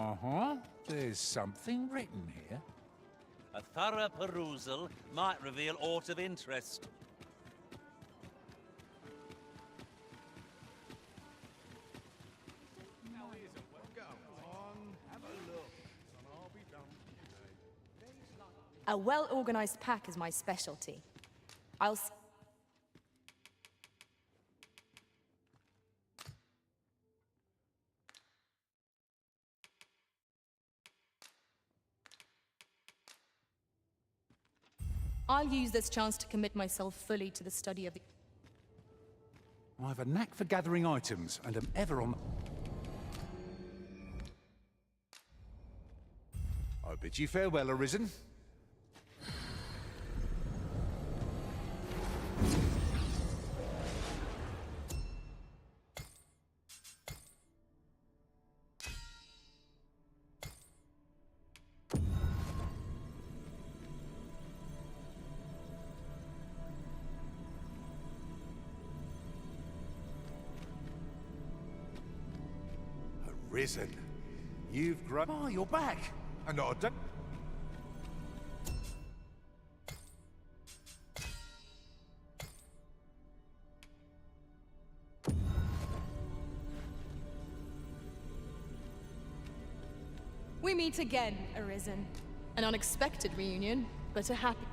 Uh-huh. There's something written here. A thorough perusal might reveal aught of interest. A well-organized pack is my specialty. I'll use this chance to commit myself fully to the study of the... I've a knack for gathering items, and am ever on... I bid you farewell, Arisen. Arisen, you've grown... Oh, you're back! And I don't... We meet again, Arisen. An unexpected reunion, but a happy...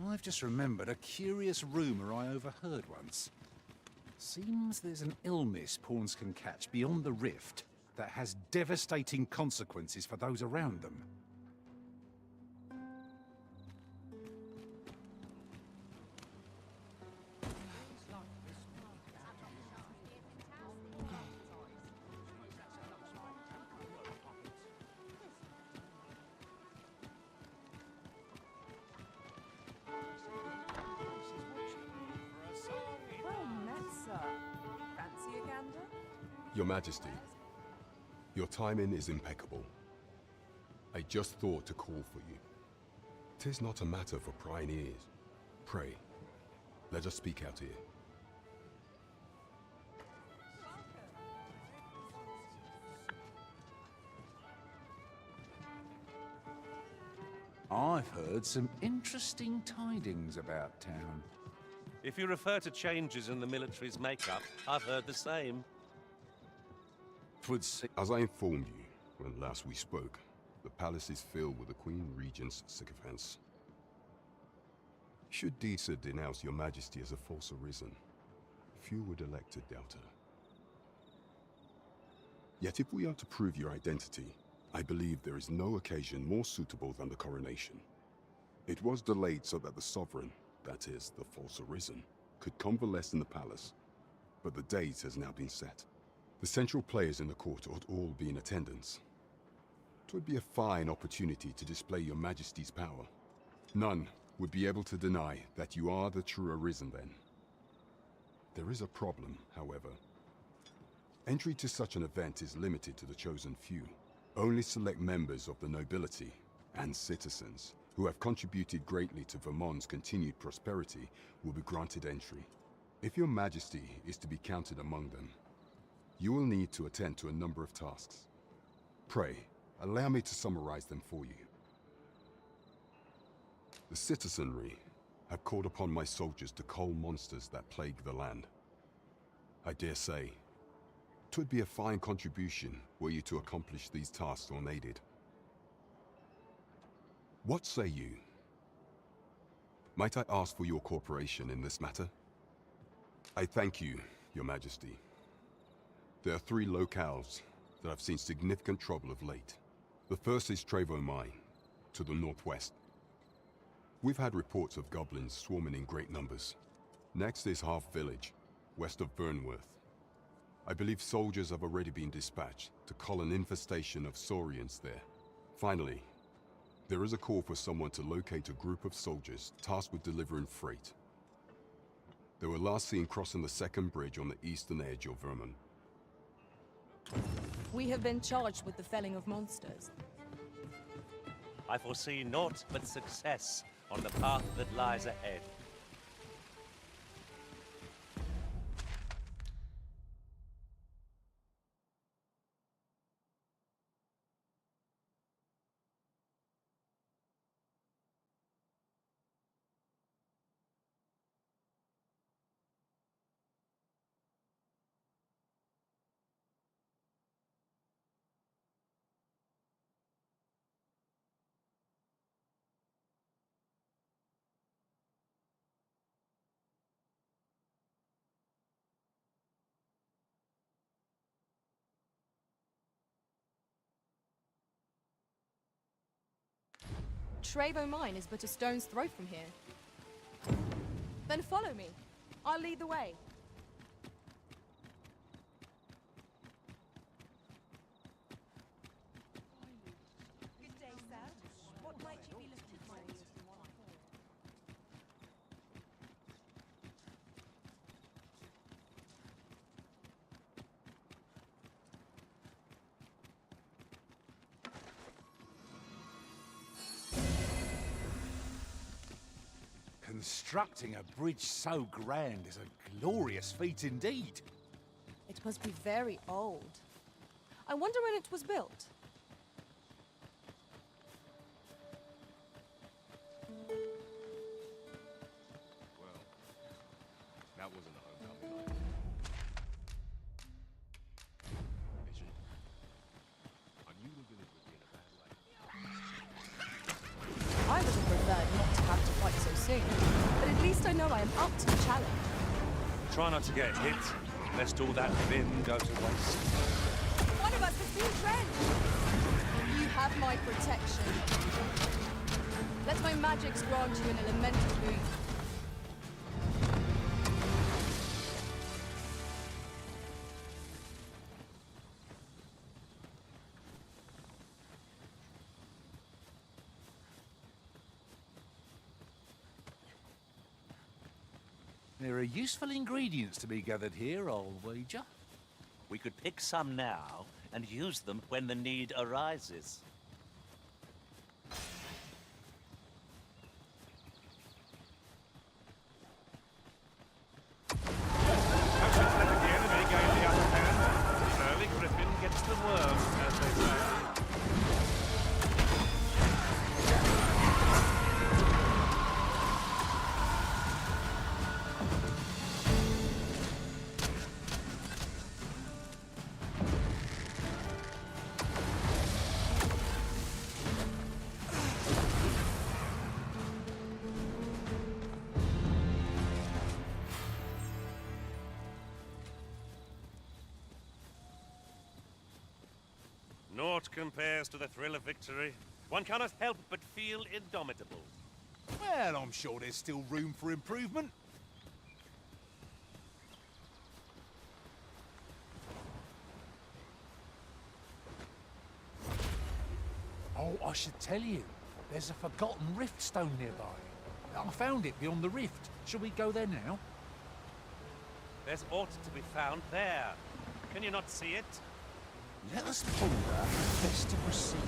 I've just remembered a curious rumor I overheard once. Seems there's an illness pawns can catch beyond the rift that has devastating consequences for those around them. Your Majesty, your timing is impeccable. I just thought to call for you. 'Tis not a matter for prying ears. Pray, let us speak out here. I've heard some interesting tidings about town. If you refer to changes in the military's makeup, I've heard the same. As I informed you when last we spoke, the palace is filled with the Queen Regent's sycophants. Should Disa denounce your Majesty as a false arisen, few would elect to doubt her. Yet if we are to prove your identity, I believe there is no occasion more suitable than the coronation. It was delayed so that the sovereign, that is, the false arisen, could convalesce in the palace, but the date has now been set. The central players in the court ought all be in attendance. 'Twould be a fine opportunity to display your Majesty's power. None would be able to deny that you are the true Arisen then. There is a problem, however. Entry to such an event is limited to the chosen few. Only select members of the nobility and citizens who have contributed greatly to Vermont's continued prosperity will be granted entry. If your Majesty is to be counted among them, you will need to attend to a number of tasks. Pray, allow me to summarize them for you. The citizenry have called upon my soldiers to cull monsters that plague the land. I dare say, 'twould be a fine contribution were you to accomplish these tasks unaided. What say you? Might I ask for your cooperation in this matter? I thank you, Your Majesty. There are 3 locales that have seen significant trouble of late. The first is Trevo Mine, to the northwest. We've had reports of goblins swarming in great numbers. Next is Half Village, west of Burnworth. I believe soldiers have already been dispatched to cull an infestation of saurians there. Finally, there is a call for someone to locate a group of soldiers tasked with delivering freight. They were last seen crossing the second bridge on the eastern edge of Vermont. We have been charged with the felling of monsters. I foresee naught but success on the path that lies ahead. Trevo Mine is but a stone's throw from here. Then follow me. I'll lead the way. Good day, sir. What might you be looking for? Constructing a bridge so grand is a glorious feat indeed. It must be very old. I wonder when it was built. Well, that wasn't a homecoming night. Vision. I knew the village would be in a bad way. I would have preferred not to have to fight so soon, but at least I know I am up to the challenge. Try not to get hit, lest all that vim go to waste. One of us has been drenched. You have my protection. Let my magics grant you an elemental boon. There are useful ingredients to be gathered here, I'll wager. We could pick some now and use them when the need arises. Don't let the enemy gain the upper hand. Early Griffin gets the worm, as they say. Naught compares to the thrill of victory. One cannot help but feel indomitable. Well, I'm sure there's still room for improvement. Oh, I should tell you, there's a forgotten rift stone nearby. I found it beyond the rift. Shall we go there now? There's aught to be found there. Can you not see it? Let us ponder best to proceed.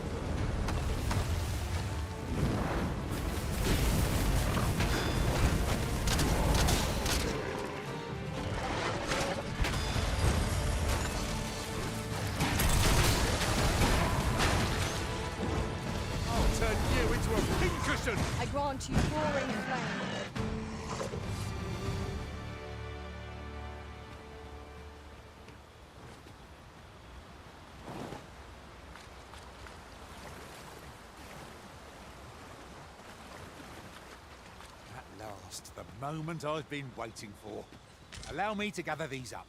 I'll turn you into a pincushion! I grant you roaring flame. At last, the moment I've been waiting for. Allow me to gather these up.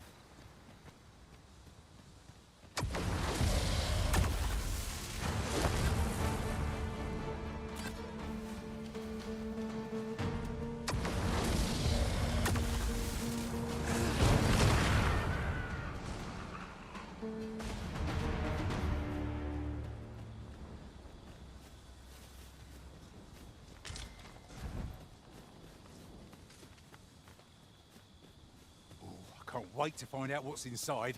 Can't wait to find out what's inside.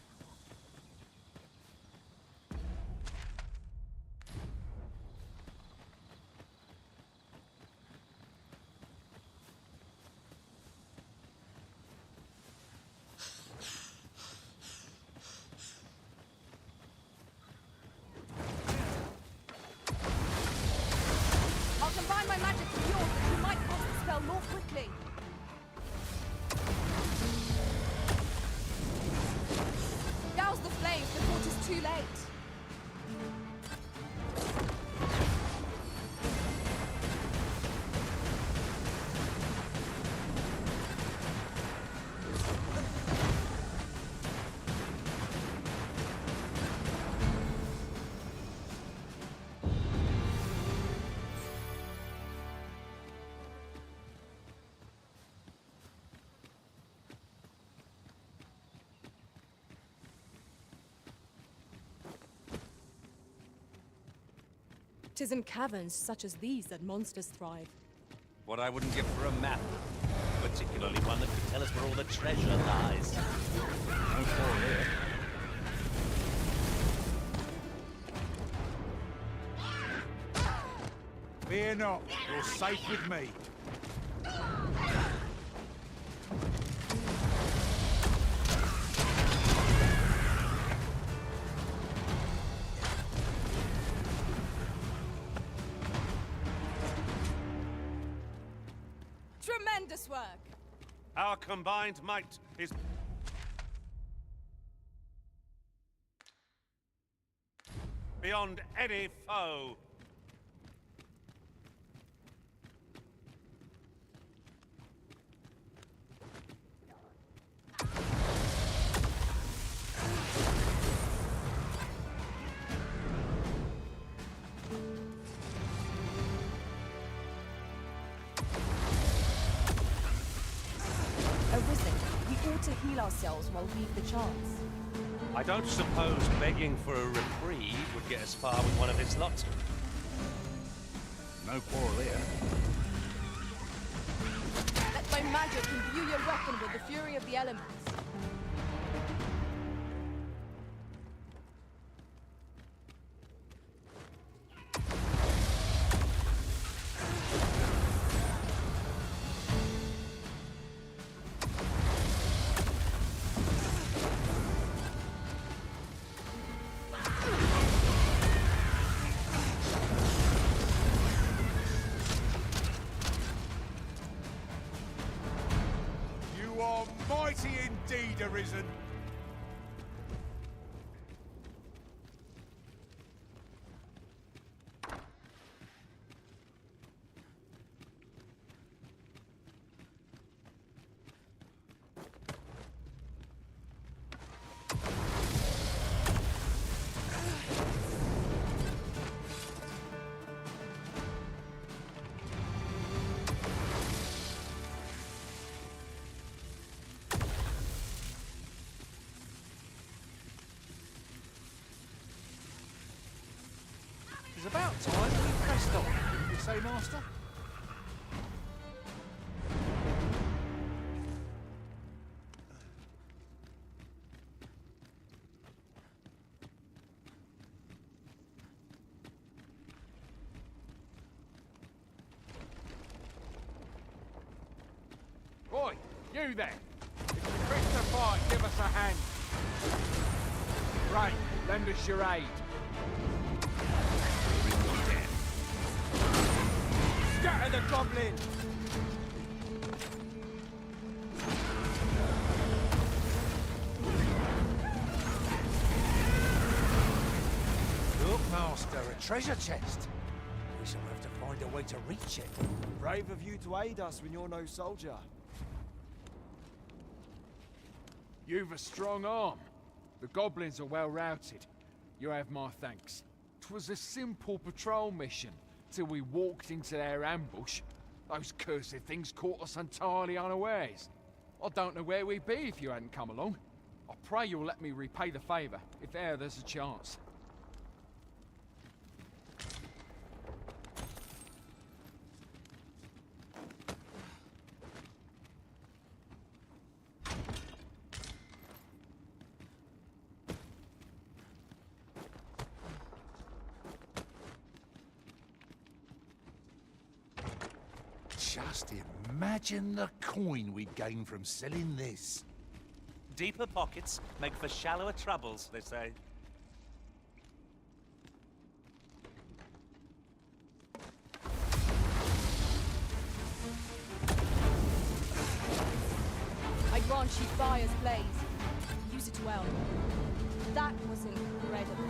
I'll combine my magic with yours that you might cast the spell more quickly. Douse the flames before it is too late. 'Tis in caverns such as these that monsters thrive. What I wouldn't give for a map. Particularly one that could tell us where all the treasure lies. No quarrel here. Fear not, you're safe with me. Tremendous work! Our combined might is... beyond any foe. Arisen, we ought to heal ourselves while we've the chance. I don't suppose begging for a reprieve would get us far with one of his lot. No quarrel here. Let my magic imbue your weapon with the fury of the elements. You are mighty indeed, Arisen. It's about time we pressed on, didn't you say, Master? Oi, you there! If you press the fight, give us a hand. Right, lend us your aid. Scatter the goblin! Look, Master, a treasure chest. We shall have to find a way to reach it. Brave of you to aid us when you're no soldier. You've a strong arm. The goblins are well routed. You have my thanks. 'Twas a simple patrol mission, till we walked into their ambush. Those cursed things caught us entirely unawares. I don't know where we'd be if you hadn't come along. I pray you'll let me repay the favour, if e'er there's a chance. Just imagine the coin we'd gain from selling this. Deeper pockets make for shallower troubles, they say. I grant you fire's blaze. Use it well. That was incredible.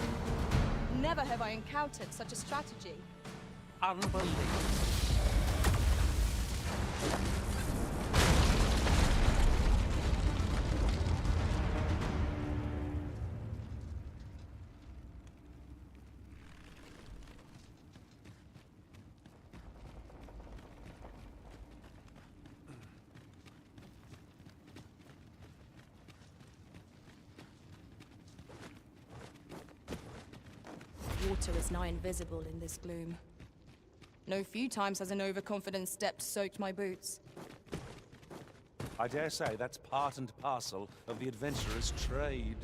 Never have I encountered such a strategy. Unbelievable. water is nigh invisible in this gloom. No few times has an overconfident step soaked my boots. I dare say that's part and parcel of the adventurer's trade.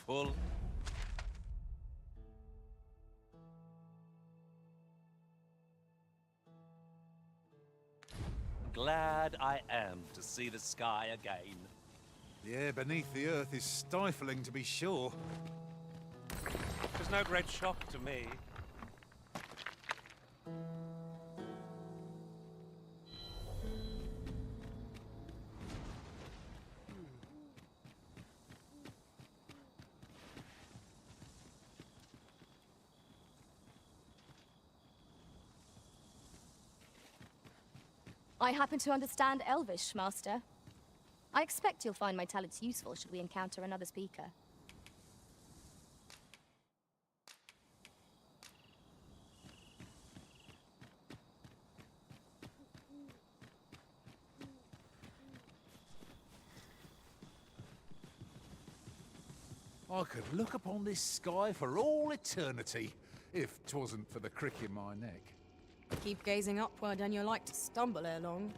Full. Glad I am to see the sky again. The air beneath the earth is stifling, to be sure. There's no great shock to me. I happen to understand Elvish, Master. I expect you'll find my talents useful should we encounter another speaker. I could look upon this sky for all eternity, if 'twasn't for the crick in my neck. Keep gazing upward and you're like to stumble ere long.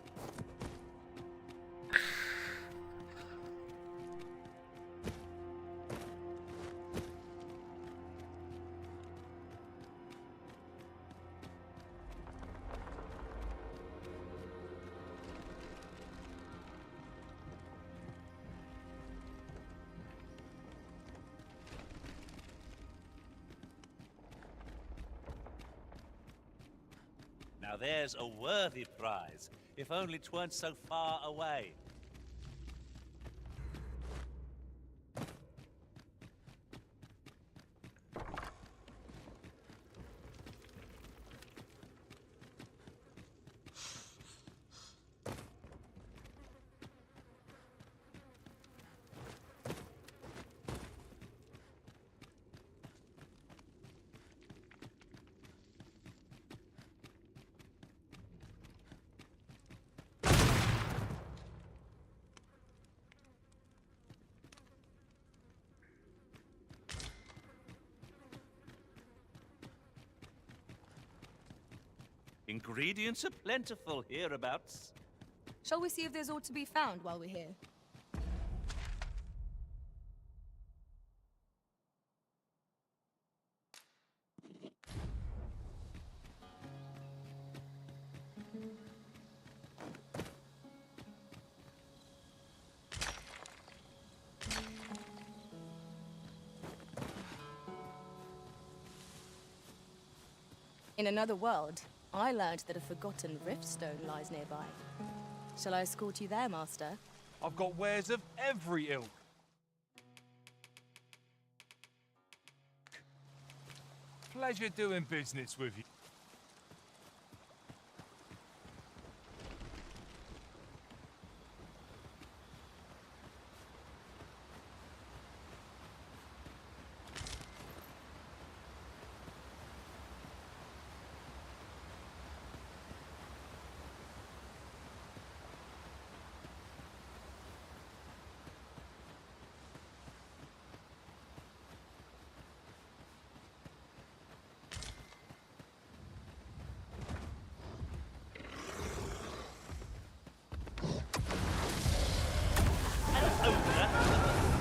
Now there's a worthy prize, if only 'tweren't so far away. Ingredients are plentiful hereabouts. Shall we see if there's aught to be found while we're here? In another world, I learned that a forgotten riftstone lies nearby. Shall I escort you there, Master? I've got wares of every ilk. Pleasure doing business with you.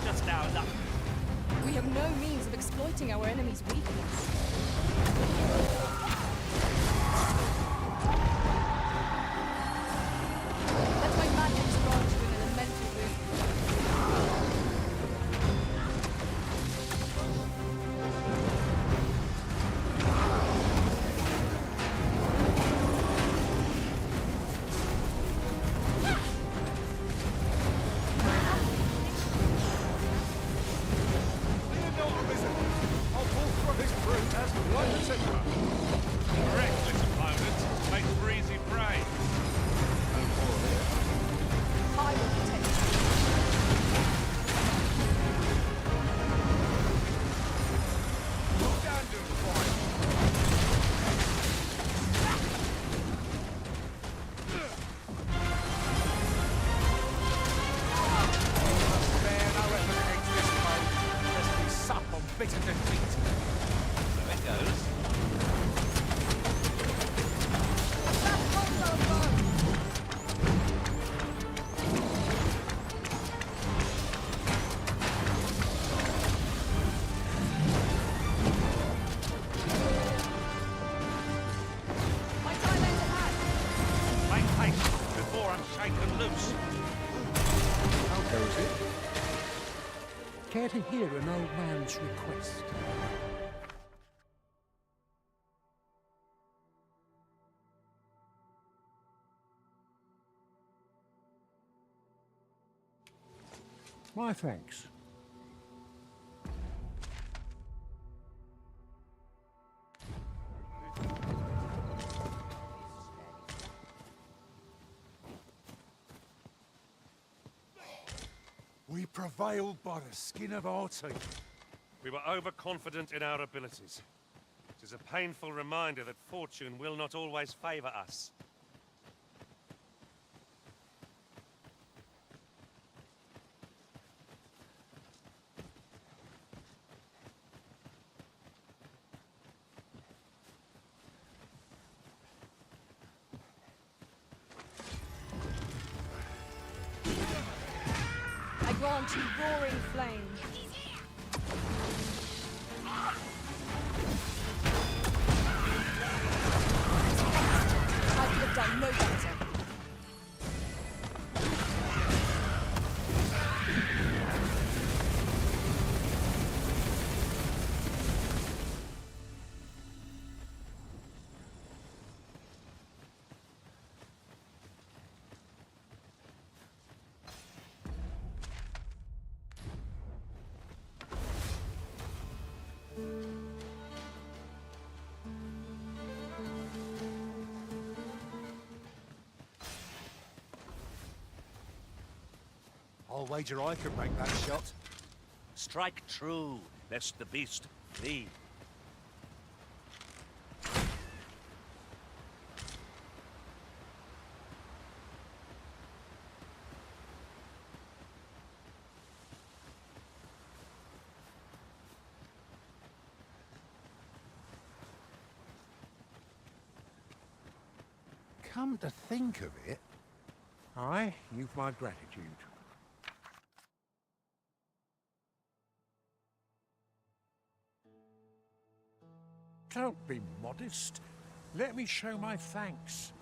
Just our luck. We have no means of exploiting our enemy's weakness. Let my magic grant you an elemental boon. Reckless opponent makes for easy prey. I will protect you. bitter defeat. So it goes. My time ends at hand. Make haste before I'm shaken loose. How goes it? Care to hear an old man's request? My thanks. We prevailed by the skin of our teeth. We were overconfident in our abilities. It is a painful reminder that fortune will not always favor us. I grant you roaring flame. I could have done no better. I'll wager I could make that shot. Strike true, lest the beast flee. Come to think of it, you've my gratitude. Don't be modest. Let me show my thanks.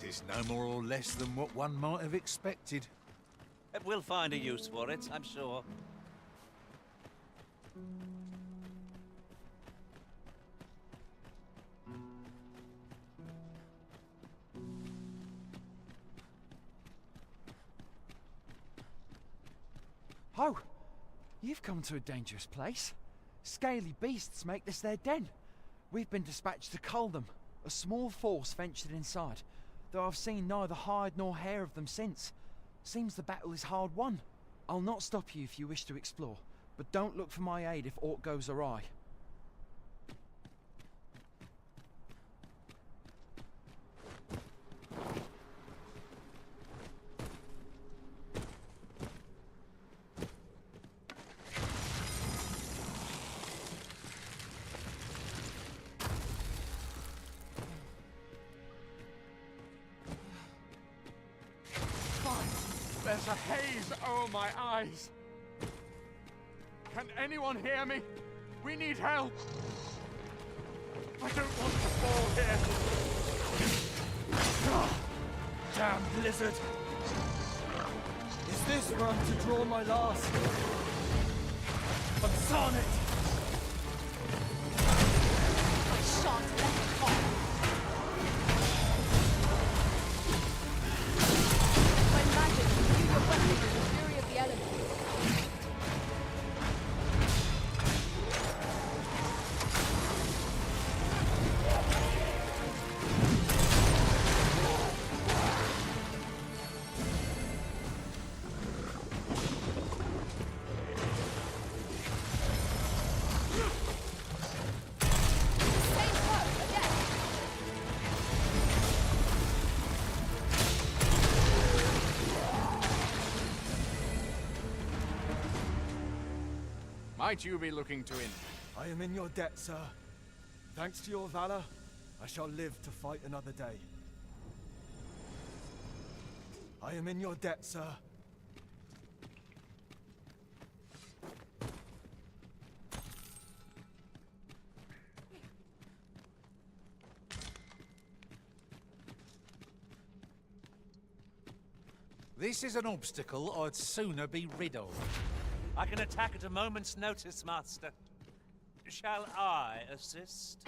Tis no more or less than what one might have expected. We'll find a use for it, I'm sure. Oh, you've come to a dangerous place. Scaly beasts make this their den. We've been dispatched to cull them. A small force ventured inside, though I've seen neither hide nor hair of them since. Seems the battle is hard won. I'll not stop you if you wish to explore, but don't look for my aid if aught goes awry. There's a haze over my eyes. Can anyone hear me? We need help. I don't want to fall here. Damn blizzard! Is this where I'm to draw my last? I'm Sonnet! I shan't let it fall. My magic, you your weapon with the fury of the elements. Might you be looking to in? I am in your debt, sir. Thanks to your valor, I shall live to fight another day. I am in your debt, sir. This is an obstacle I'd sooner be rid of. I can attack at a moment's notice, Master. Shall I assist?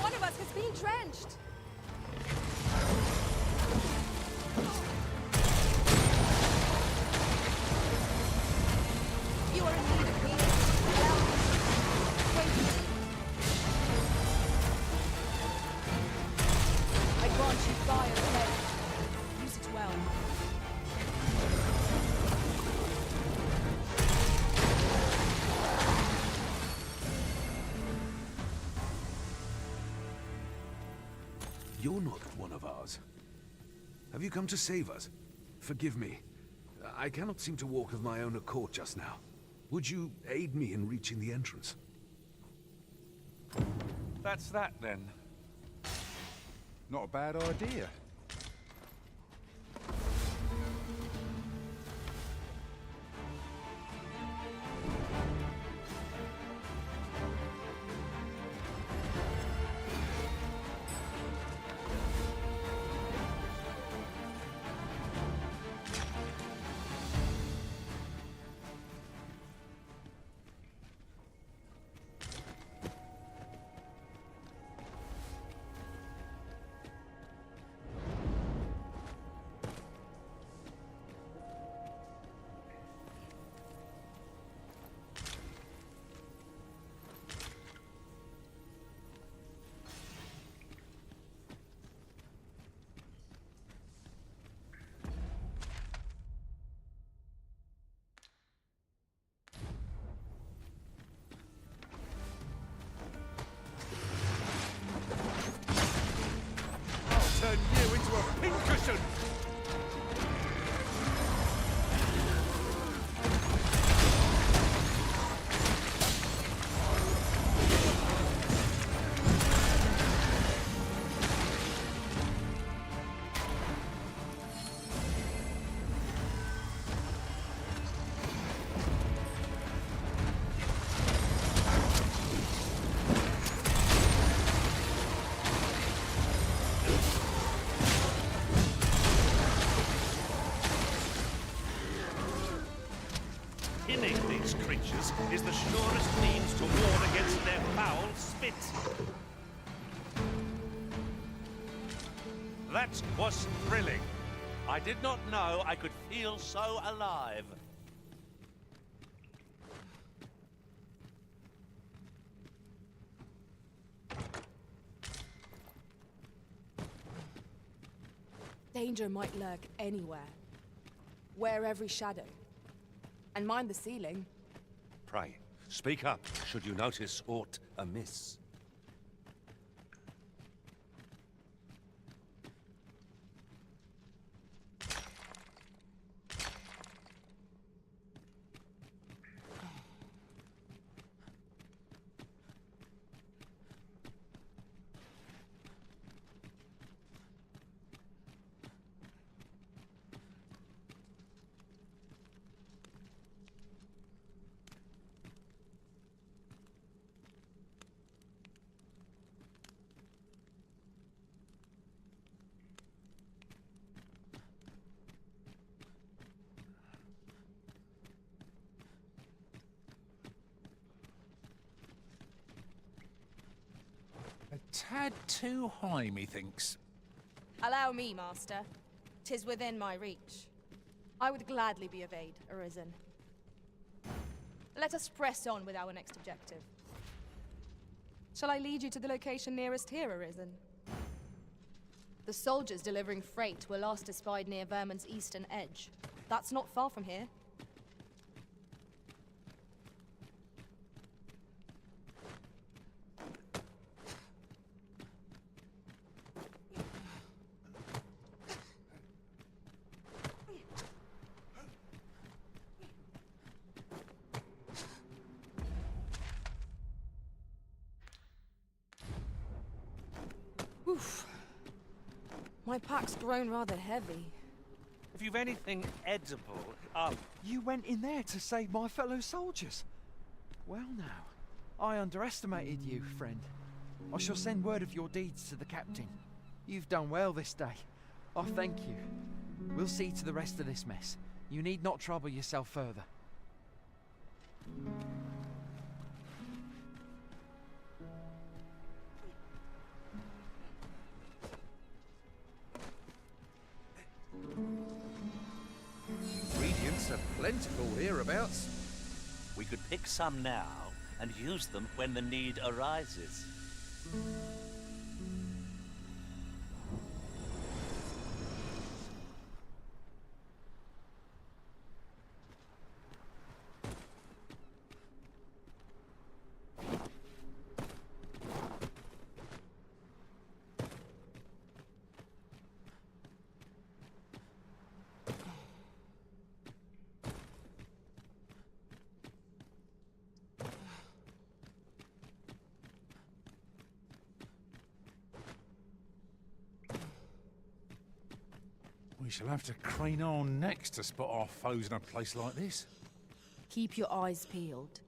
One of us has been drenched. You are in need of healing. Allow me. Wait. I grant you fire faith. Use it well. You're not one of ours. Have you come to save us? Forgive me. I cannot seem to walk of my own accord just now. Would you aid me in reaching the entrance? That's that, then. Not a bad idea. Turn you into a pincushion! Pinning these creatures is the surest means to ward against their foul spit. That was thrilling. I did not know I could feel so alive. Danger might lurk anywhere. Wear every shadow. And mind the ceiling. Pray, speak up should you notice aught amiss. A tad too high, methinks. Allow me, Master. 'Tis within my reach. I would gladly be of aid, Arisen. Let us press on with our next objective. Shall I lead you to the location nearest here, Arisen? The soldiers delivering freight were last espied near Vermin's eastern edge. That's not far from here. Oof. My pack's grown rather heavy. If you've anything edible, You went in there to save my fellow soldiers. Well now, I underestimated you, friend. I shall send word of your deeds to the captain. You've done well this day. I thank you. We'll see to the rest of this mess. You need not trouble yourself further. Ingredients are plentiful hereabouts. we could pick some now and use them when the need arises. We shall have to crane our necks to spot our foes in a place like this. Keep your eyes peeled.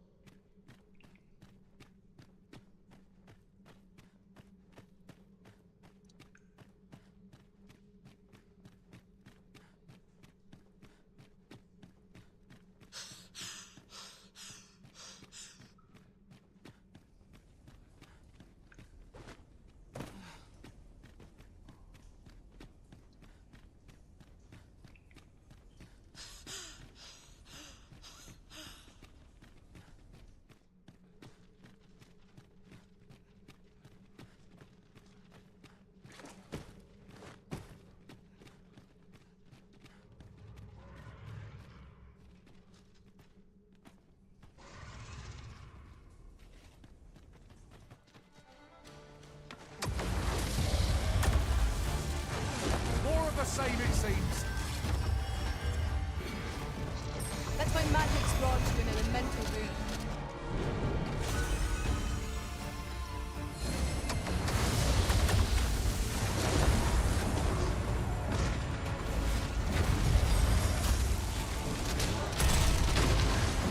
More of the same, it seems. Let my magics grant you an elemental boon.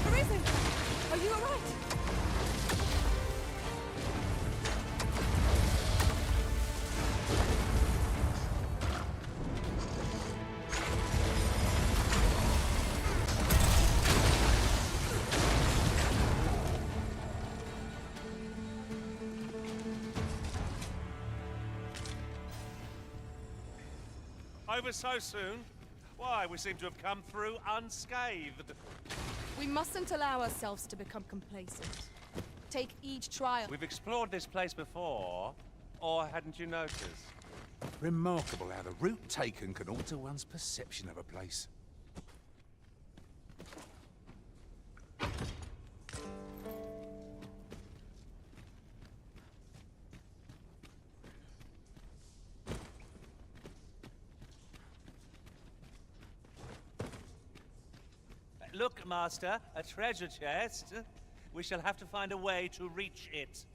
Arisen! Are you alright? Over so soon? Why, we seem to have come through unscathed. We mustn't allow ourselves to become complacent. Take each trial. We've explored this place before, or hadn't you noticed? Remarkable how the route taken can alter one's perception of a place. Look, Master, a treasure chest. We shall have to find a way to reach it.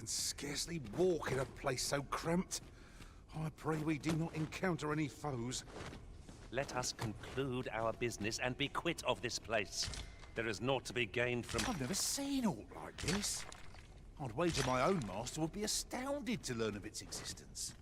can scarcely walk in a place so cramped. I pray we do not encounter any foes. Let us conclude our business and be quit of this place. There is naught to be gained from... I've never seen aught like this. I'd wager my own master would be astounded to learn of its existence.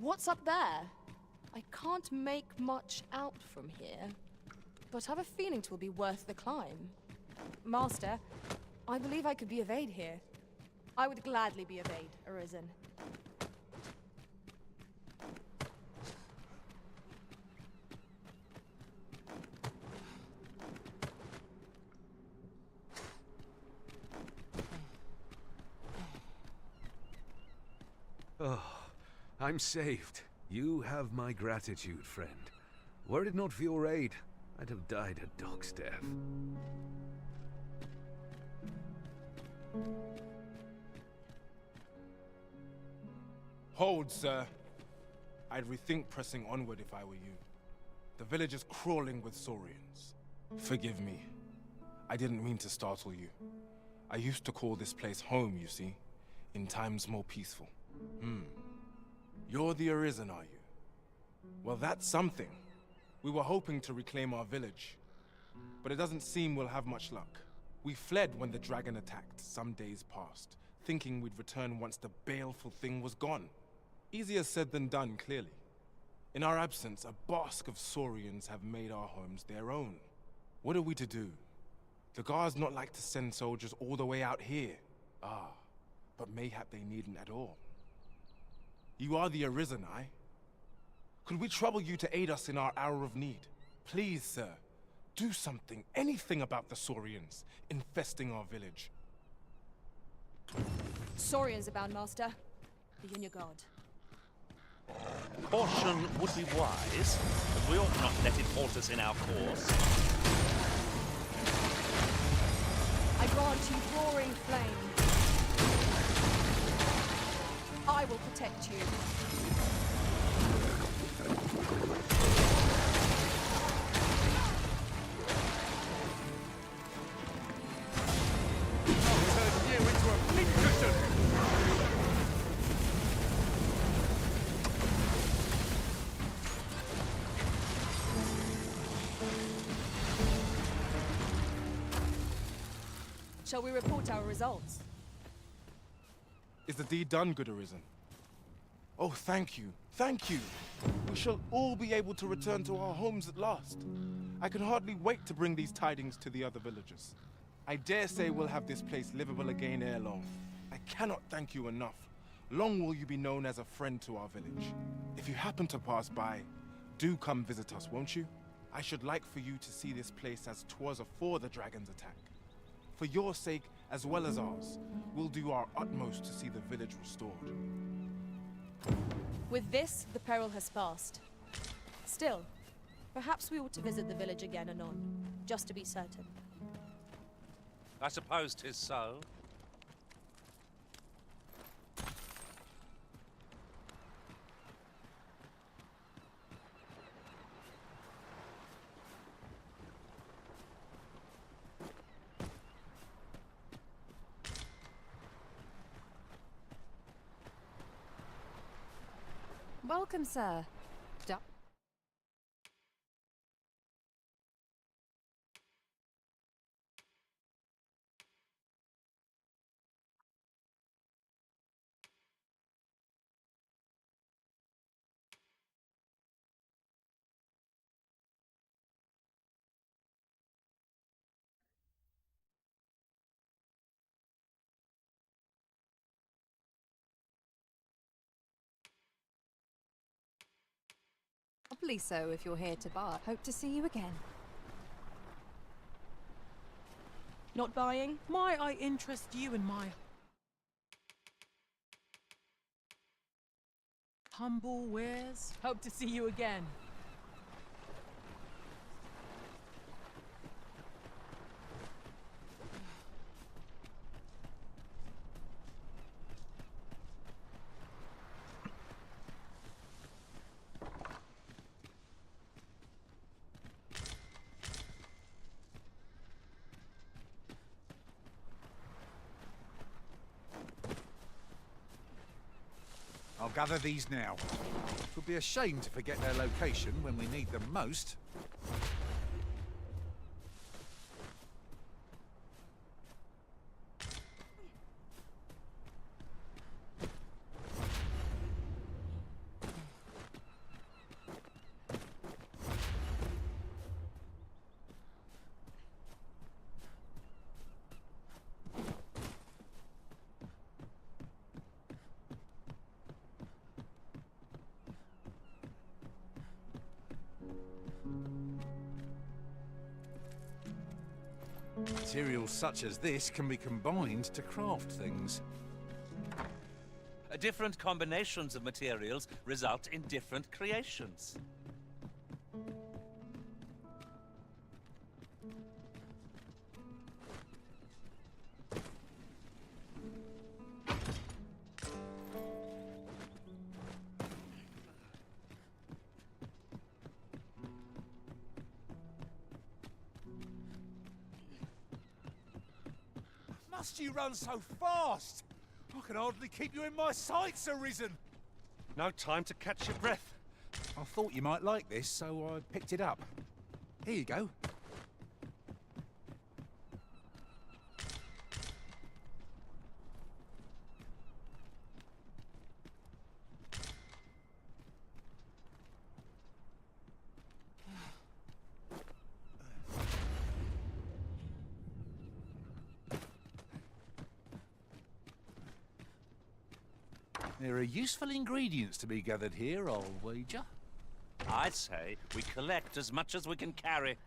What's up there? I can't make much out from here, but have a feeling 'twill be worth the climb. Master, I believe I could be of aid here. I would gladly be of aid, Arisen. Oh, I'm saved. You have my gratitude, friend. Were it not for your aid, I'd have died a dog's death. Hold, sir. I'd rethink pressing onward if I were you. The village is crawling with saurians. Forgive me. I didn't mean to startle you. I used to call this place home, you see, in times more peaceful. You're the Arisen, are you? Well, that's something. We were hoping to reclaim our village, but it doesn't seem we'll have much luck. We fled when the dragon attacked some days past, thinking we'd return once the baleful thing was gone. Easier said than done, clearly. In our absence, a bask of saurians have made our homes their own. What are we to do? The guards not like to send soldiers all the way out here. But mayhap they needn't at all. You are the Arisen, aye? Could we trouble you to aid us in our hour of need? Please, sir, do something, anything about the saurians infesting our village. Saurians abound, Master. Be on your guard. Caution would be wise, but we ought not let it halt us in our course. I grant you roaring flame. I will protect you. Turn you into a pincushion! Shall we report our results? Is the deed done, good Arisen? Oh, thank you. Thank you. We shall all be able to return to our homes at last. I can hardly wait to bring these tidings to the other villagers. I dare say we'll have this place livable again ere long. I cannot thank you enough. Long will you be known as a friend to our village. If you happen to pass by, do come visit us, won't you? I should like for you to see this place as 'twas afore the dragon's attack. For your sake, as well as ours, we'll do our utmost to see the village restored. With this, the peril has passed. Still, perhaps we ought to visit the village again anon, just to be certain. I suppose 'tis so. Welcome, sir. Doubly so if you're here to buy. Hope to see you again. Not buying? Might I interest you in my humble wares? Hope to see you again. I'll gather these now. It would be a shame to forget their location when we need them most. Materials such as this can be combined to craft things. Different combinations of materials result in different creations. Must you run so fast? I can hardly keep you in my sights, Arisen. No time to catch your breath. I thought you might like this, so I picked it up. Here you go. There are useful ingredients to be gathered here, I'll wager. I say we collect as much as we can carry.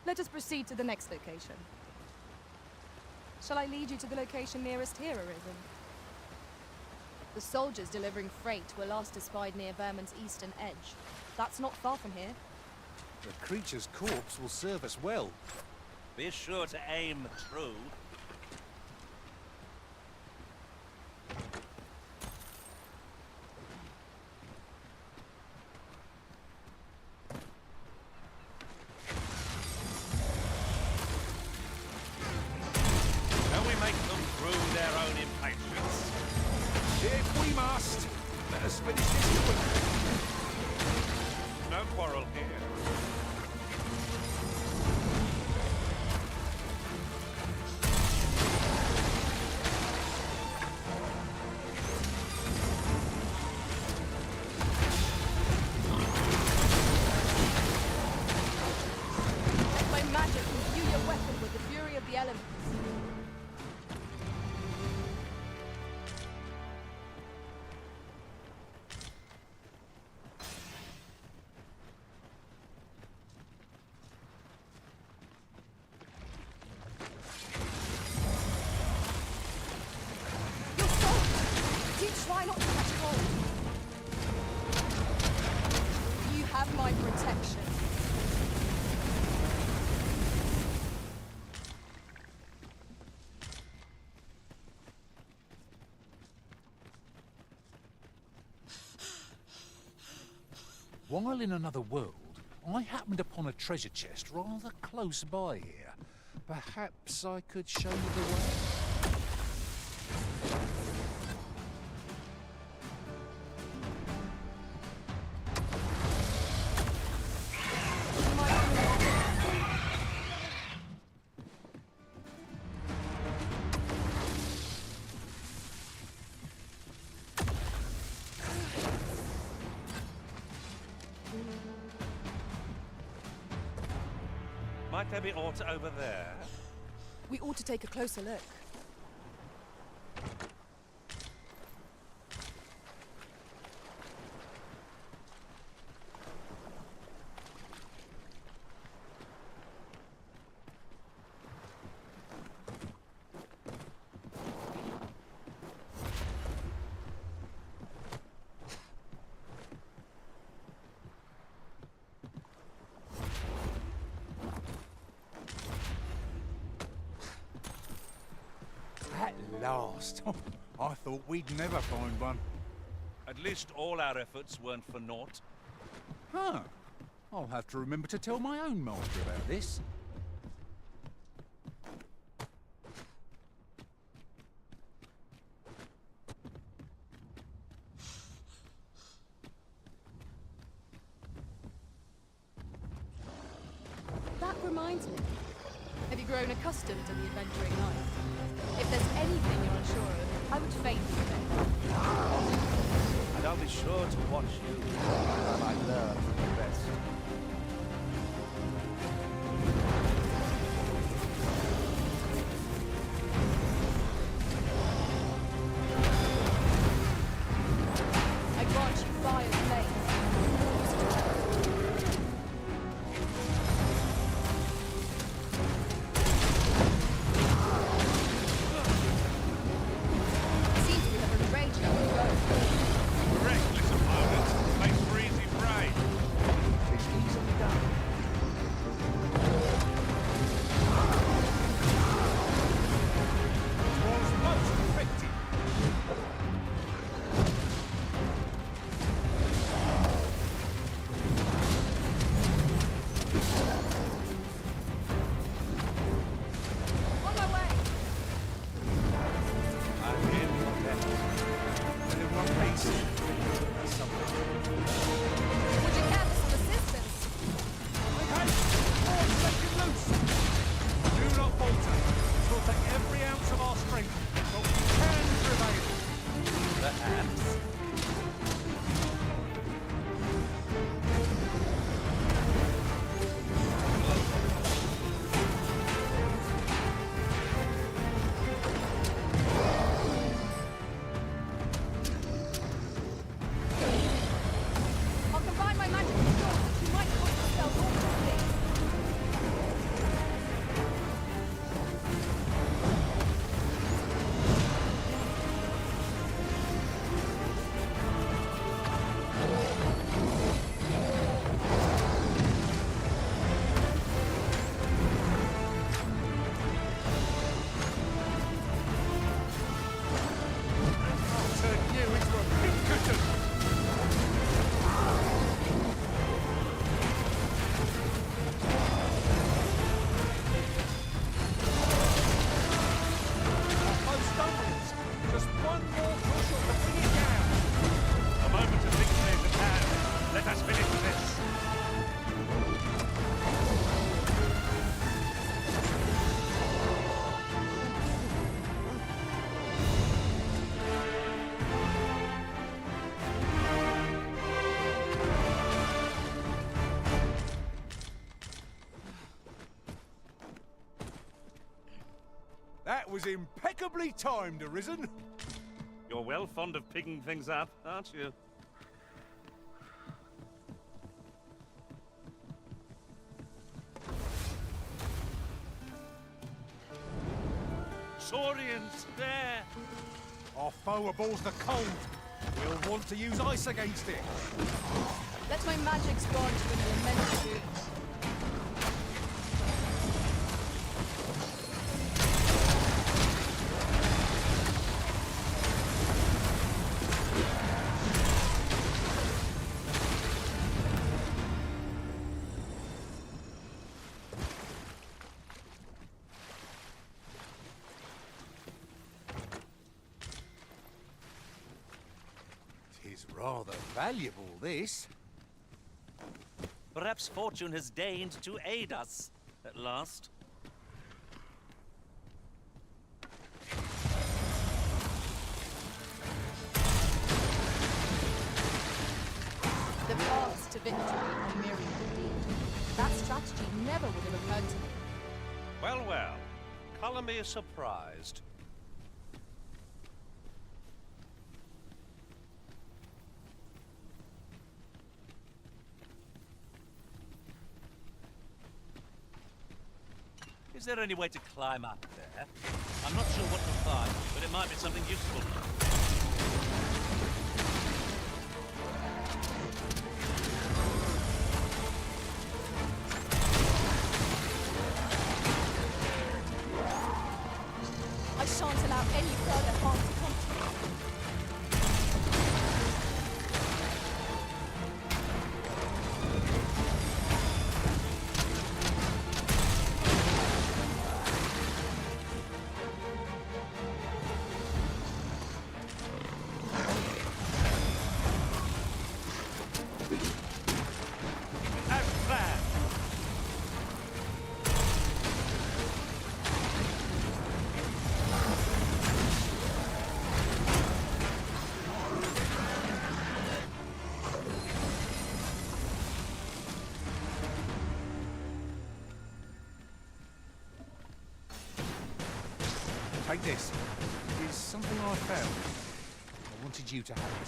Let us proceed to the next location. Shall I lead you to the location nearest here, Arisen? The soldiers delivering freight were last espied near Vermin's eastern edge. That's not far from here. The creature's corpse will serve us well. Be sure to aim true. Can we make them through their own impatience? If we must, let us finish this quick. No quarrel here. While in another world, I happened upon a treasure chest rather close by here. Perhaps I could show you the way. Might there be aught over there? We ought to take a closer look. At last. I thought we'd never find one. At least all our efforts weren't for naught. Huh. I'll have to remember to tell my own master about this. That reminds me. Have you grown accustomed to the adventuring life? If there's anything you're unsure of, I would fain be there. And I'll be sure to watch you while I learn from the rest. I grant you fire's flame. Seems we have enraged our foe. Reckless opponents make for easy prey. It's easily done. Was most effective. On my way. I'm in your debt. But in one piece. That's something. Would you care for some assistance? Do not falter. We'll take every ounce of our strength, but we can prevail. Perhaps. I'll combine my magic with yours that you might point yourself awkwardly. I'll turn you into a pincushion. Our foe stumbles. Just one more push or to bring it down. A moment of victory is at hand. Let us finish this. That was impeccably timed, Arisen. You're well fond of picking things up, aren't you? Saurians, there! Our foe abhors the cold. We'll want to use ice against it. Let my magics grant you an immense boon. Rather valuable, this. Perhaps fortune has deigned to aid us, at last. The path to victory are myriad indeed. That strategy never would have occurred to me. Well, well. Color me surprised. Is there any way to climb up there? I'm not sure what to find, but it might be something useful. I shan't allow any further harm to come to me. As planned. Take this. It's something I found. I wanted you to have it.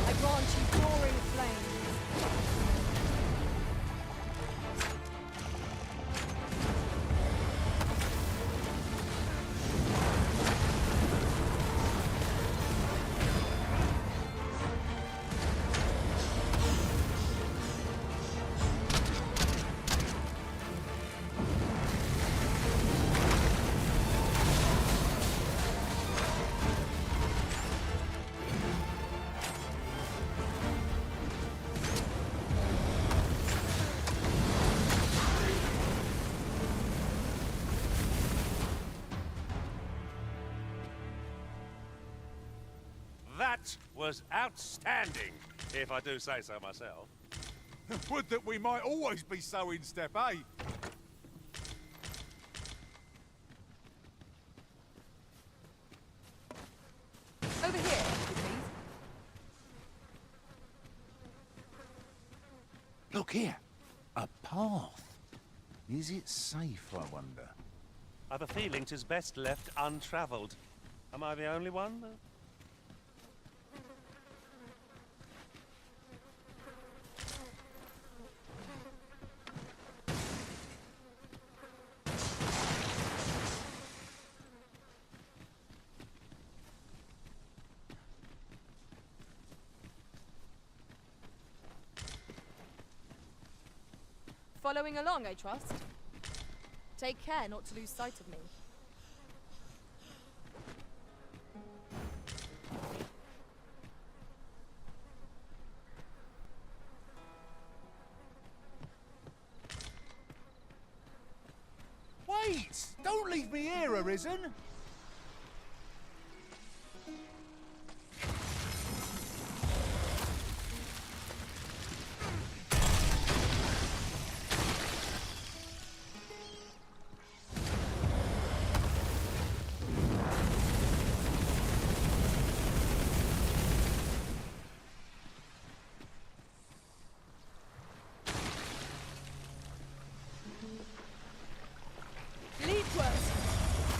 I grant you roaring flames. That was outstanding, if I do say so myself. Would that we might always be so in step, eh? Over here, if you please. Look here. A path. Is it safe, I wonder? I've a feeling 'tis best left untravelled. Am I the only one? Following along, I trust. Take care not to lose sight of me. Wait! Don't leave me here, Arisen!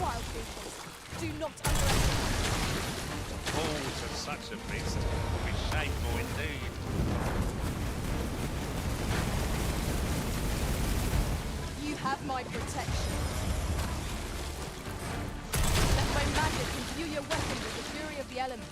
Wild creatures. Do not underestimate. To fall to such a beast would be Shameful indeed. You have my protection. Let my magic imbue your weapon with the fury of the elements.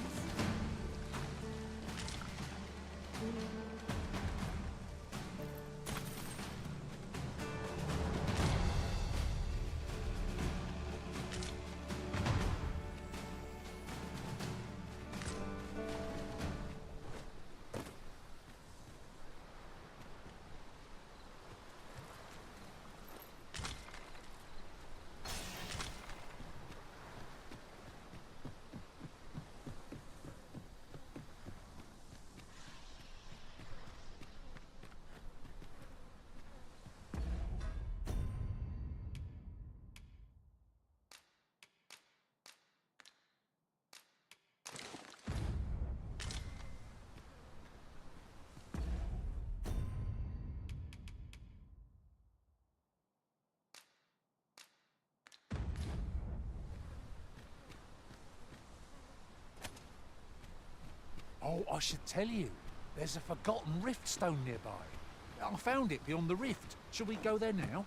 Oh, I should tell you. There's a forgotten rift stone nearby. I found it beyond the rift. Shall we go there now?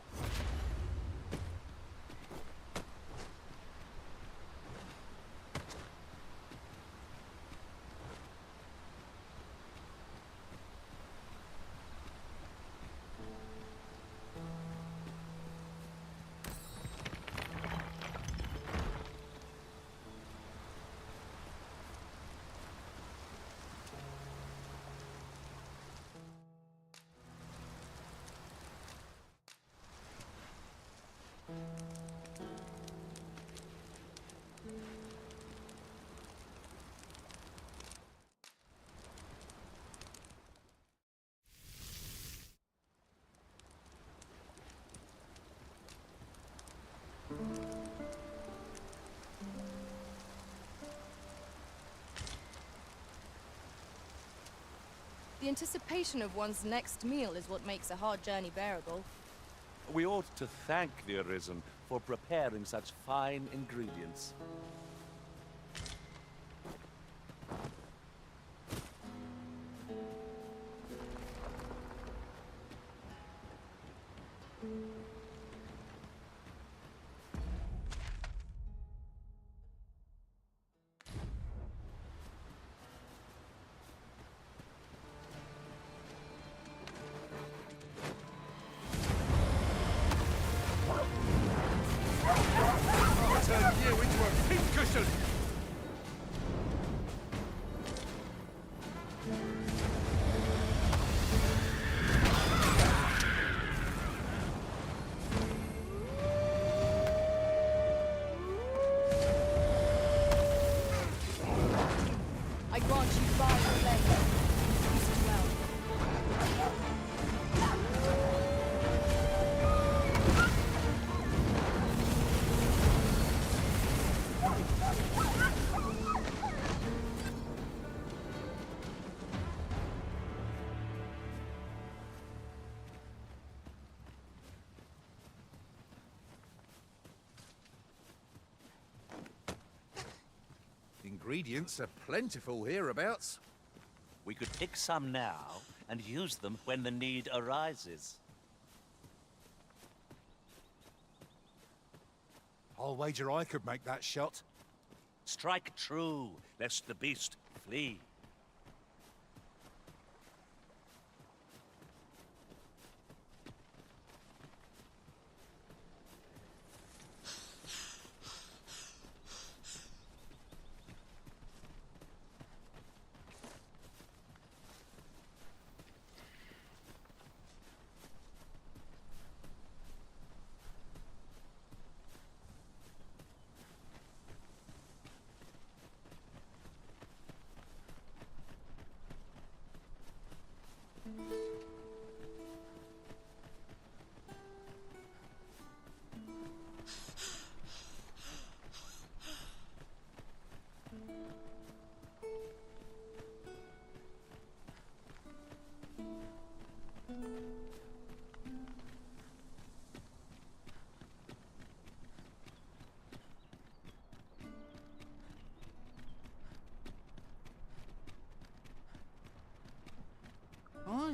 The anticipation of one's next meal is what makes a hard journey bearable. We ought to thank the Arisen for preparing such fine ingredients. Turn you into a pincushion! I grant you 5 legs. Use it well. Ingredients are plentiful hereabouts. We could pick some now and use them when the need arises. I'll wager I could make that shot. Strike true, lest the beast flee.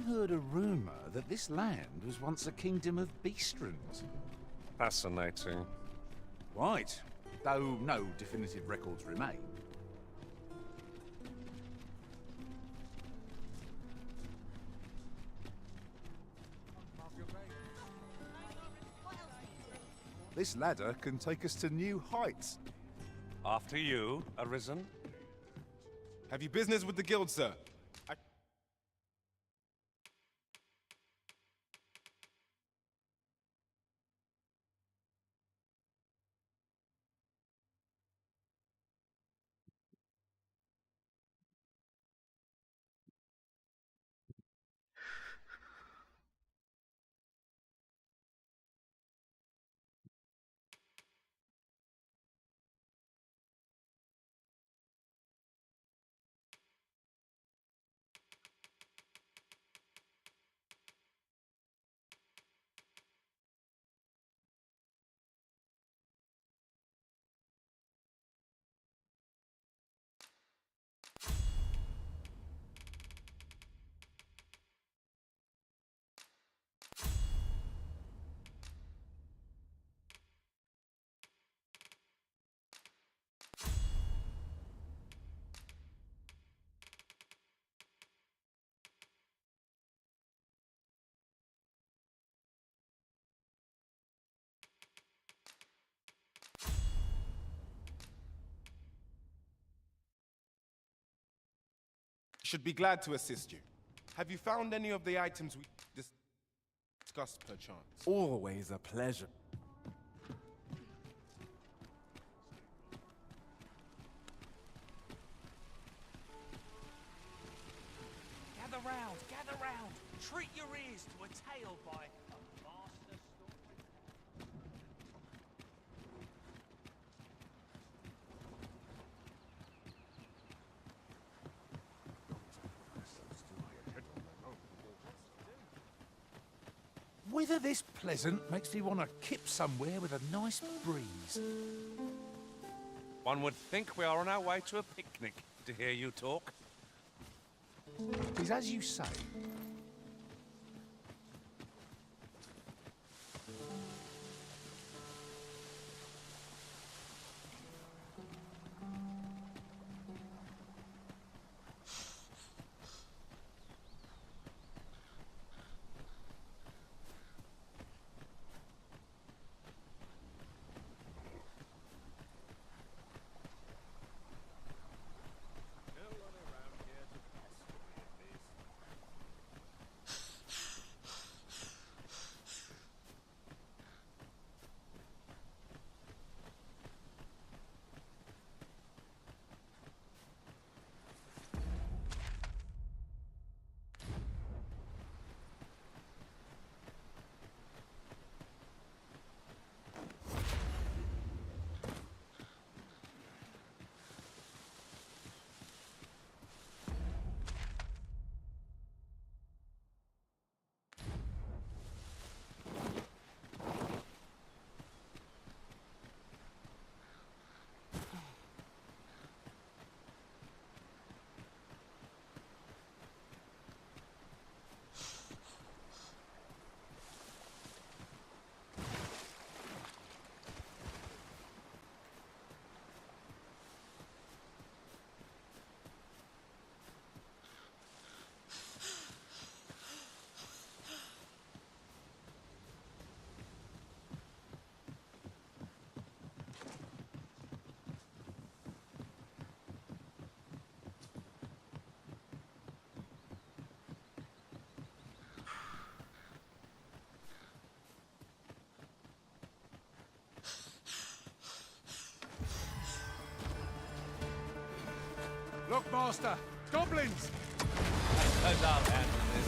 heard a rumour that this land was once a kingdom of beastrons. Fascinating. Right, though no definitive records remain. This ladder can take us to new heights. After you, Arisen. Have you business with the guild, sir? Should be glad to assist you. Have you found any of the items we discussed, perchance? Always a pleasure. Gather round, gather round. Treat your ears to a tale by a master story. Weather this pleasant makes me want to kip somewhere with a nice breeze. One would think we are on our way to a picnic to hear you talk. Tis as you say. Look, Master! Goblins! I suppose I'll handle this.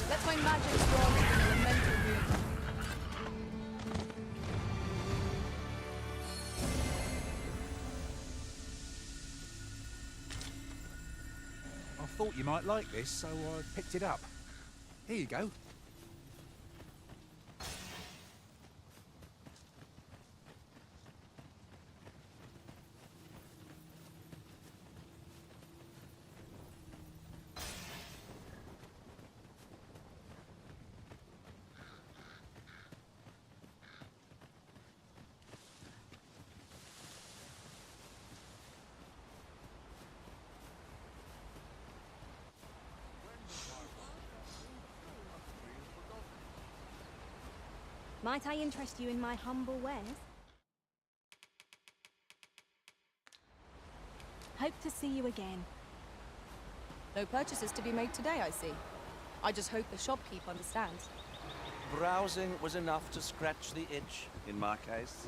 Let my magic strong in an elemental rune. I thought you might like this, so I picked it up. Here you go. Might I interest you in my humble wares? Hope to see you again. No purchases to be made today, I see. I just hope the shopkeep understands. Browsing was enough to scratch the itch, in my case.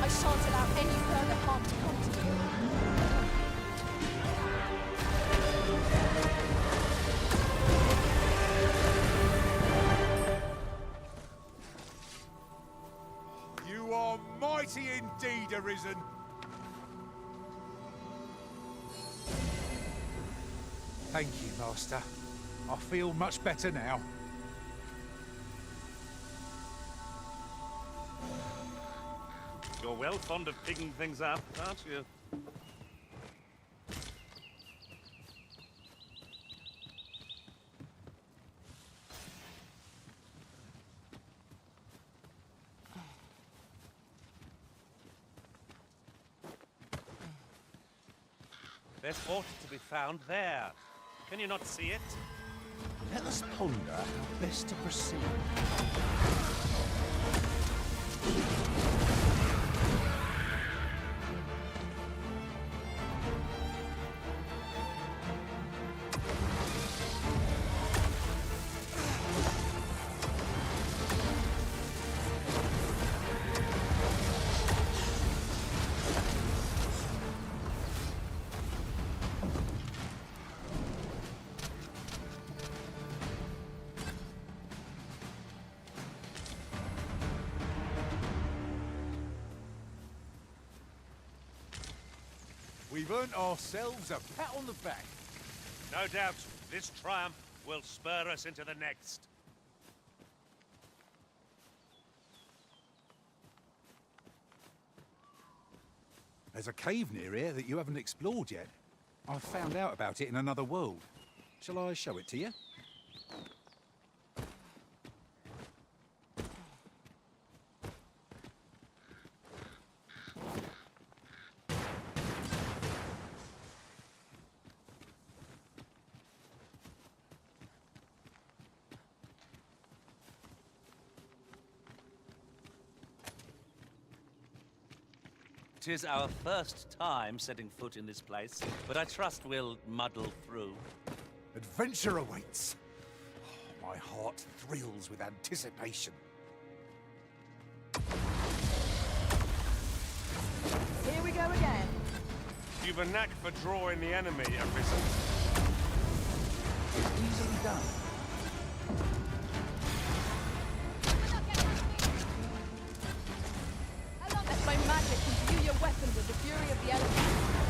I shan't allow any further harm to come to you. You are mighty indeed, Arisen. Thank you, Master. I feel much better now. You're well fond of picking things up, aren't you? There's ought to be found there. Can you not see it? Let us ponder how best to proceed. We've earned ourselves a pat on the back. No doubt this triumph will spur us into the next. There's a cave near here that you haven't explored yet. I found out about it in another world. Shall I show it to you? It is our first time setting foot in this place, but I trust we'll muddle through. Adventure awaits. Oh, my heart thrills with anticipation. Here we go again. You've a knack for drawing the enemy, Arisen. Easily done. Let my magic imbue your weapon with the fury of the elements.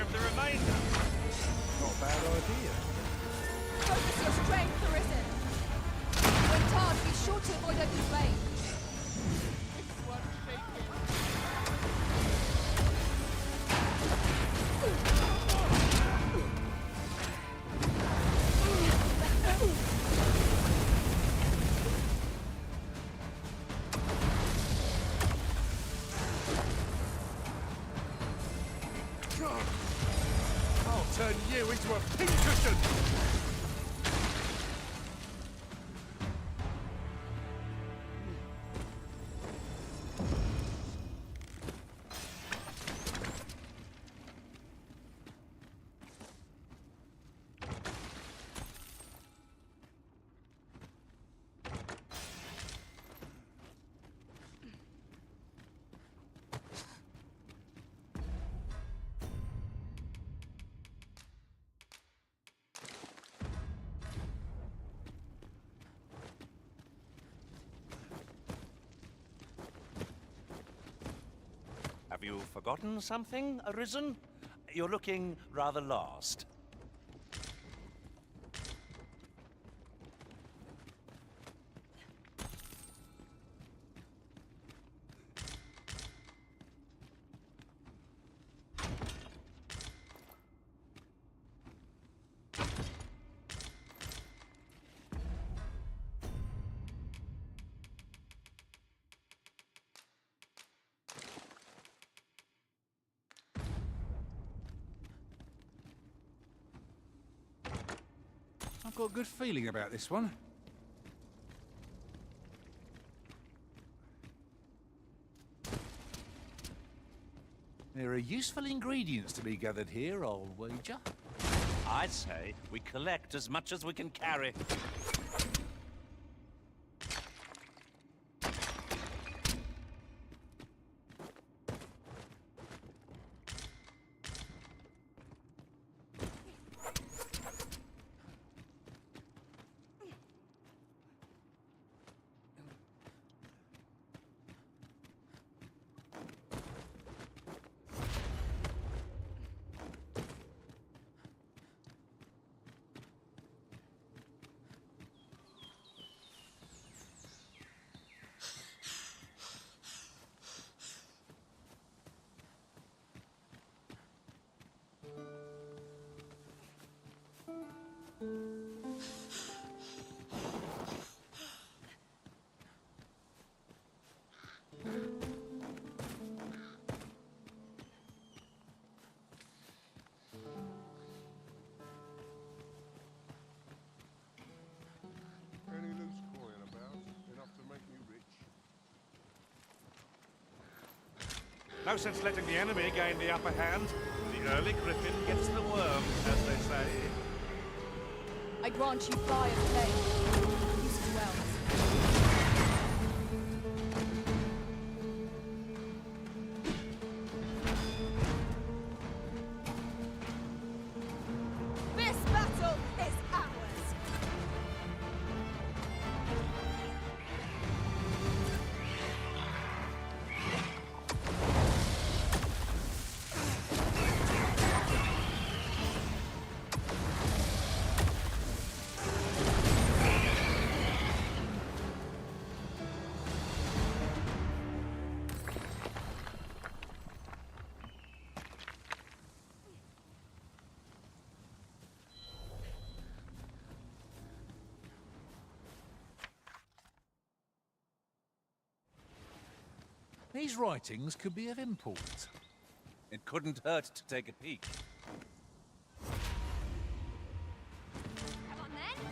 preserve the remainder. Not a bad idea. Focus your strength, Arisen. When tasked, be sure to avoid open flame. I'll turn you into a pincushion! Have you forgotten something, Arisen? You're looking rather lost. I've got a good feeling about this one. There are useful ingredients to be gathered here, I'll wager. I'd say we collect as much as we can carry. Any loose coin about? Enough to make me rich? No sense letting the enemy gain the upper hand. The early griffin gets the worm, as they say. I grant you fire flame. Use it well. This battle is ours! These writings could be of import. It couldn't hurt to take a peek. Come on then.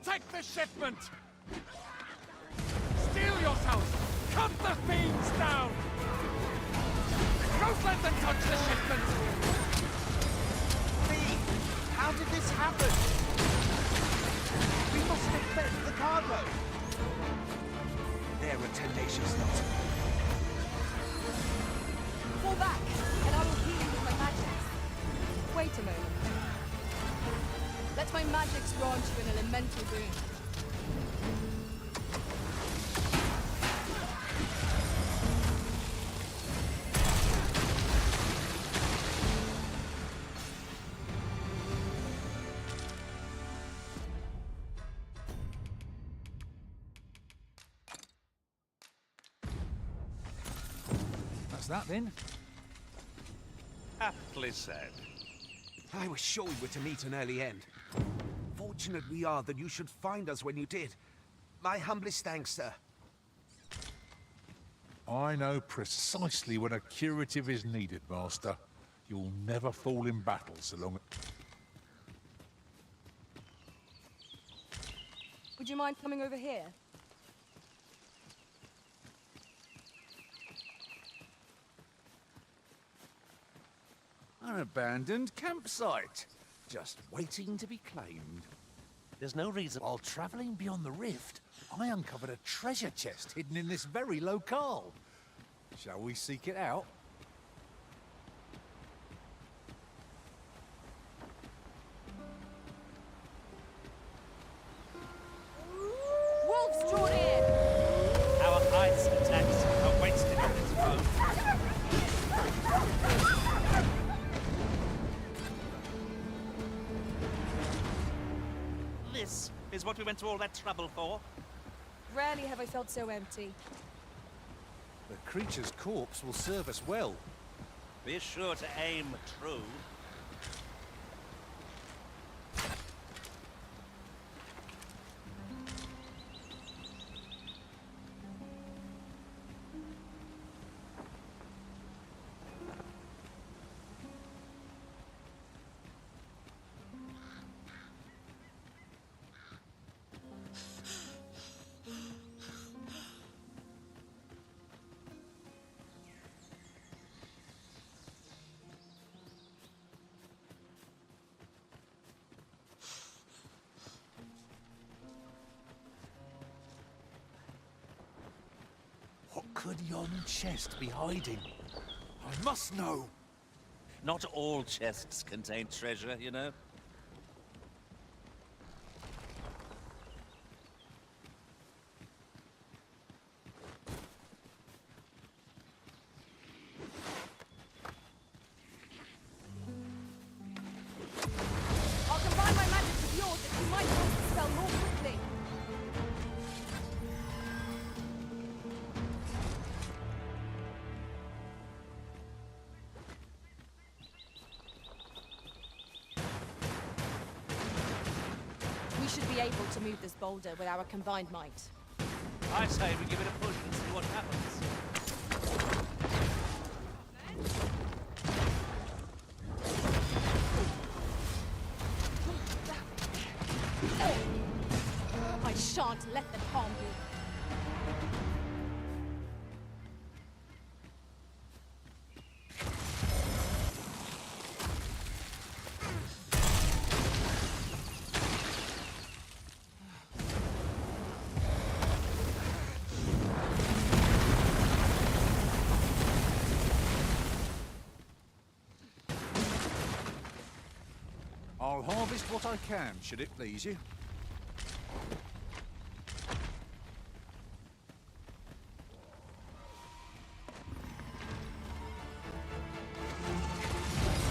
Protect the shipment! Steel yourselves! Cut the fiends down! Don't let them touch the shipment! Lee, how did this happen? We must have fed the cargo. They're a tenacious lot. Fall back, and I will heal you with my magics. Wait a moment. Let my magics grant you an elemental boon. That's that then. Aptly said. I was sure we were to meet an early end. Fortunate we are that you should find us when you did. My humblest thanks, sir. I know precisely when a curative is needed, Master. You'll never fall in battle so long... Would you mind coming over here? An abandoned campsite. Just waiting to be claimed. There's no reason. While travelling beyond the rift, I uncovered a treasure chest hidden in this very locale. Shall we seek it out? Wolves draw near! Our ice attacks are wasted on its foe. This is what we went to all that trouble for. Rarely have I felt so empty. The creature's corpse will serve us well. Be sure to aim true. What could yon chest be hiding? I must know. Not all chests contain treasure, you know. I'll combine my magic with yours that you might cast the spell more quickly. We should be able to move this boulder with our combined might. I say we give it a push and see what happens. I shan't let them harm you. I'll harvest what I can, should it please you.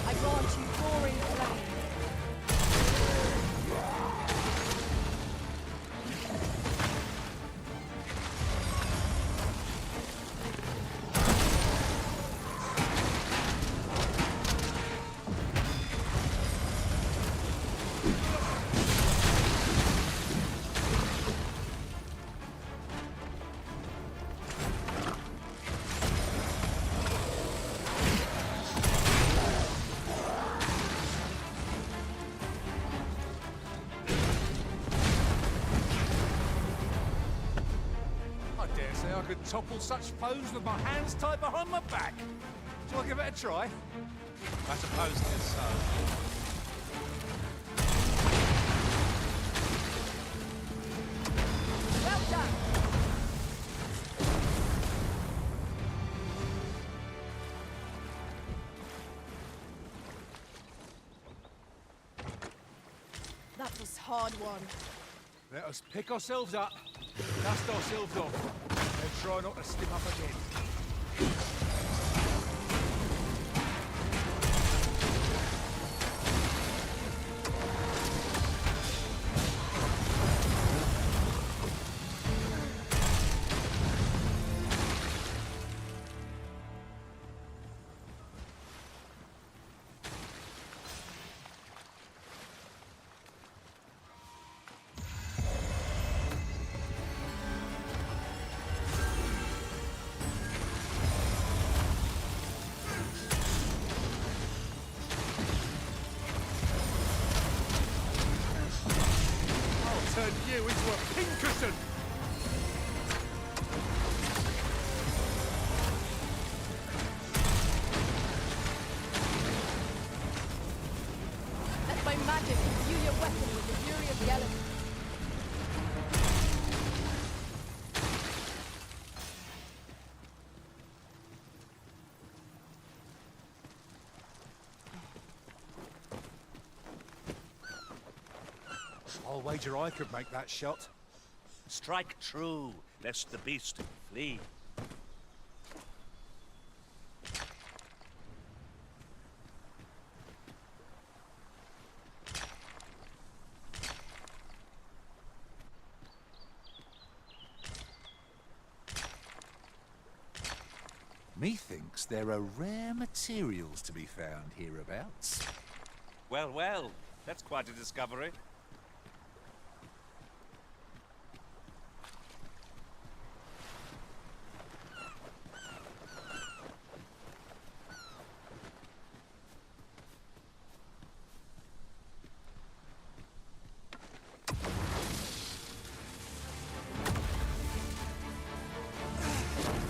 I grant you roaring flame. topple such foes with my hands tied behind my back. Shall I give it a try? I suppose it is so. Well done. That was hard one. Let us pick ourselves up, dust ourselves off, and try not to slip up again. Turn you into a pincushion! Let my magic imbue your weapon with the fury of the element. I'll wager I could make that shot. Strike true, lest the beast flee. Methinks there are rare materials to be found hereabouts. Well, well, that's quite a discovery.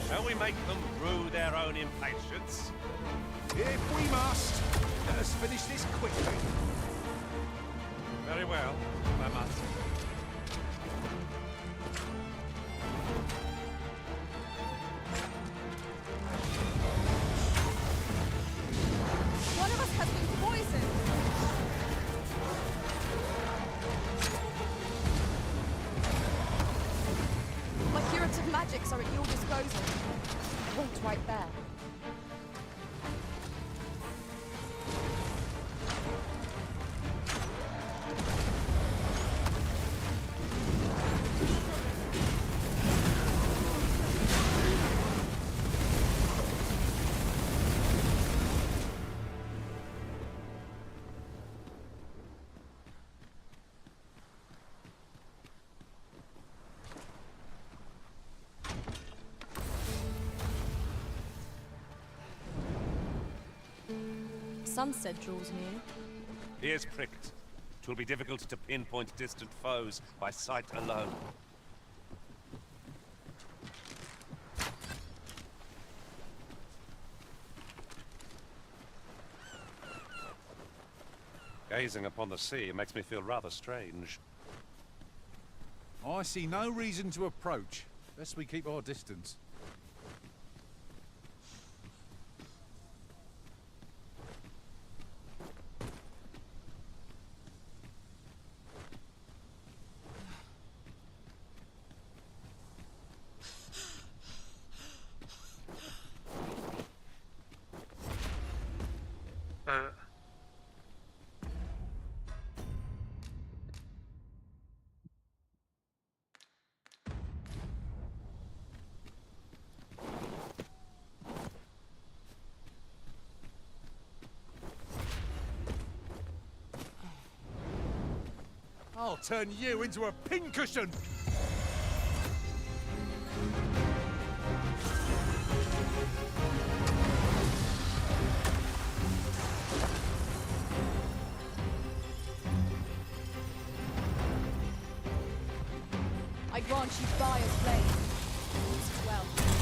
Shall we make them rue their own impatience? If we must, let us finish this quickly. Very well, I must. One of us has been poisoned. My curative magics are at your disposal. Point right there. Sunset draws near. Ears pricked. 'Twill be difficult to pinpoint distant foes by sight alone. Gazing upon the sea makes me feel rather strange. I see no reason to approach, lest we keep our distance. I'll turn you into a pincushion! I grant you Fire's blade. Use it well.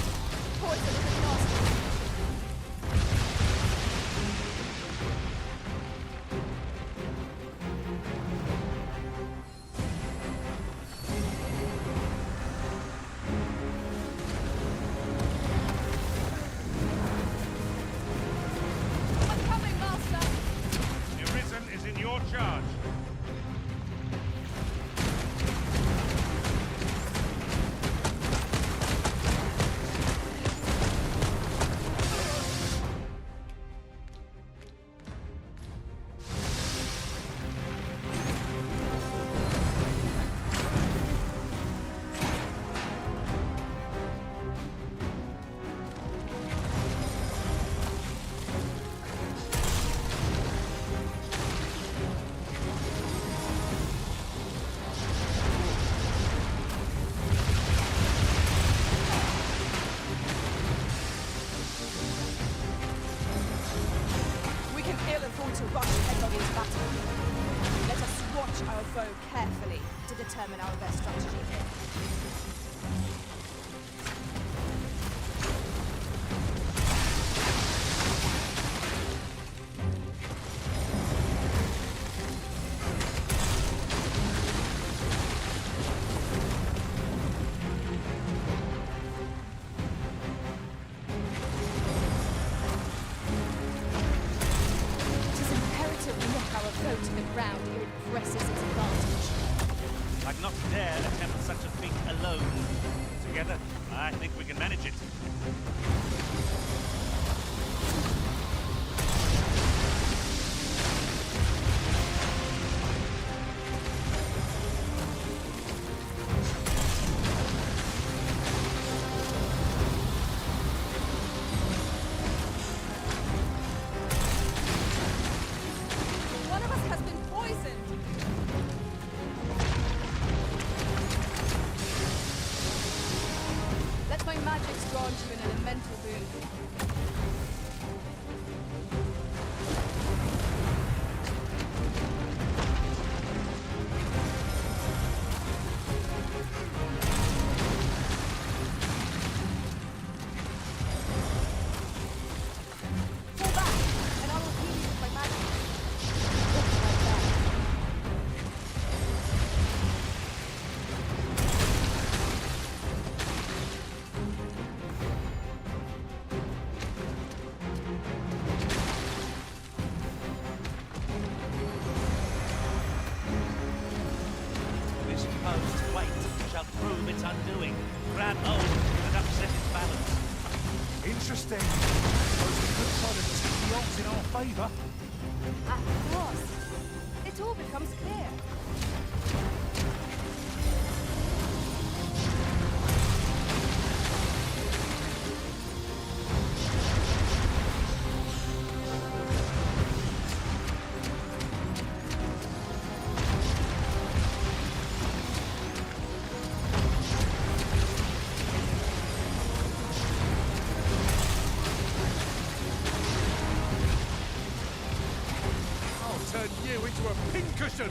poison is exhausted. I'm coming, Master! The Arisen is in your charge. We can ill afford to rush headlong into battle. Let us watch our foe carefully to determine our best strategy here. It is imperative we knock our foe to the ground ere it presses its advantage. I'd not dare attempt such a feat alone. Together, I think we can manage it. One of us has been poisoned! Let my magic grant you an elemental boon. Fall back, and I will heal you with my magic. Just like that. This posed weight shall prove its undoing. Grab hold and upset its balance. Interesting. Suppose we could try to tip the odds in our favour. At last, it all becomes clear. I'll turn you into a pincushion.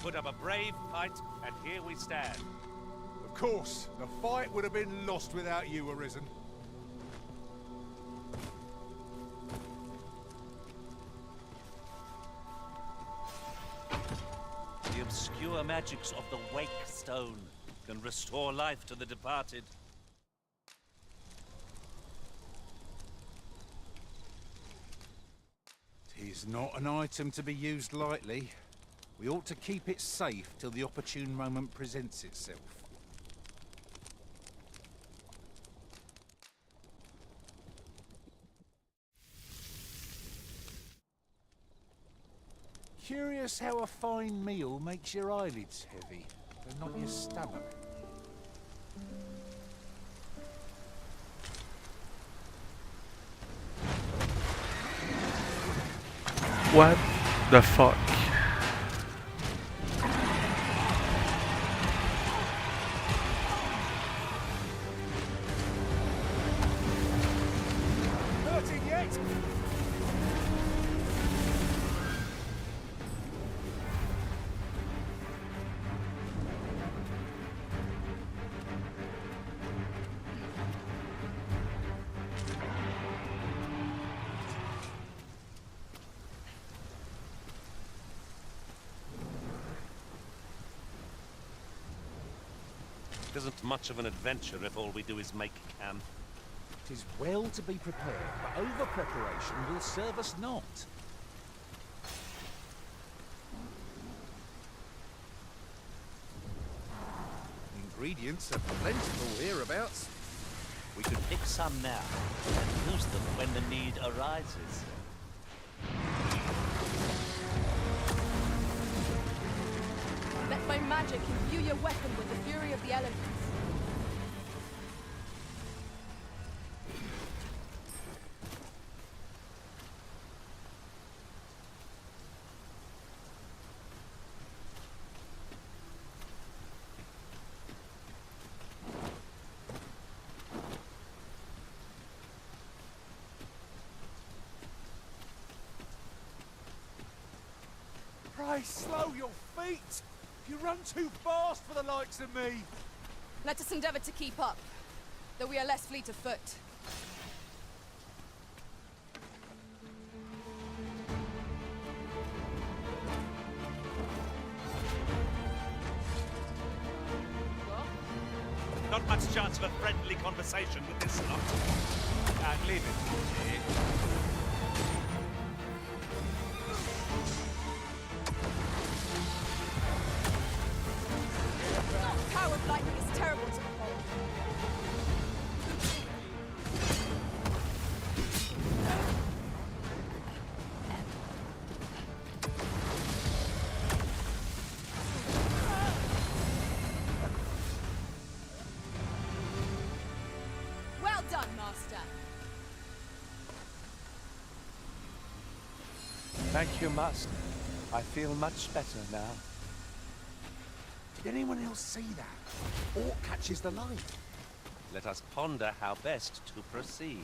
put up a brave fight, and here we stand. Of course, the fight would have been lost without you, Arisen. The obscure magics of the Wake Stone can restore life to the departed. Tis not an item to be used lightly. We ought to keep it safe till the opportune moment presents itself. Curious how a fine meal makes your eyelids heavy, but not your stomach. What the fuck? Hurting yet? It isn't much of an adventure if all we do is make camp. 'Tis well to be prepared, but over-preparation will serve us not. Ingredients are plentiful hereabouts. We could pick some now, and use them when the need arises. Let my magic imbue your weapon with the fury of the elements. Pray slow your feet! You run too fast for the likes of me! Let us endeavor to keep up, though we are less fleet of foot. Not much chance of a friendly conversation with this lot. Can't leave it. Power of lightning is terrible to behold. Well done, Master. Thank you, Master. I feel much better now. Did anyone else see that? Orc catches the light. Let us ponder how best to proceed.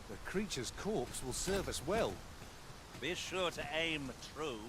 The creature's corpse will serve us well. Be sure to aim true.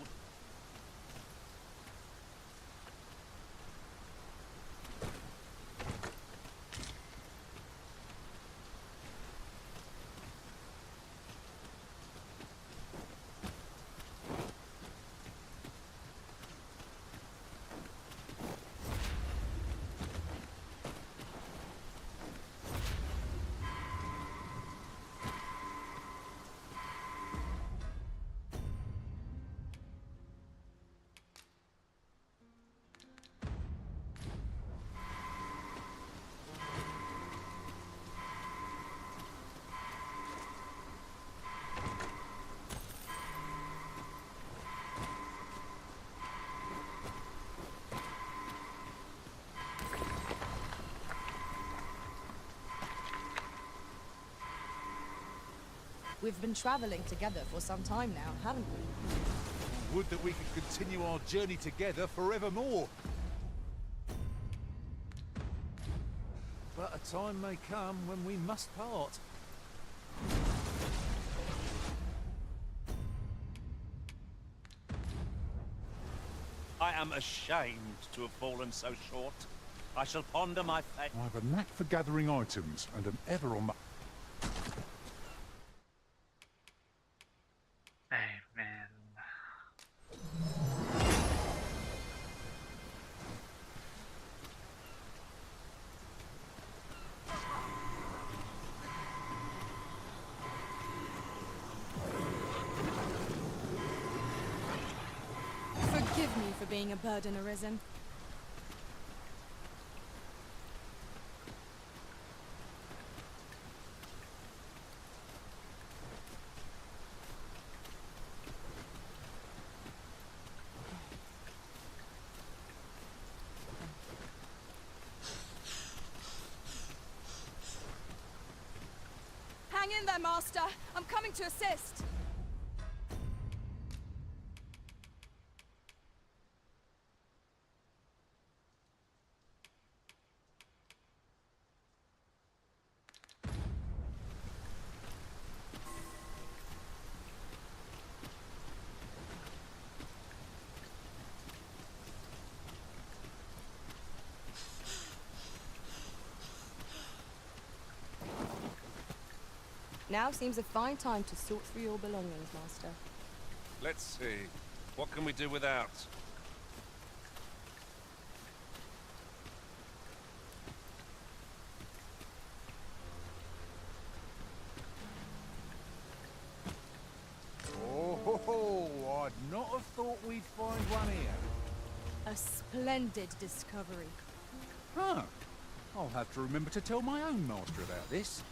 We've been traveling together for some time now, haven't we? Would that we could continue our journey together forevermore. time may come when we must part. I am ashamed to have fallen so short. I shall ponder my fate. I have a knack for gathering items, and am ever on my... Amen. Forgive me for being a burden, Arisen. Hang in there, Master. I'm coming to assist. Now seems a fine time to sort through your belongings, Master. Let's see. What can we do without? Oh, I'd not have thought we'd find one here. A splendid discovery. Huh. I'll have to remember to tell my own master about this.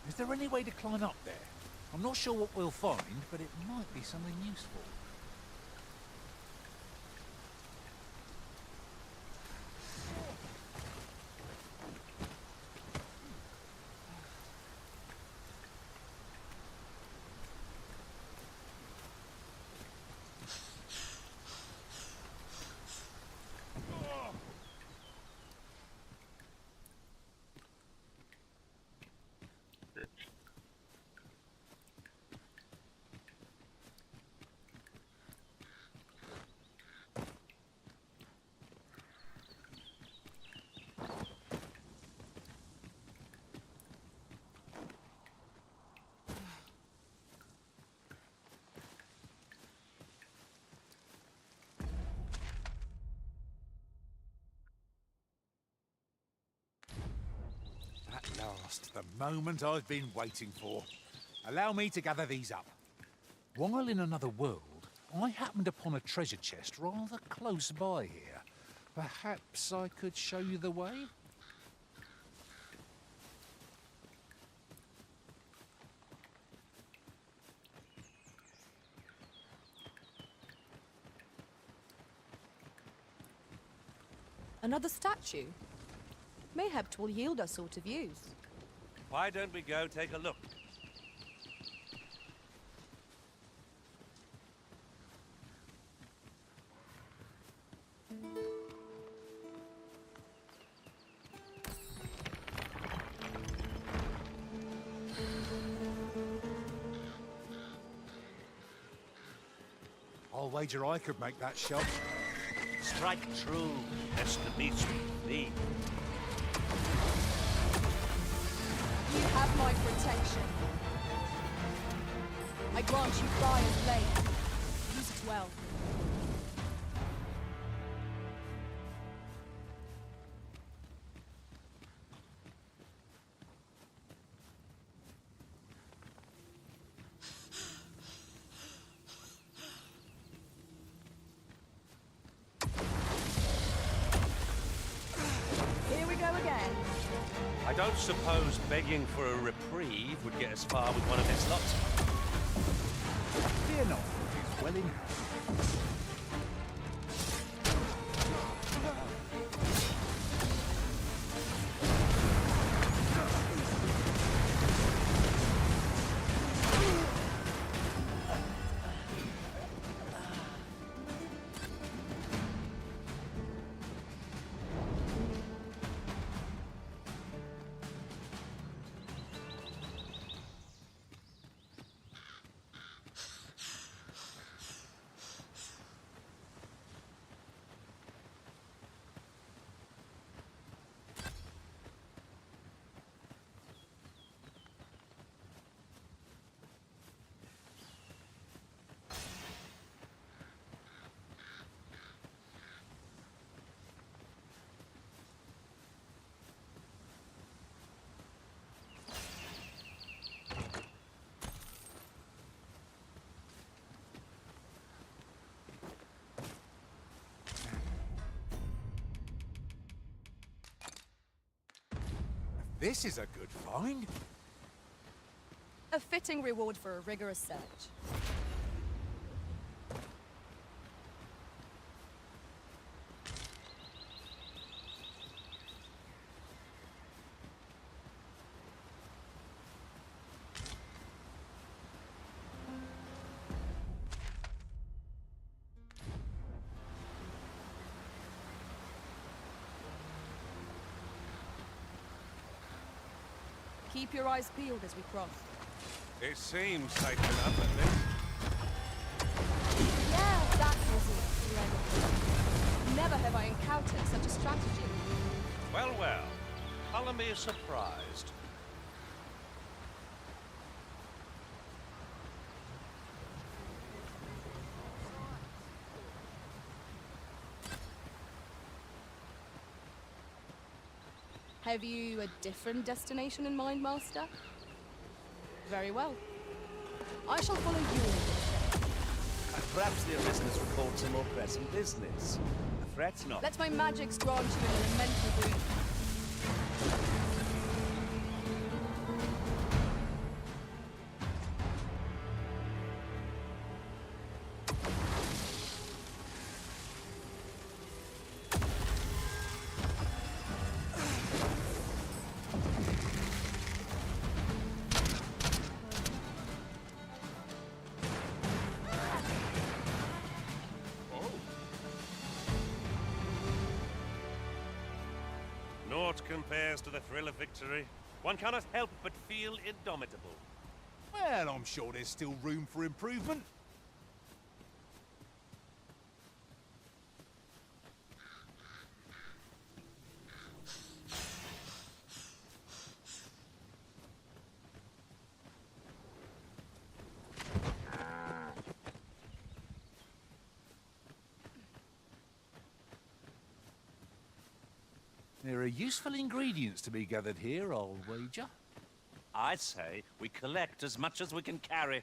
Is there any way to climb up there? I'm not sure what we'll find, but it might be something useful. At last, the moment I've been waiting for. Allow me to gather these up. While in another world, I happened upon a treasure chest rather close by here. Perhaps I could show you the way? Another statue? Mayhap 'twill yield us sort of use. Why don't we go take a look? I'll wager I could make that shot. Strike true, lest the beast flee. You have my protection. I grant you fire's blade. Use it well. Here we go again. I don't suppose begging for a reprieve would get us far with one of its lot. Fear not, it's well in hand. This is a good find. A fitting reward for a rigorous search. Keep your eyes peeled as we cross. It seems safe enough, at least. Yeah, that was incredible. Never have I encountered such a strategy. Well, well. Column is surprised. Have you a different destination in mind, Master? Very well. I shall follow you. Perhaps the Arisen's report some more pressing business. A threat not. Let my magics grant you an elemental brief. Naught compares to the thrill of victory. One cannot help but feel indomitable. Well, I'm sure there's still room for improvement. There are useful ingredients to be gathered here, I'll wager. I'd say we collect as much as we can carry.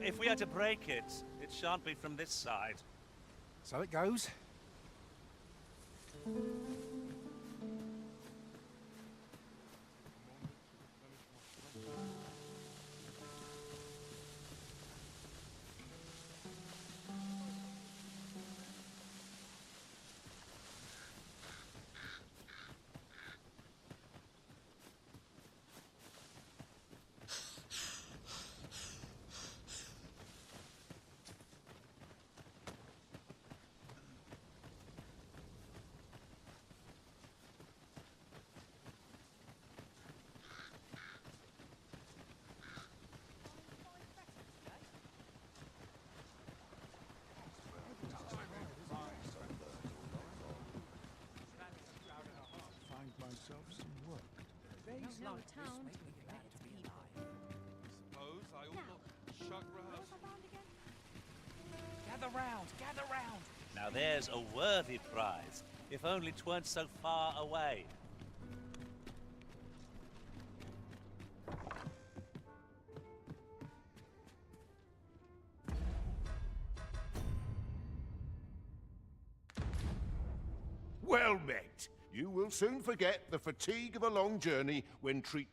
If we are to break it, it shan't be from this side. So it goes. Suppose I ought not shut rehearsal. Gather round, gather round. Now there's a worthy prize, if only 'tweren't so far away. Well met. You will soon forget the fatigue of a long journey when treat...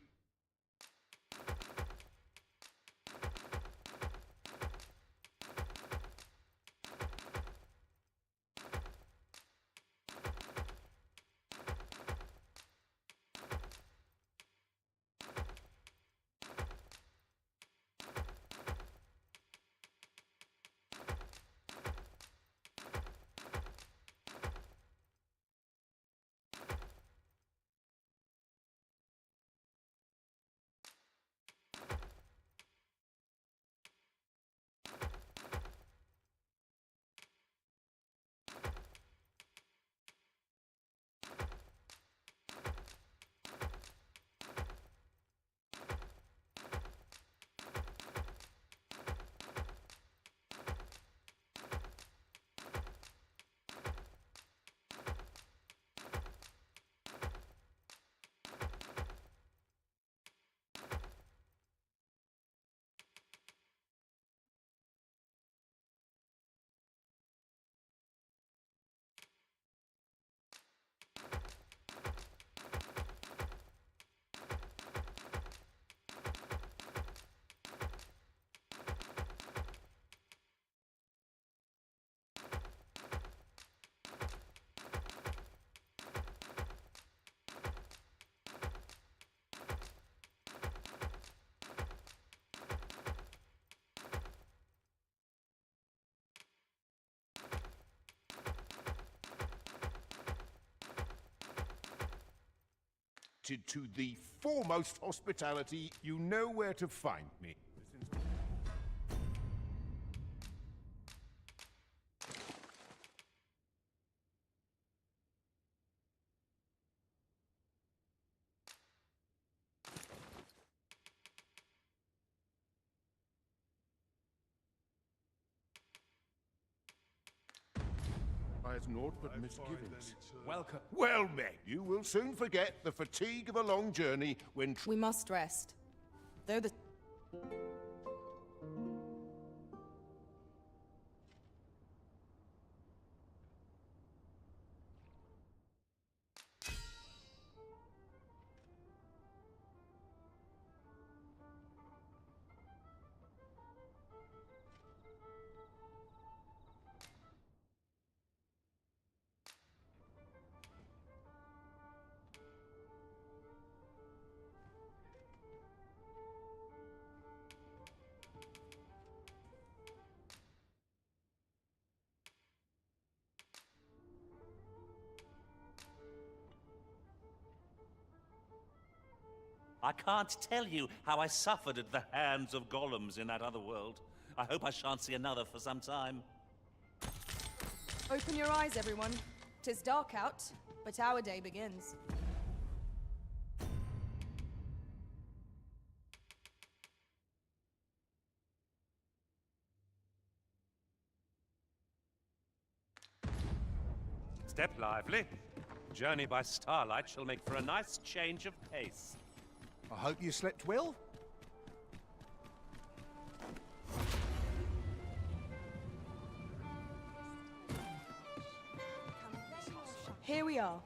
treated to the foremost hospitality, you know where to find me. I have naught but misgivings. Welcome. Well met. You will soon forget the fatigue of a long journey when... We must rest. Though the... I can't tell you how I suffered at the hands of golems in that other world. I hope I shan't see another for some time. Open your eyes, everyone. 'Tis dark out, but our day begins. Step lively. Journey by starlight shall make for a nice change of pace. I hope you slept well. Here we are.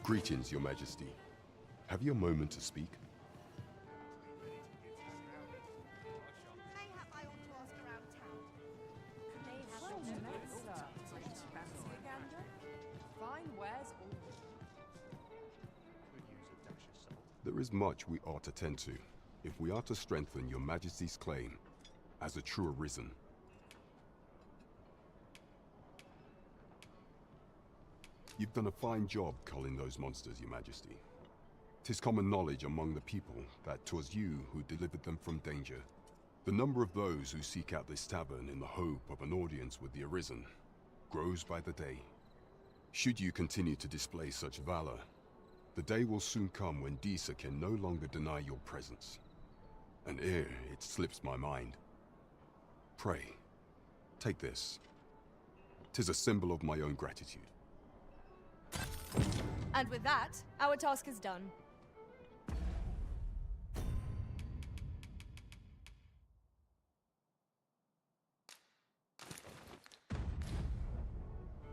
Greetings, Your Majesty. Have you a moment to speak? There is much we ought to tend to, if we are to strengthen Your Majesty's claim as a true Arisen. You've done a fine job culling those monsters, Your Majesty. 'Tis common knowledge among the people that 'twas you who delivered them from danger. The number of those who seek out this tavern in the hope of an audience with the Arisen grows by the day. Should you continue to display such valor, the day will soon come when Disa can no longer deny your presence. And ere it slips my mind, pray, take this. 'Tis a symbol of my own gratitude. And with that, our task is done.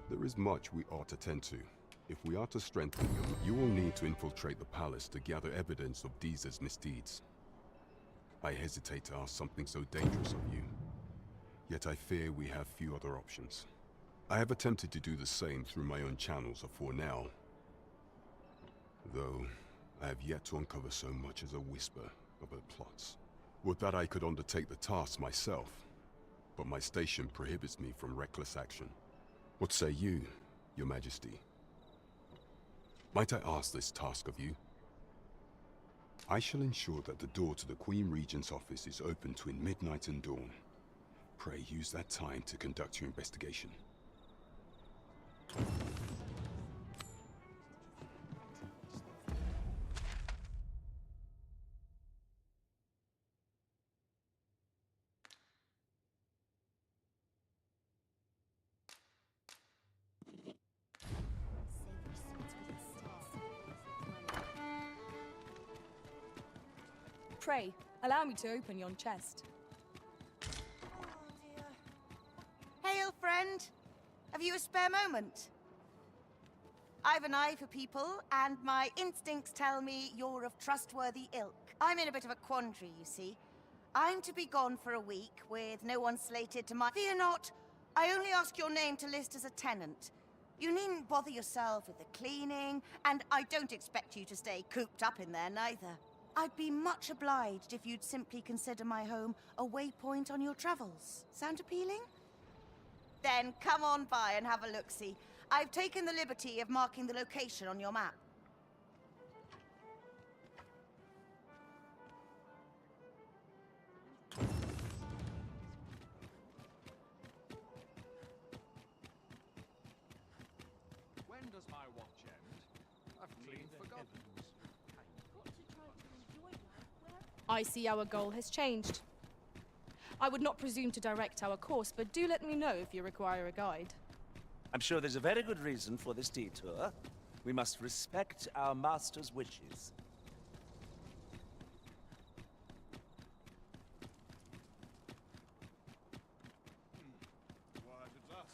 There is much we ought to tend to. If we are to strengthen you will need to infiltrate the palace to gather evidence of Disa's misdeeds. I hesitate to ask something so dangerous of you, yet I fear we have few other options. I have attempted to do the same through my own channels afore now, though I have yet to uncover so much as a whisper of her plots. Would that I could undertake the task myself, but my station prohibits me from reckless action. What say you, Your Majesty? Might I ask this task of you? I shall ensure that the door to the Queen Regent's office is open between midnight and dawn. Pray use that time to conduct your investigation. Pray, allow me to open yon chest. Hail, friend. Have you a spare moment? I've an eye for people, and my instincts tell me you're of trustworthy ilk. I'm in a bit of a quandary, you see. I'm to be gone for a week, with no one slated to my... Fear not, I only ask your name to list as a tenant. You needn't bother yourself with the cleaning, and I don't expect you to stay cooped up in there, neither. I'd be much obliged if you'd simply consider my home a waypoint on your travels. Sound appealing? Then come on by and have a look-see. I've taken the liberty of marking the location on your map. clean forgotten. I see our goal has changed. I would not presume to direct our course, but do let me know if you require a guide. I'm sure there's a very good reason for this detour. We must respect our master's wishes. Quiet at last.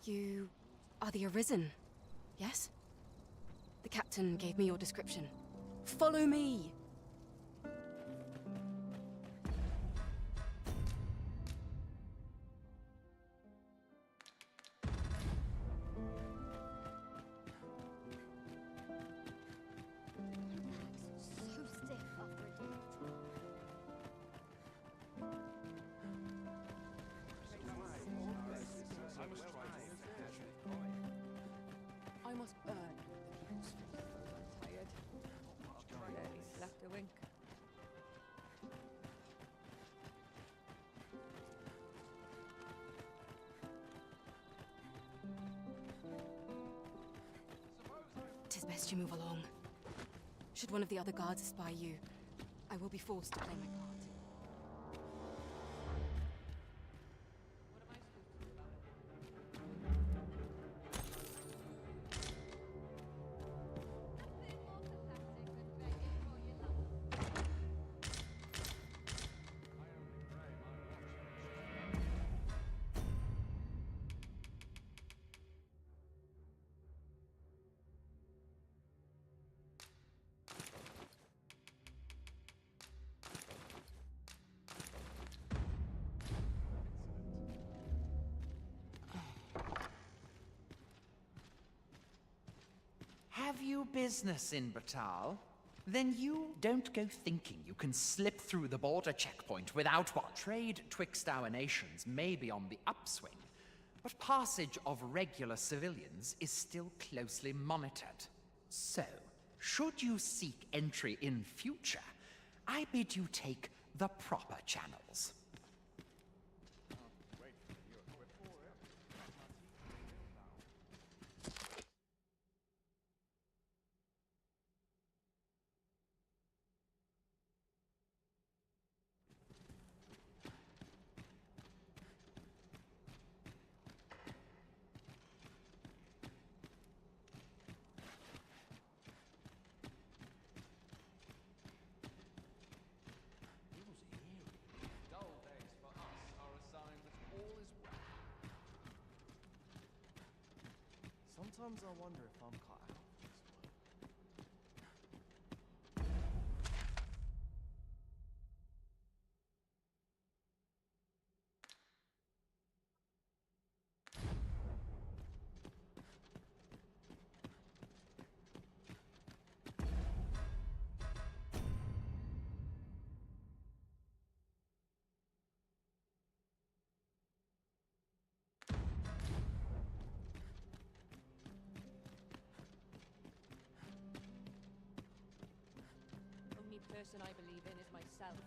You are the Arisen, yes? The captain gave me your description. Follow me! So stiff after a date. I must burn the people's faith, though I'm tired. Barely slept a wink. Tis best you move along. Should one of the other guards espy you, I will be forced to play my part. Have you business in Batal? Then you don't go thinking you can slip through the border checkpoint without what trade twixt our nations may be on the upswing, but passage of regular civilians is still closely monitored. So, should you seek entry in future, I bid you take the proper channels. Sometimes I wonder if I'm cut out. Only person I believe in is myself.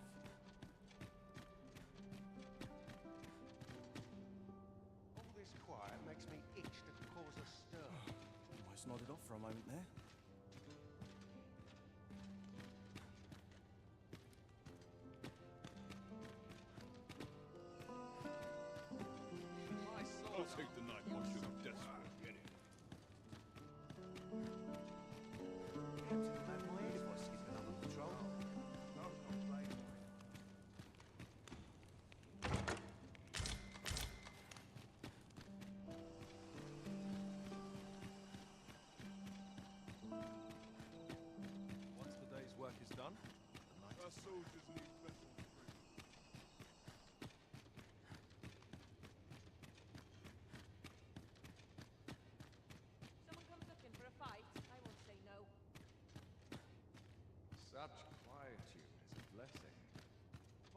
All this quiet makes me itch to cause a stir. Almost nodded off for a moment there. I'll take the night watch if I'm desperate. Get it. Captain, don't mind if I skip another patrol. No complaint. Once the day's work is done, Our soldiers need vessels. Someone comes looking for a fight, I won't say no. Such quietude is a blessing.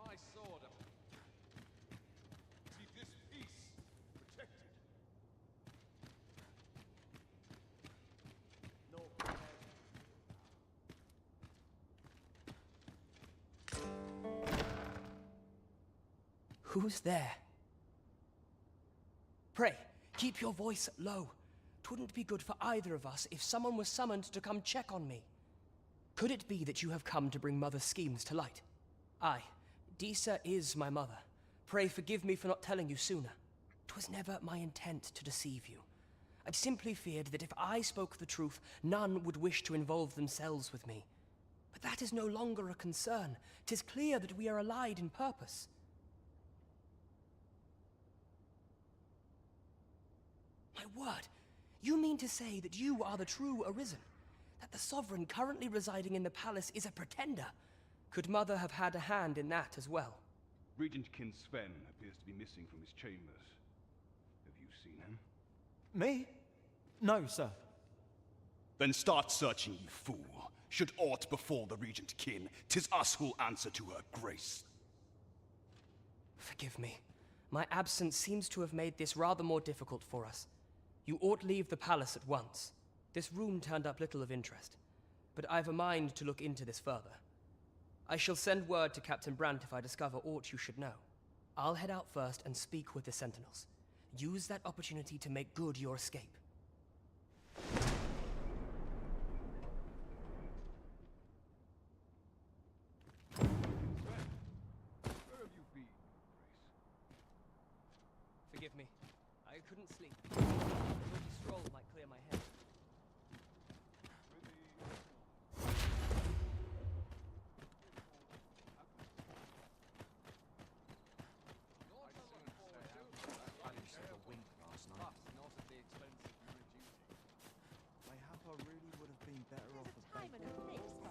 My sword. Keep this peace. Protect Who's there? Pray, keep your voice low. 'Twouldn't be good for either of us if someone was summoned to come check on me. Could it be that you have come to bring Mother's schemes to light? Aye, Disa is my mother. Pray forgive me for not telling you sooner. 'Twas never my intent to deceive you. I'd simply feared that if I spoke the truth, none would wish to involve themselves with me. But that is no longer a concern. 'Tis clear that we are allied in purpose. My word, you mean to say that you are the true Arisen? That the Sovereign currently residing in the palace is a pretender? Could Mother have had a hand in that as well? Regent Kin Sven appears to be missing from his chambers. Have you seen him? Me? No, sir. Then start searching, you fool. Should aught befall the Regent Kin, 'tis us who'll answer to her grace. Forgive me. My absence seems to have made this rather more difficult for us. You ought leave the palace at once. This room turned up little of interest, but I've a mind to look into this further. I shall send word to Captain Brandt if I discover aught you should know. I'll head out first and speak with the Sentinels. Use that opportunity to make good your escape. Where have you been, Grace? Forgive me. I couldn't sleep. A little stroll might clear my head. I really would have been better off a time and a place for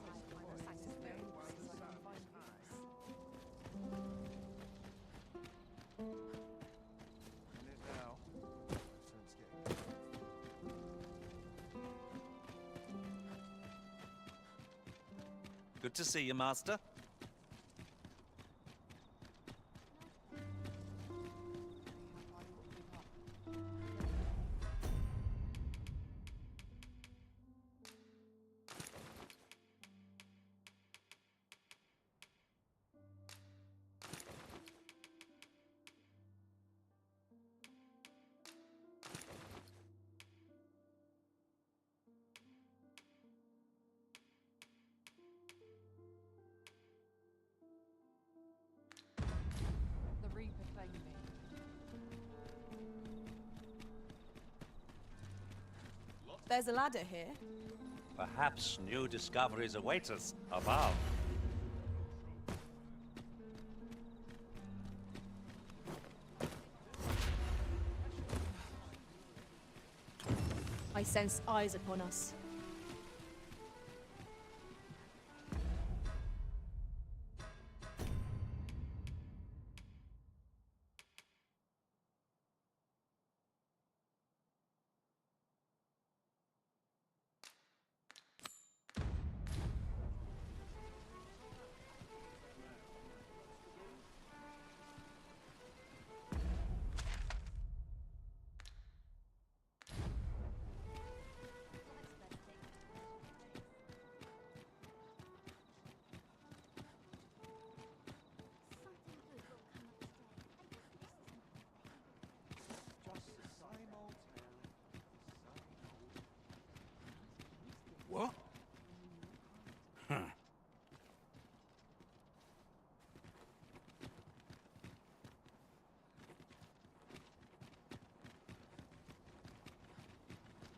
Good to see you, Master. The Reaper claimed me. There's a ladder here. Perhaps new discoveries await us above. I sense eyes upon us. What? Huh.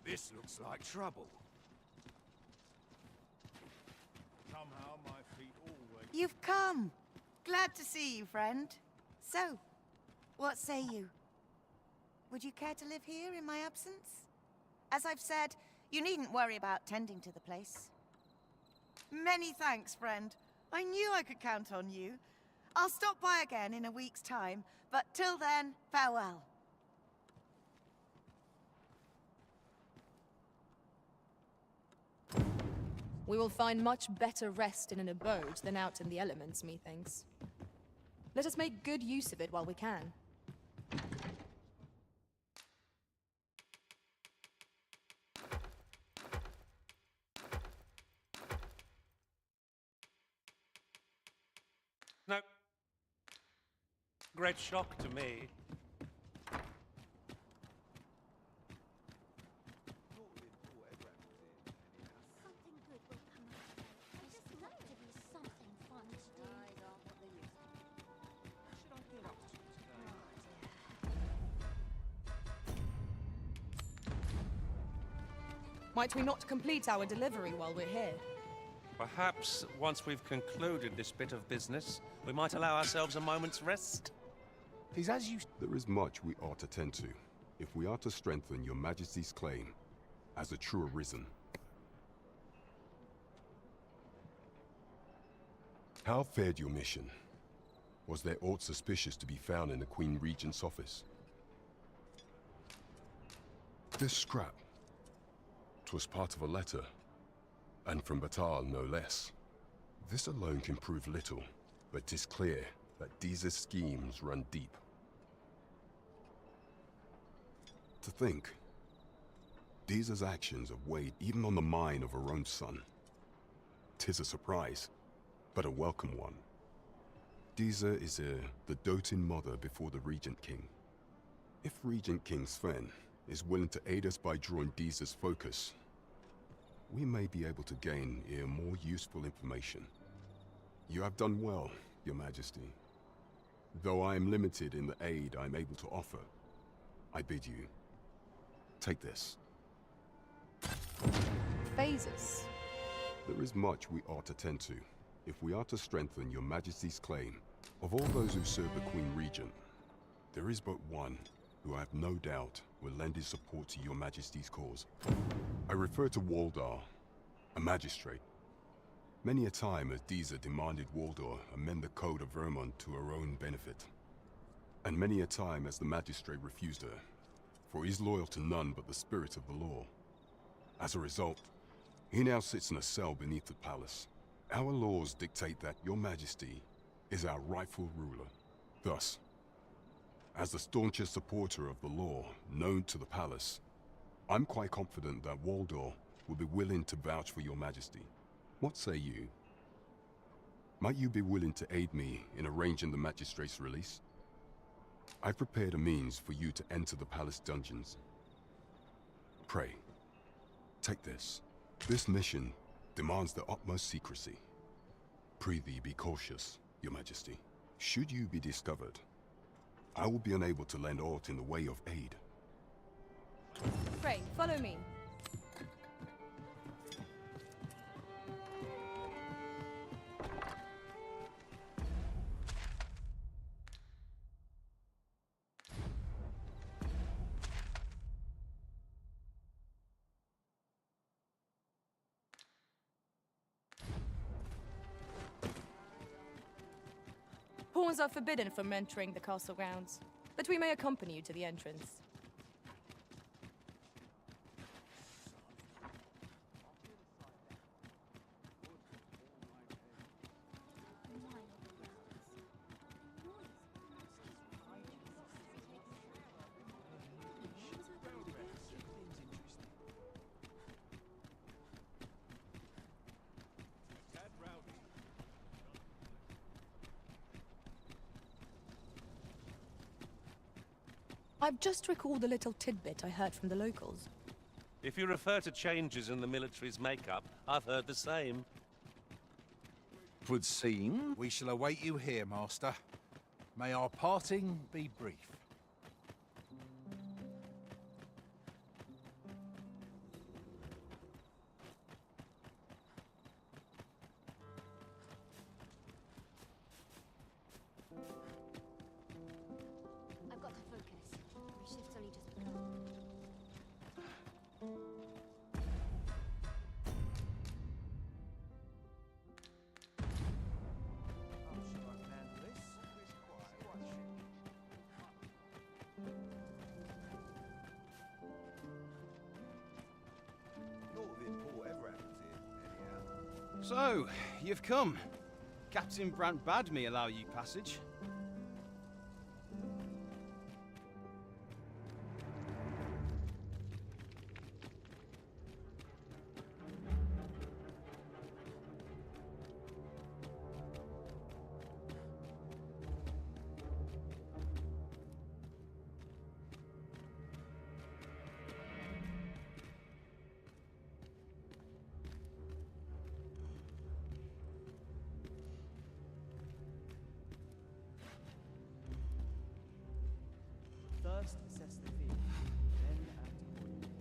This looks like trouble. Somehow my feet always... You've come. Glad to see you, friend. So, what say you? Would you care to live here in my absence? As I've said, you needn't worry about tending to the place. Many thanks, friend. I knew I could count on you. I'll stop by again in a week's time, but till then, farewell. We will find much better rest in an abode than out in the elements, methinks. Let us make good use of it while we can. No. great shock to me. Might we not complete our delivery while we're here? Perhaps once we've concluded this bit of business, we might allow ourselves a moment's rest. He's as you... There is much we ought to tend to, if we are to strengthen your Majesty's claim as a true Arisen. How fared your mission? Was there aught suspicious to be found in the Queen Regent's office? This scrap. 'Twas part of a letter, and from Batal no less. This alone can prove little, but 'tis clear that Deeza's schemes run deep. To think, Deeza's actions have weighed even on the mind of her own son. 'Tis a surprise, but a welcome one. Deeza is the doting mother before the Regent King. If Regent King Sven is willing to aid us by drawing Deeza's focus, we may be able to gain more useful information. You have done well, Your Majesty. Though I am limited in the aid I am able to offer, I bid you, take this. Phases. There is much we ought to tend to, if we are to strengthen Your Majesty's claim. Of all those who serve the Queen Regent, there is but one who I have no doubt will lend his support to Your Majesty's cause. I refer to Waldar, a magistrate. Many a time has Deeza demanded Waldar amend the Code of Vermont to her own benefit. And many a time has the magistrate refused her, for he is loyal to none but the spirit of the law. As a result, he now sits in a cell beneath the palace. Our laws dictate that Your Majesty is our rightful ruler. Thus, as the staunchest supporter of the law known to the palace, I'm quite confident that Waldor will be willing to vouch for Your Majesty. What say you? Might you be willing to aid me in arranging the magistrate's release? I've prepared a means for you to enter the palace dungeons. Pray, take this. This mission demands the utmost secrecy. Prithee be cautious, Your Majesty. Should you be discovered, I will be unable to lend aught in the way of aid. Pray, follow me. Pawns are forbidden from entering the castle grounds, but we may accompany you to the entrance. I've just recalled a little tidbit I heard from the locals. If you refer to changes in the military's makeup, I've heard the same. Would seem we shall await you here, Master. May our parting be brief. I've got to focus. My shift's only just begun. So, you've come. Captain Brant bade me allow you passage. priest assess the field, then act accordingly.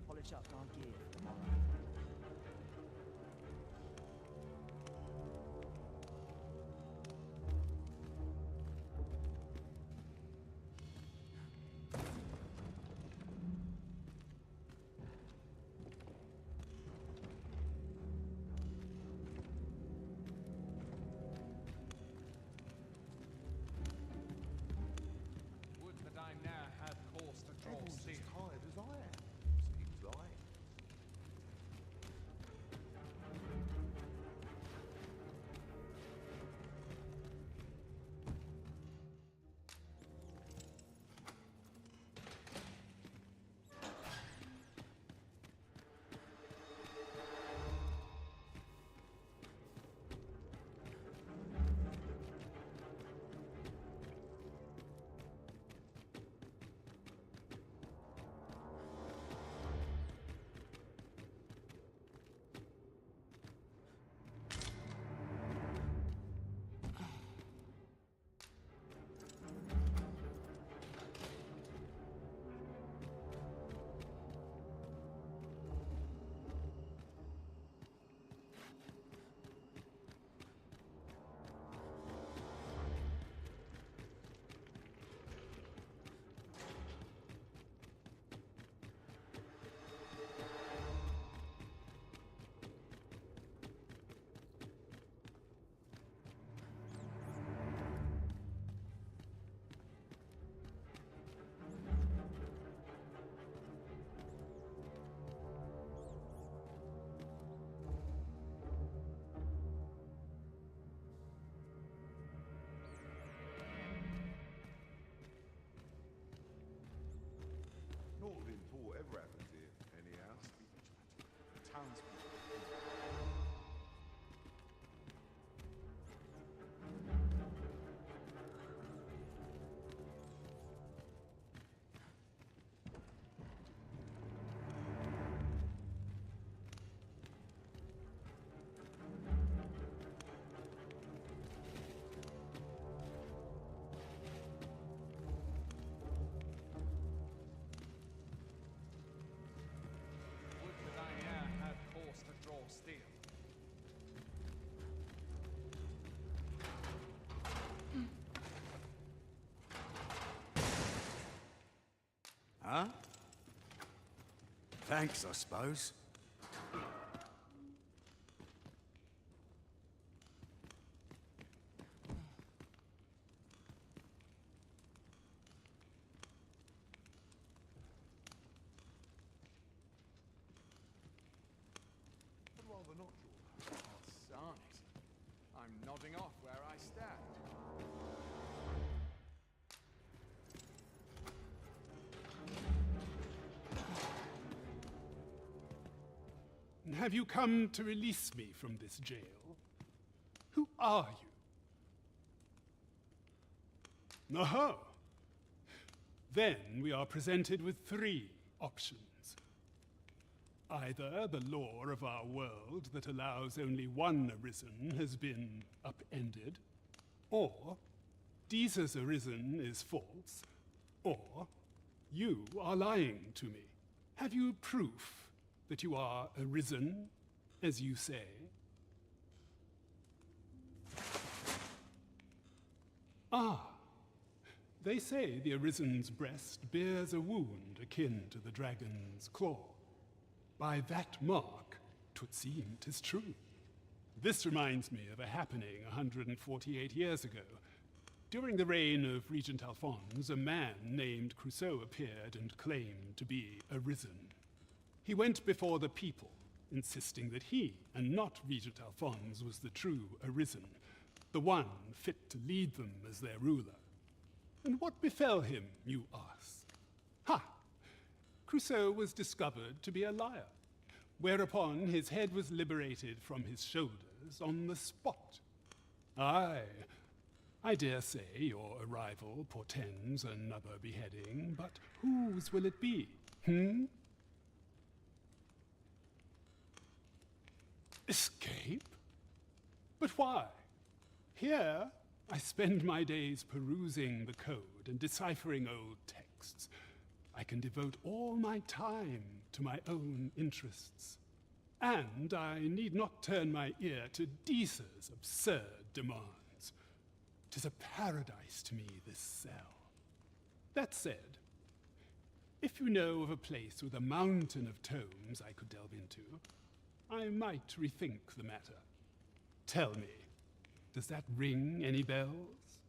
Polish up our gear for the morrow. Would that I now had force to draw steel. As tired as I am, seems like. Nothing poor ever happens here, anyhow. The townspeople. Would that I now had force to draw steel. Huh? Thanks, I suppose. I'd rather not draw. Darn it. I'm nodding off where I stand. Have you come to release me from this jail? Who are you? Aha! Then we are presented with three options. Either the law of our world that allows only one arisen has been upended, or Jesus arisen is false, or you are lying to me. Have you proof that you are arisen, as you say? Ah, they say the arisen's breast bears a wound akin to the dragon's claw. By that mark, 'twould seem 'tis true. This reminds me of a happening 148 years ago. During the reign of Regent Alphonse, a man named Crusoe appeared and claimed to be arisen. He went before the people, insisting that he, and not Regent Alphonse, was the true arisen. the one fit to lead them as their ruler. And what befell him, you ask? Ha! Crusoe was discovered to be a liar, whereupon his head was liberated from his shoulders on the spot. Aye, I dare say your arrival portends another beheading, but whose will it be, Escape? But why? Here, I spend my days perusing the code and deciphering old texts. I can devote all my time to my own interests. And I need not turn my ear to Disa's absurd demands. 'Tis a paradise to me, this cell. That said, if you know of a place with a mountain of tomes I could delve into, I might rethink the matter. Tell me, does that ring any bells?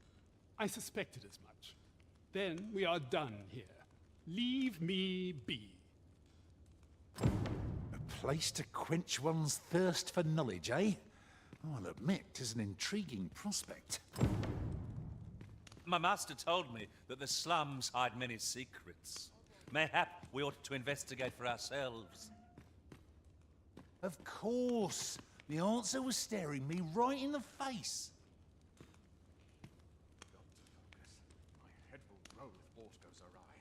I suspected as much. Then we are done here. Leave me be. A place to quench one's thirst for knowledge, eh? I'll admit, 'tis an intriguing prospect. My master told me that the slums hide many secrets. Mayhap we ought to investigate for ourselves. Of course. The answer was staring me right in the face. My head will roll if aught goes awry.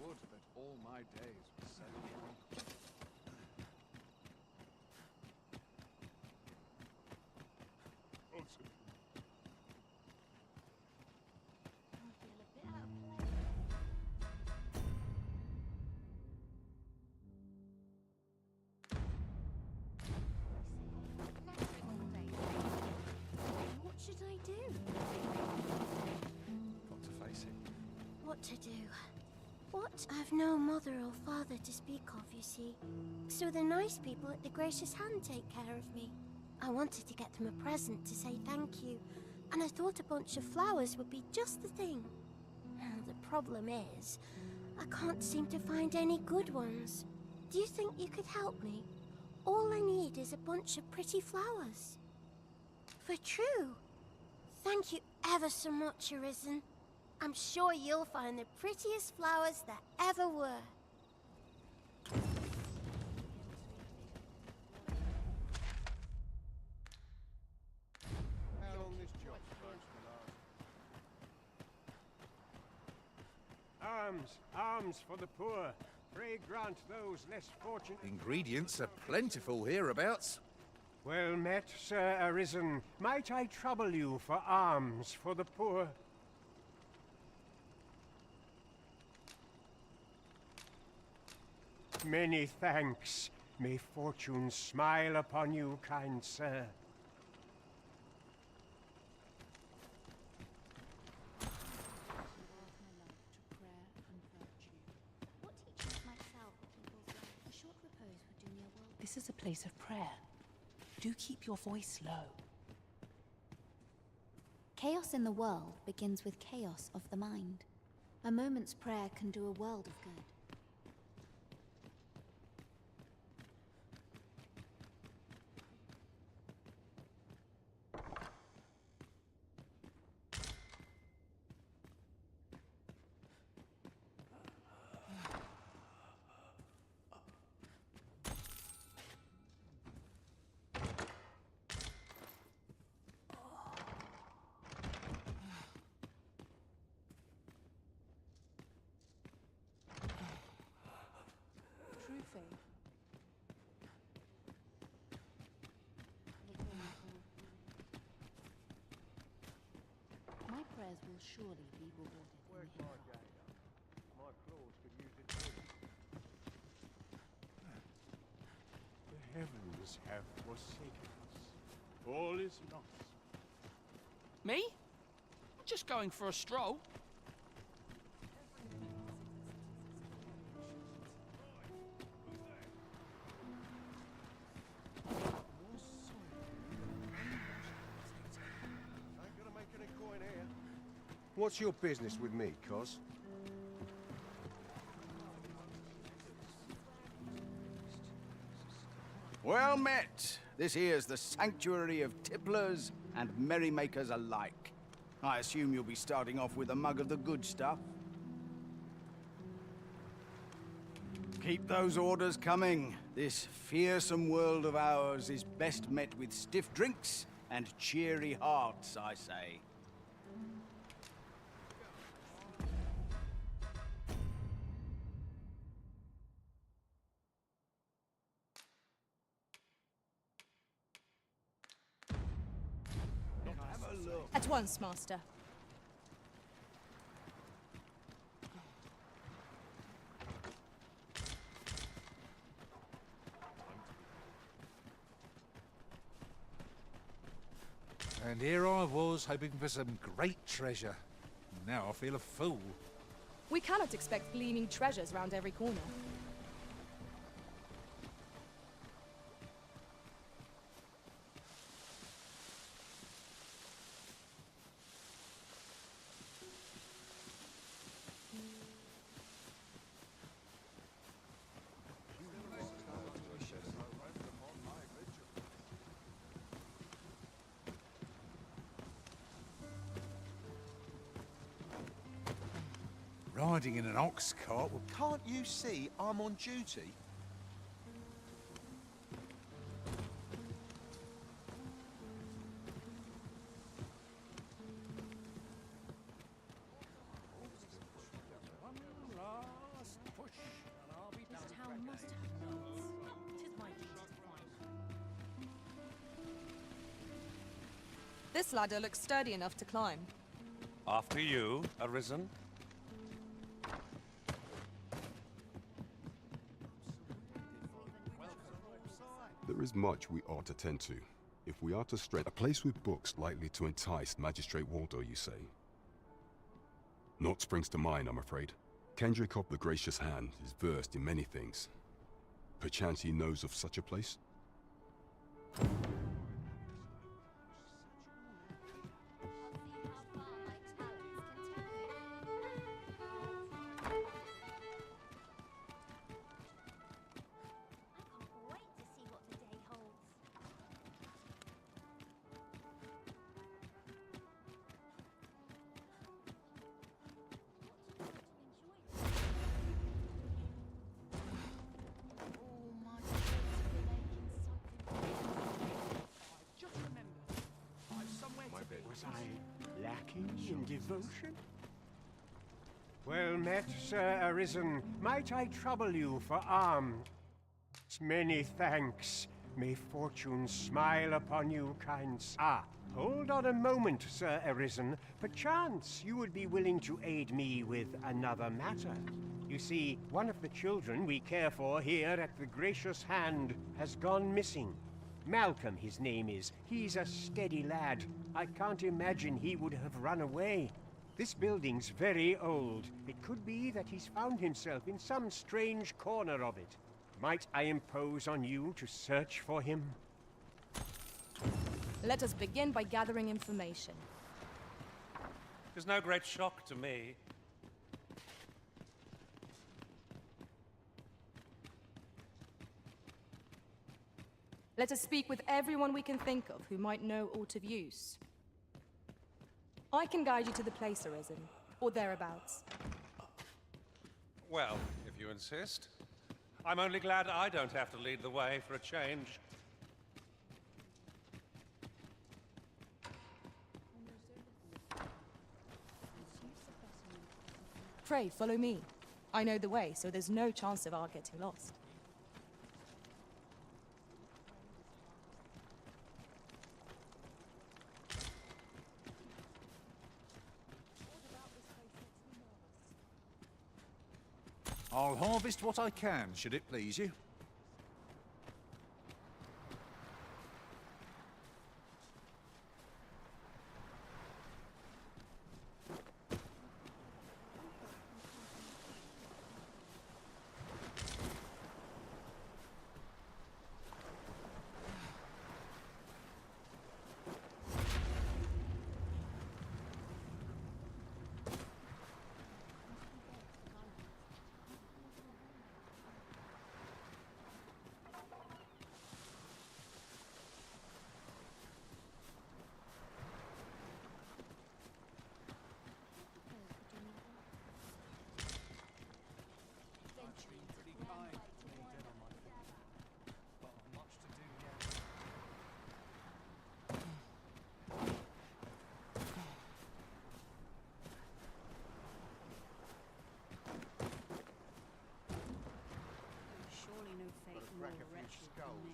Would that all my days were set. What should I do? Got to face it. What to do? What? I've no mother or father to speak of, you see. So the nice people at the Gracious Hand take care of me. I wanted to get them a present to say thank you, and I thought a bunch of flowers would be just the thing. The problem is, I can't seem to find any good ones. Do you think you could help me? All I need is a bunch of pretty flowers. For true. Thank you ever so much, Arisen. I'm sure you'll find the prettiest flowers that ever were. How long this job supposed to last? Alms for the poor. Pray grant those less fortunate. Ingredients are plentiful hereabouts. Well met, Sir Arisen. Might I trouble you for alms for the poor? Many thanks. May fortune smile upon you, kind sir. This is a place of prayer. Do keep your voice low. Chaos in the world begins with chaos of the mind. A moment's prayer can do a world of good. My prayers will surely be rewarded. Where's my data? My claws could use it too. heavens have forsaken us. All is lost. Me? Just going for a stroll. What's your business with me, cos? Well met. This here's the sanctuary of tipplers and merrymakers alike. I assume you'll be starting off with a mug of the good stuff. Keep those orders coming. This fearsome world of ours is best met with stiff drinks and cheery hearts, I say. At once, Master. And here I was, hoping for some great treasure. Now I feel a fool. We cannot expect gleaming treasures round every corner. Riding in an ox cart would... Can't you see I'm on duty? This ladder looks sturdy enough to climb. After you, Arisen. There is much we ought to tend to. If we are to strengthen a place with books likely to entice Magistrate Waldo, you say? Naught springs to mind, I'm afraid. Kendrick of the Gracious Hand is versed in many things. Perchance he knows of such a place? Was I lacking in devotion? Well met, Sir Arisen. Might I trouble you for alms? Many thanks. May fortune smile upon you, kind. Hold on a moment, Sir Arisen. Perchance you would be willing to aid me with another matter. You see, one of the children we care for here at the Gracious Hand has gone missing. Malcolm, his name is. He's a steady lad. I can't imagine he would have run away. This building's very old. It could be that he's found himself in some strange corner of it. Might I impose on you to search for him? Let us begin by gathering information. It's no great shock to me. Let us speak with everyone we can think of who might know aught of use. I can guide you to the place, Arisen, or thereabouts. Well, if you insist. I'm only glad I don't have to lead the way for a change. Pray, follow me. I know the way, so there's no chance of our getting lost. I'll harvest what I can, should it please you.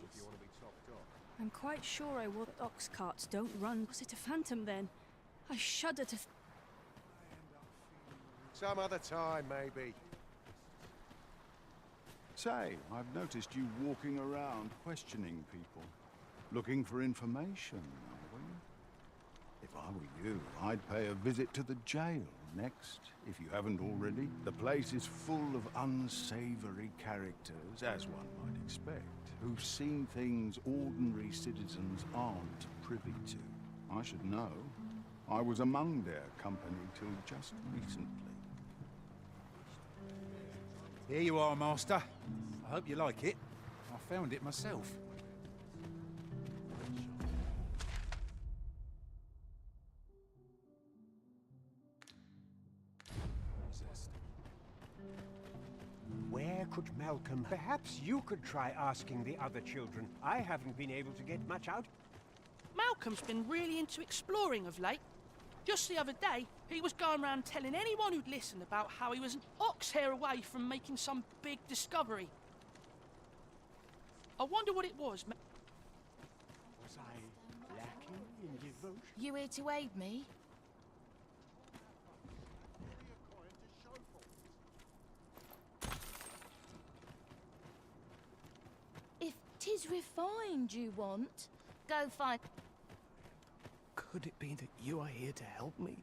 if you want to be topped off. I'm quite sure I would. Ox carts don't run. Was it a phantom then? I shudder to. Some other time, maybe. Say, I've noticed you walking around questioning people. Looking for information, are we? If I were you, I'd pay a visit to the jail next, if you haven't already. The place is full of unsavory characters, as one might expect, who've seen things ordinary citizens aren't privy to. I should know. I was among their company till just recently. Here you are, Master. I hope you like it. I found it myself. Where could Malcolm? Perhaps you could try asking the other children. I haven't been able to get much out. Malcolm's been really into exploring of late. Just the other day, he was going around telling anyone who'd listen about how he was an ox hair away from making some big discovery. I wonder what it was. Was I lacking in devotion? You here to aid me? If 'tis refined you want, go find... Could it be that you are here to help me?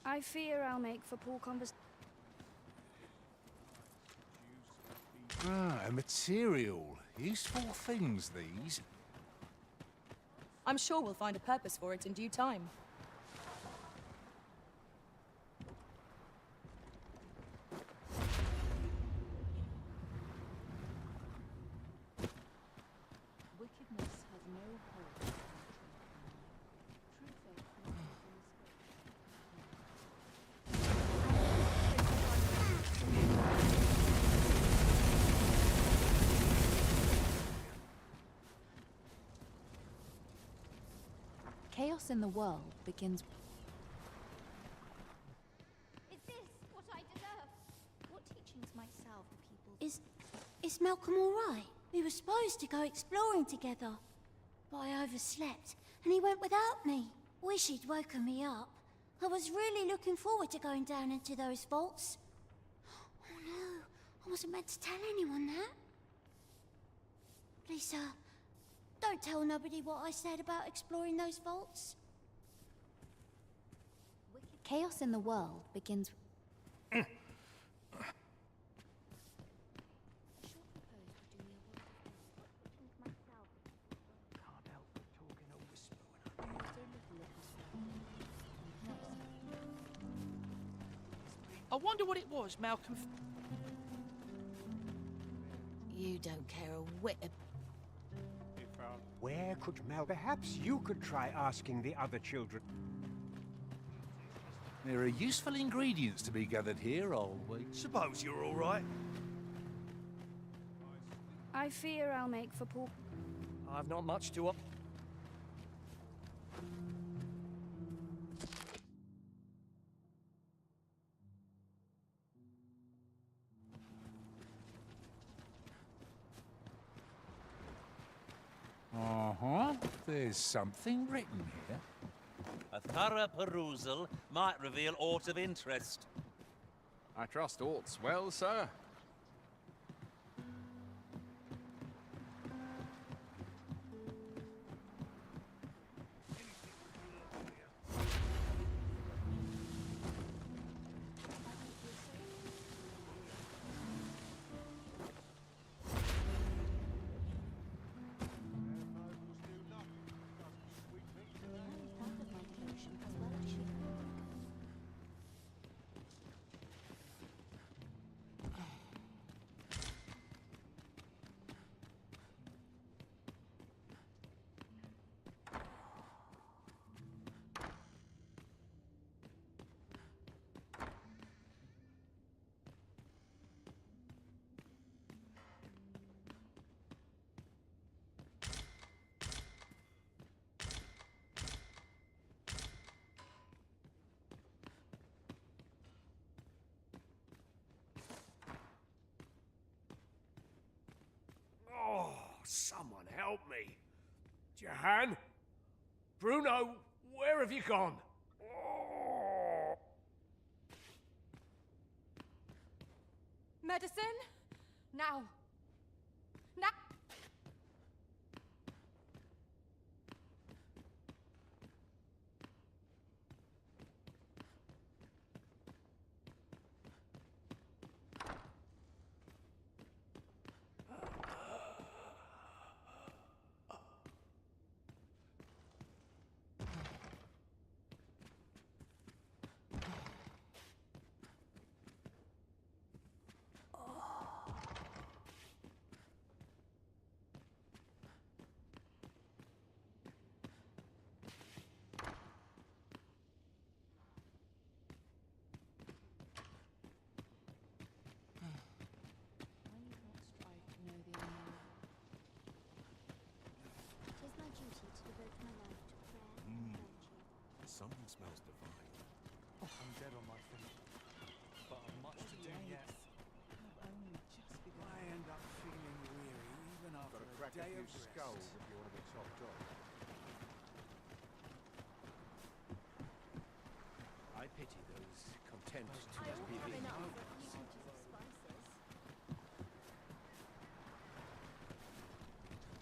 I fear I'll make for poor conversation. Ah, a material. Useful things, these. I'm sure we'll find a purpose for it in due time. Wickedness has no hold. True faith Chaos in the world begins. Is this what I deserve? What teachings might salve the people? Is Malcolm all right? We were supposed to go exploring together, but I overslept and he went without me. Wish he'd woken me up. I was really looking forward to going down into those vaults. Oh no, I wasn't meant to tell anyone that. Please, sir, don't tell nobody what I said about exploring those vaults. Chaos in the world begins. I wonder what it was, Malcolm. You don't care a whit ab- Where could Perhaps you could try asking the other children. There are useful ingredients to be gathered here, old we. Suppose you're all right. I fear I'll make for poor. I've not much to up. Uh-huh. There's something written here. A thorough perusal might reveal aught of interest. I trust aught's well, sir. help me. Jahan? Bruno, where have you gone? Medicine? Now. Now. Something smells divine. I'm dead on my feet, but I've much to do yet. I end up feeling weary even after Got to a crack day a few of rest. skulls if you want to be topped off. I pity those content to I just be won't have the enough for a few inches of spices.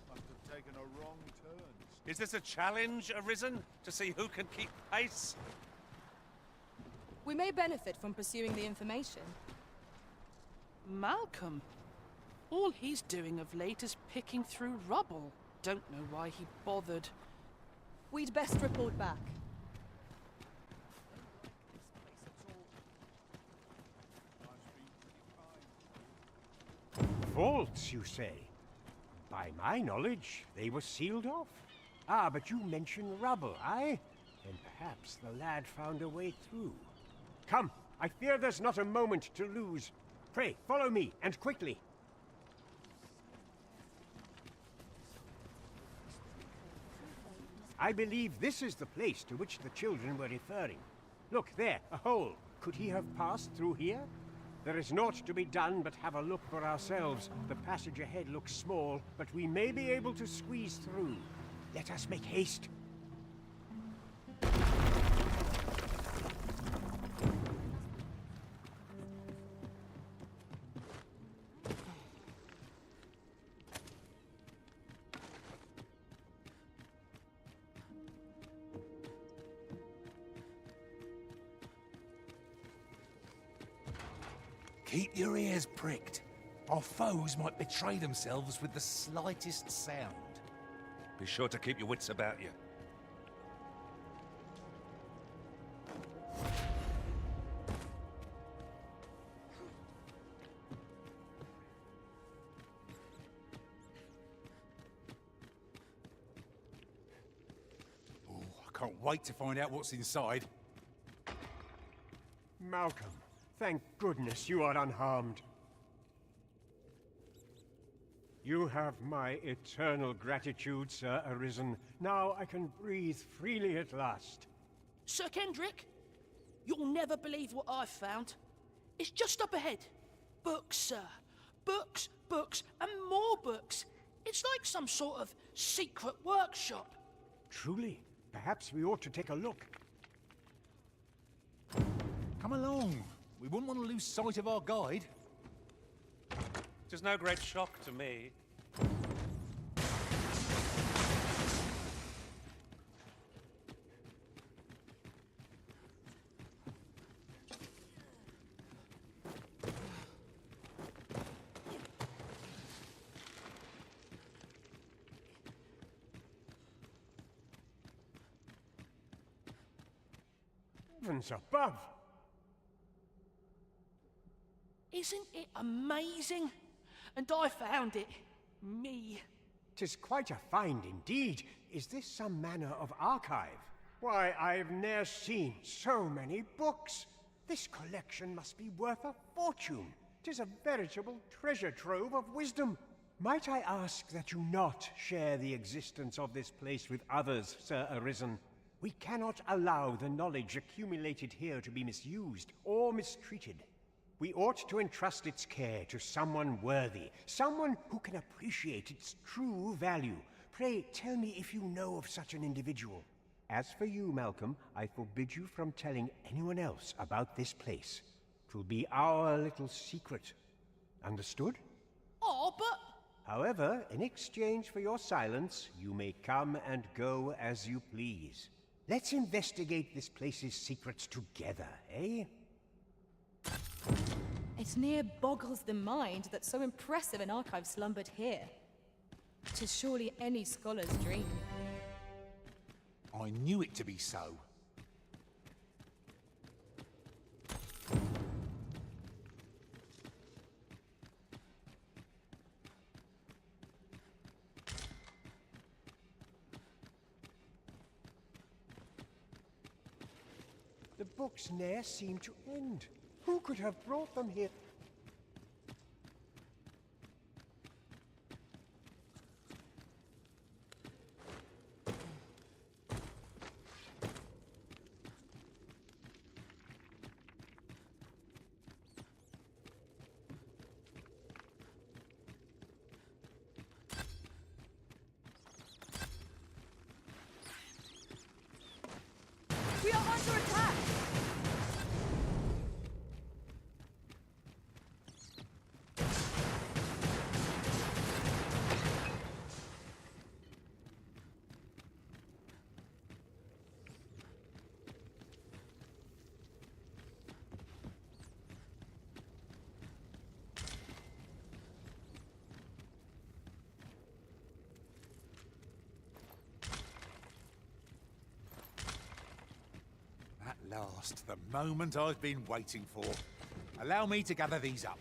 Must have taken a wrong turn. Is this a challenge, Arisen? To see who can keep pace? We may benefit from pursuing the information. Malcolm. All he's doing of late is picking through rubble. Don't know why he bothered. We'd best report back. Vaults, you say? By my knowledge, they were sealed off. Ah, but you mentioned rubble, aye? Then perhaps the lad found a way through. Come, I fear there's not a moment to lose. Pray, follow me, and quickly. I believe this is the place to which the children were referring. Look, there, a hole. Could he have passed through here? There is naught to be done but have a look for ourselves. The passage ahead looks small, but we may be able to squeeze through. Let us make haste. Keep your ears pricked. Our foes might betray themselves with the slightest sound. Be sure to keep your wits about you. Oh, I can't wait to find out what's inside. Malcolm, thank goodness you are unharmed. You have my eternal gratitude, Sir Arisen. Now I can breathe freely at last. Sir Kendrick, you'll never believe what I've found. It's just up ahead. Books, sir. Books, books, and more books. It's like some sort of secret workshop. Truly, perhaps we ought to take a look. Come along. We wouldn't want to lose sight of our guide. It is no great shock to me. Heavens above! Isn't it amazing? And I found it. Me. 'Tis quite a find indeed. Is this some manner of archive? Why, I've ne'er seen so many books. This collection must be worth a fortune. 'Tis a veritable treasure trove of wisdom. Might I ask that you not share the existence of this place with others, Sir Arisen? We cannot allow the knowledge accumulated here to be misused or mistreated. We ought to entrust its care to someone worthy, someone who can appreciate its true value. Pray tell me if you know of such an individual. As for you, Malcolm, I forbid you from telling anyone else about this place. 'Twill be our little secret. Understood? Oh, but... However, in exchange for your silence, you may come and go as you please. Let's investigate this place's secrets together, eh? It near boggles the mind that so impressive an archive slumbered here. 'Tis surely any scholar's dream. I knew it to be so. The books ne'er seem to end. Who could have brought them here? We are under attack! At last, the moment I've been waiting for. Allow me to gather these up.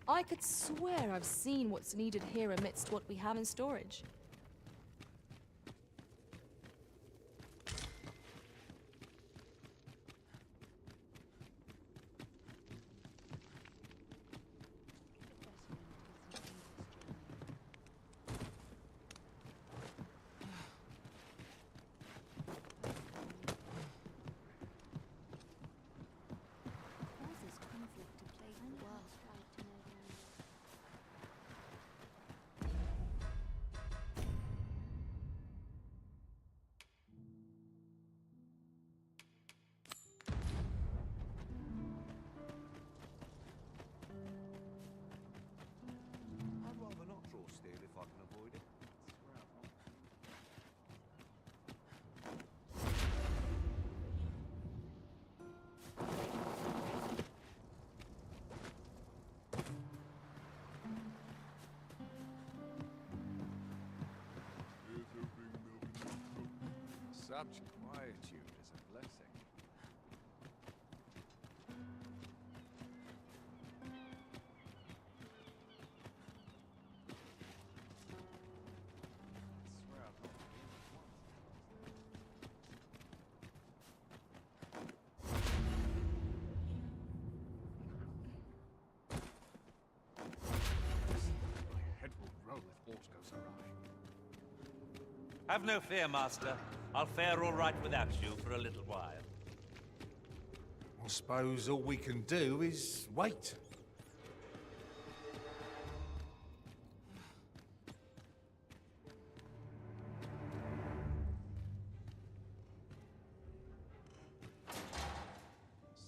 I could swear I've seen what's needed here amidst what we have in storage. Causes conflict to plague the world. I'd rather not draw steel if I can avoid it. Such quietude is a blessing. I swear I've not been here once. My head will roll if aught goes awry. Have no fear, Master. I'll fare all right without you for a little while. I suppose all we can do is wait.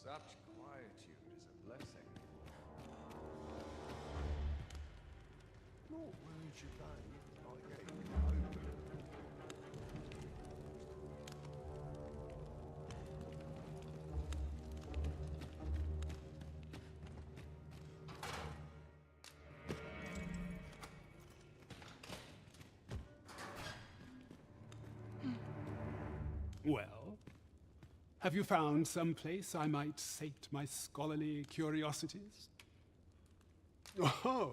Such quietude is a blessing. Not words you don't like getting open. Well, have you found some place I might sate my scholarly curiosities? Oh,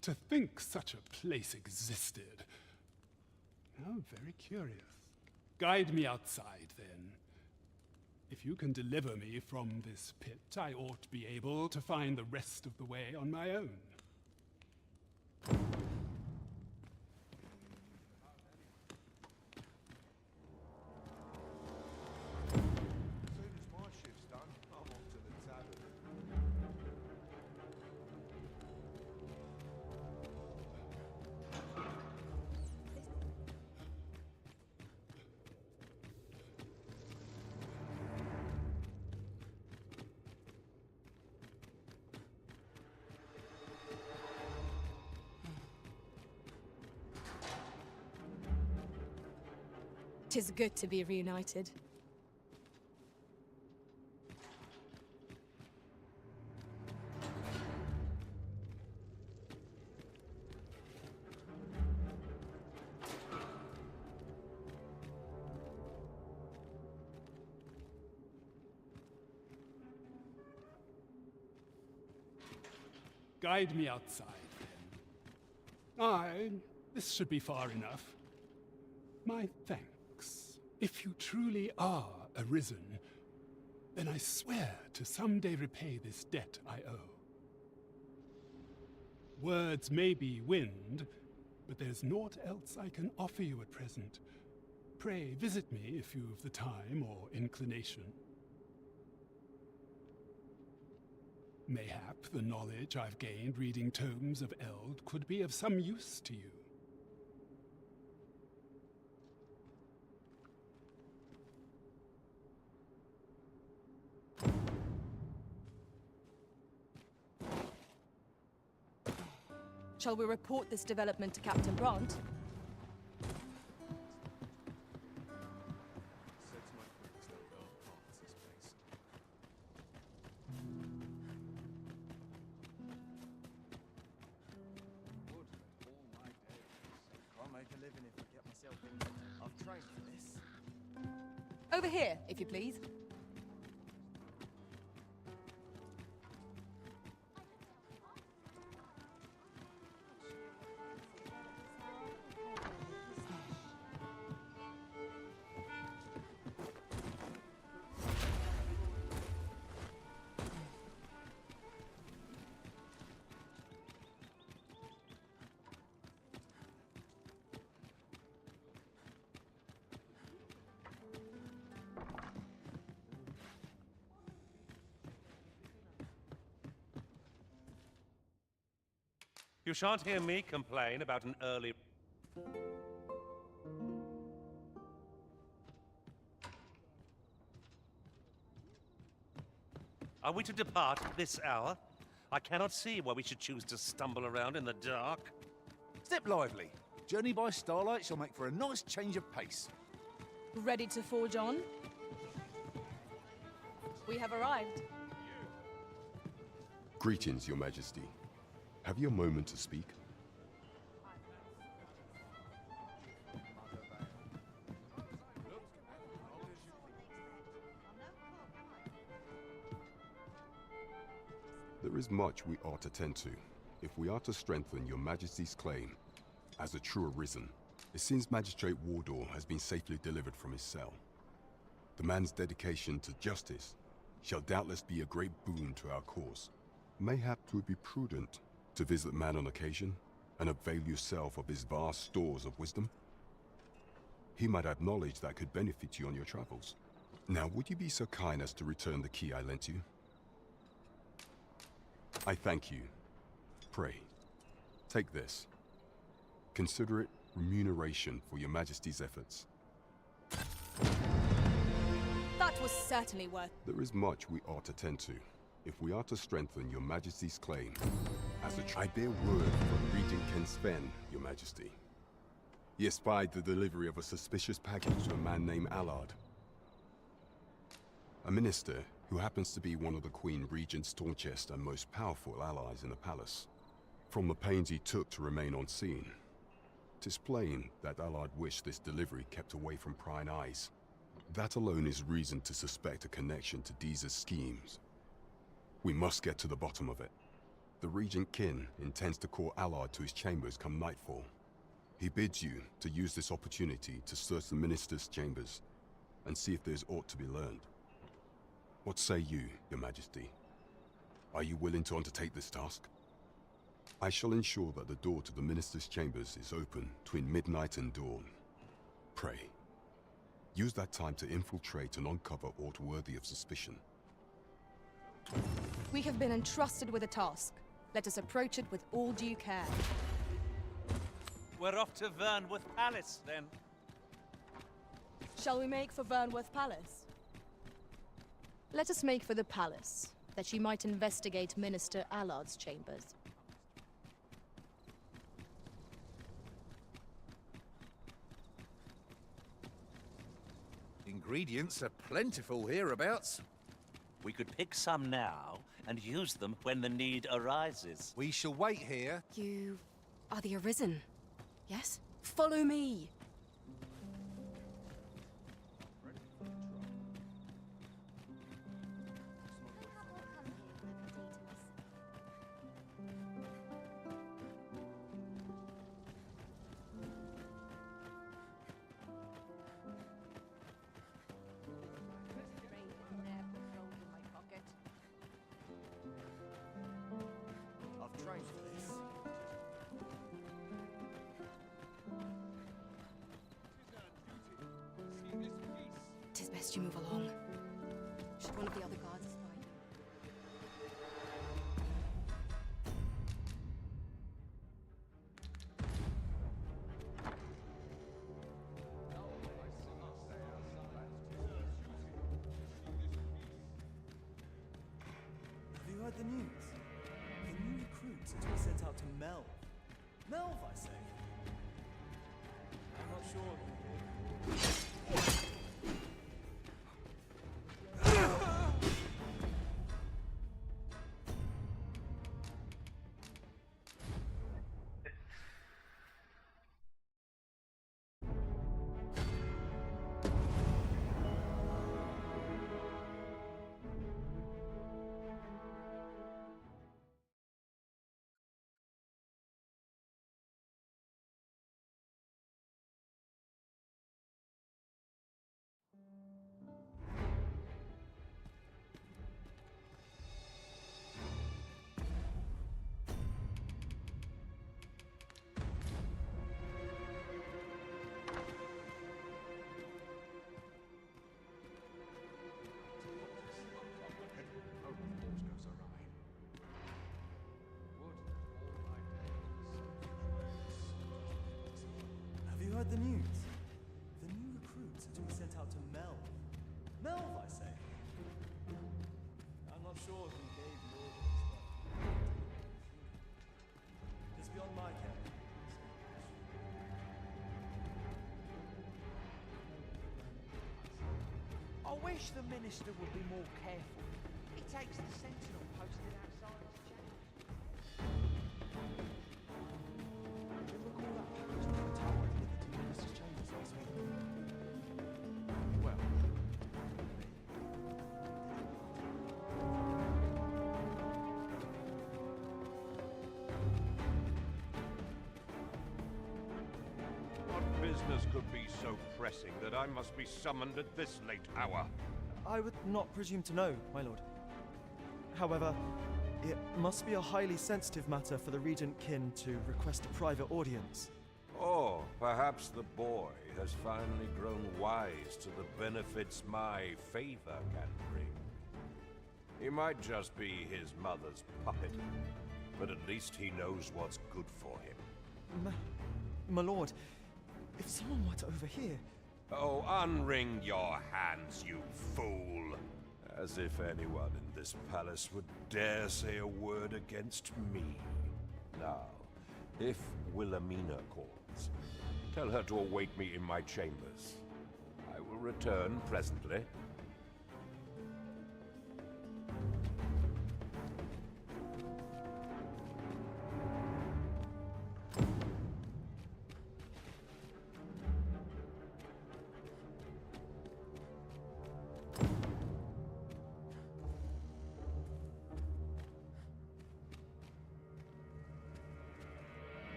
to think such a place existed. How very curious. Guide me outside, then. If you can deliver me from this pit, I ought to be able to find the rest of the way on my own. As soon as my shift's done, I'm off to the tavern. 'Tis good to be reunited. Guide me outside, then. Aye, this should be far enough. My thanks. If you truly are arisen, then I swear to someday repay this debt I owe. Words may be wind, but there's naught else I can offer you at present. Pray visit me if you've the time or inclination. Mayhap the knowledge I've gained reading tomes of Eld could be of some use to you. Shall we report this development to Captain Brandt? Can't make a living if I get myself in. I've trained for this. Over here, if you please. You shan't hear me complain about an early... Are we to depart at this hour? I cannot see why we should choose to stumble around in the dark. Step lively. Journey by starlight shall make for a nice change of pace. Ready to forge on? We have arrived. Greetings, Your Majesty. Have you a moment to speak? There is much we ought to tend to, if we are to strengthen Your Majesty's claim as a true arisen. It seems Magistrate Wardor has been safely delivered from his cell. The man's dedication to justice shall doubtless be a great boon to our cause. Mayhap 'twould be prudent to visit the man on occasion and avail yourself of his vast stores of wisdom. He might have knowledge that could benefit you on your travels. Now, would you be so kind as to return the key I lent you? I thank you. Pray, take this. Consider it remuneration for Your Majesty's efforts. That was certainly worth... There is much we ought to tend to, if we are to strengthen Your Majesty's claim. I bear word from Regent Ken Sven, Your Majesty. He espied the delivery of a suspicious package to a man named Allard. A minister who happens to be one of the Queen Regent's staunchest and most powerful allies in the palace. From the pains he took to remain on scene, 'tis plain that Allard wished this delivery kept away from prying eyes. That alone is reason to suspect a connection to Deeza's schemes. We must get to the bottom of it. The Regent Kin intends to call Allard to his chambers come nightfall. He bids you to use this opportunity to search the minister's chambers and see if there's aught to be learned. What say you, Your Majesty? Are you willing to undertake this task? I shall ensure that the door to the minister's chambers is open between midnight and dawn. Pray, use that time to infiltrate and uncover aught worthy of suspicion. We have been entrusted with a task. Let us approach it with all due care. We're off to Vernworth Palace, then. Shall we make for Vernworth Palace? Let us make for the palace, that you might investigate Minister Allard's chambers. Ingredients are plentiful hereabouts. We could pick some now and use them when the need arises. We shall wait here. You are the Arisen, yes? Follow me! I've trained for this. Tis best you move along. Should one of the other guards spy you? Have you heard the news? The new recruits are to be sent out to Melv. Melv, I say. I'm not sure. Have you heard the news? The new recruits are to be sent out to Melv. Melv, I say. I'm not sure who gave the orders, but it's beyond my care. I wish the minister would be more careful. He takes the sentinel posted outside his chambers. You recall that post on the tower delivered to the minister's chambers last week? Well, What business could be so pressing that I must be summoned at this late hour? I would not presume to know, my lord. However, it must be a highly sensitive matter for the Regent Kin to request a private audience. Oh, perhaps the boy has finally grown wise to the benefits my favor can bring. He might just be his mother's puppet, but at least he knows what's good for him. My lord, if someone were to overhear... Oh, unwring your hands, you fool! As if anyone in this palace would dare say a word against me. Now, if Wilhelmina calls, tell her to await me in my chambers. I will return presently.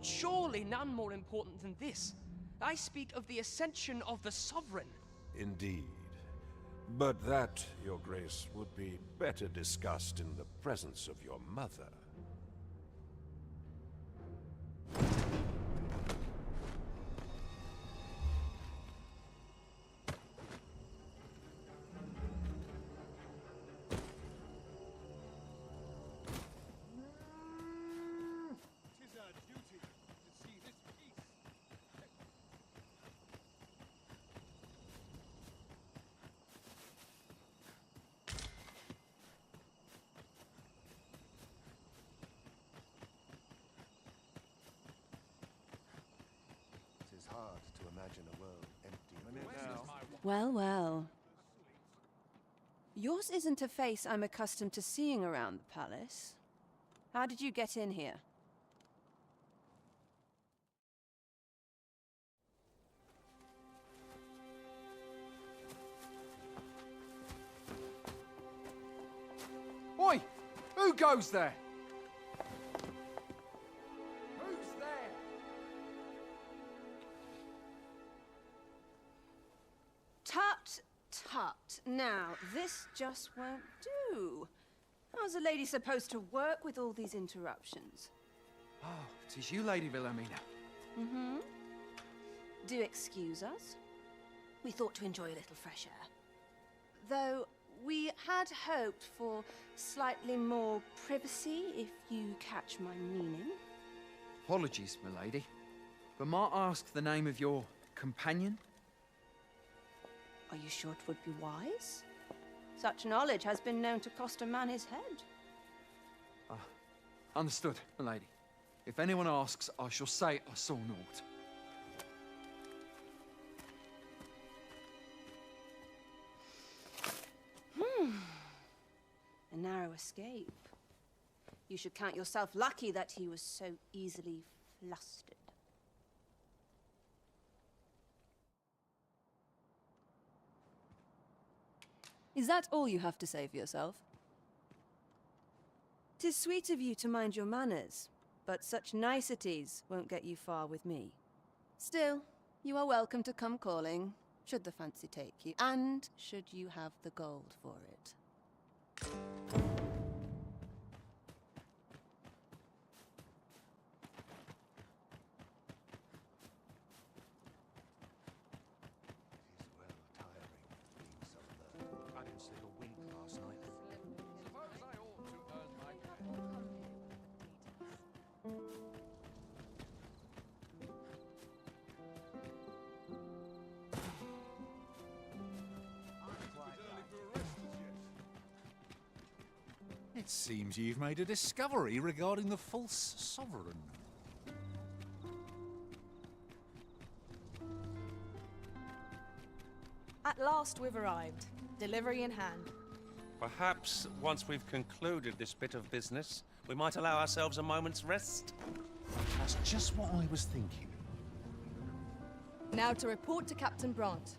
Surely none more important than this. I speak of the ascension of the Sovereign. Indeed. But that, Your Grace, would be better discussed in the presence of your mother. Hard to imagine a world empty. Well, well. Yours isn't a face I'm accustomed to seeing around the palace. How did you get in here? Oi! Who goes there? Who's there? Tut, tut. Now, this just won't do. How's a lady supposed to work with all these interruptions? Oh, 'tis you, Lady Wilhelmina. Mm-hmm. Do excuse us. We thought to enjoy a little fresh air. Though we had hoped for slightly more privacy, if you catch my meaning. Apologies, milady. But might I ask the name of your companion? Are you sure it would be wise? Such knowledge has been known to cost a man his head. Understood, milady. If anyone asks, I shall say I saw naught. A narrow escape. You should count yourself lucky that he was so easily flustered. Is that all you have to say for yourself? 'Tis sweet of you to mind your manners, but such niceties won't get you far with me. Still, you are welcome to come calling, should the fancy take you, and should you have the gold for it. I didn't sleep a wink last night. Suppose I ought to earn my It seems you've made a discovery regarding the false sovereign. At last we've arrived. Delivery in hand. Perhaps once we've concluded this bit of business, we might allow ourselves a moment's rest. That's just what I was thinking. Now to report to Captain Brandt.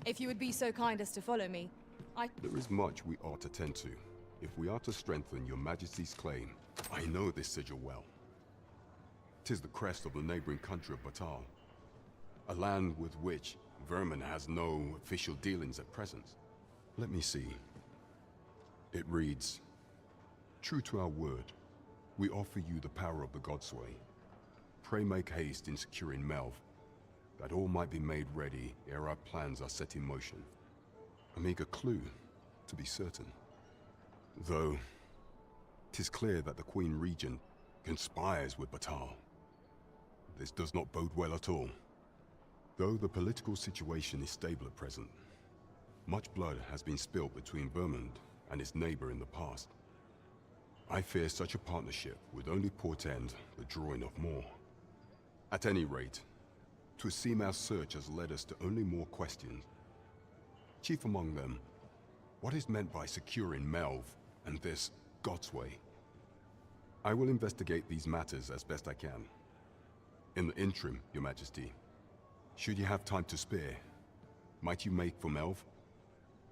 If you would be so kind as to follow me, There is much we ought to tend to. If we are to strengthen your majesty's claim, I know this sigil well. 'Tis the crest of the neighboring country of Batal, a land with which Vermin has no official dealings at present. Let me see. It reads, "True to our word, we offer you the power of the Godsway. Pray make haste in securing Melv, that all might be made ready ere our plans are set in motion." A meager clue, to be certain. Though, 'tis clear that the Queen Regent conspires with Batal. This does not bode well at all. Though the political situation is stable at present, much blood has been spilled between Vermund and its neighbor in the past. I fear such a partnership would only portend the drawing of more. At any rate, 'twould seem our search has led us to only more questions. Chief among them, what is meant by securing Melv and this Godsway? I will investigate these matters as best I can. In the interim, Your Majesty, should you have time to spare, might you make for Melv?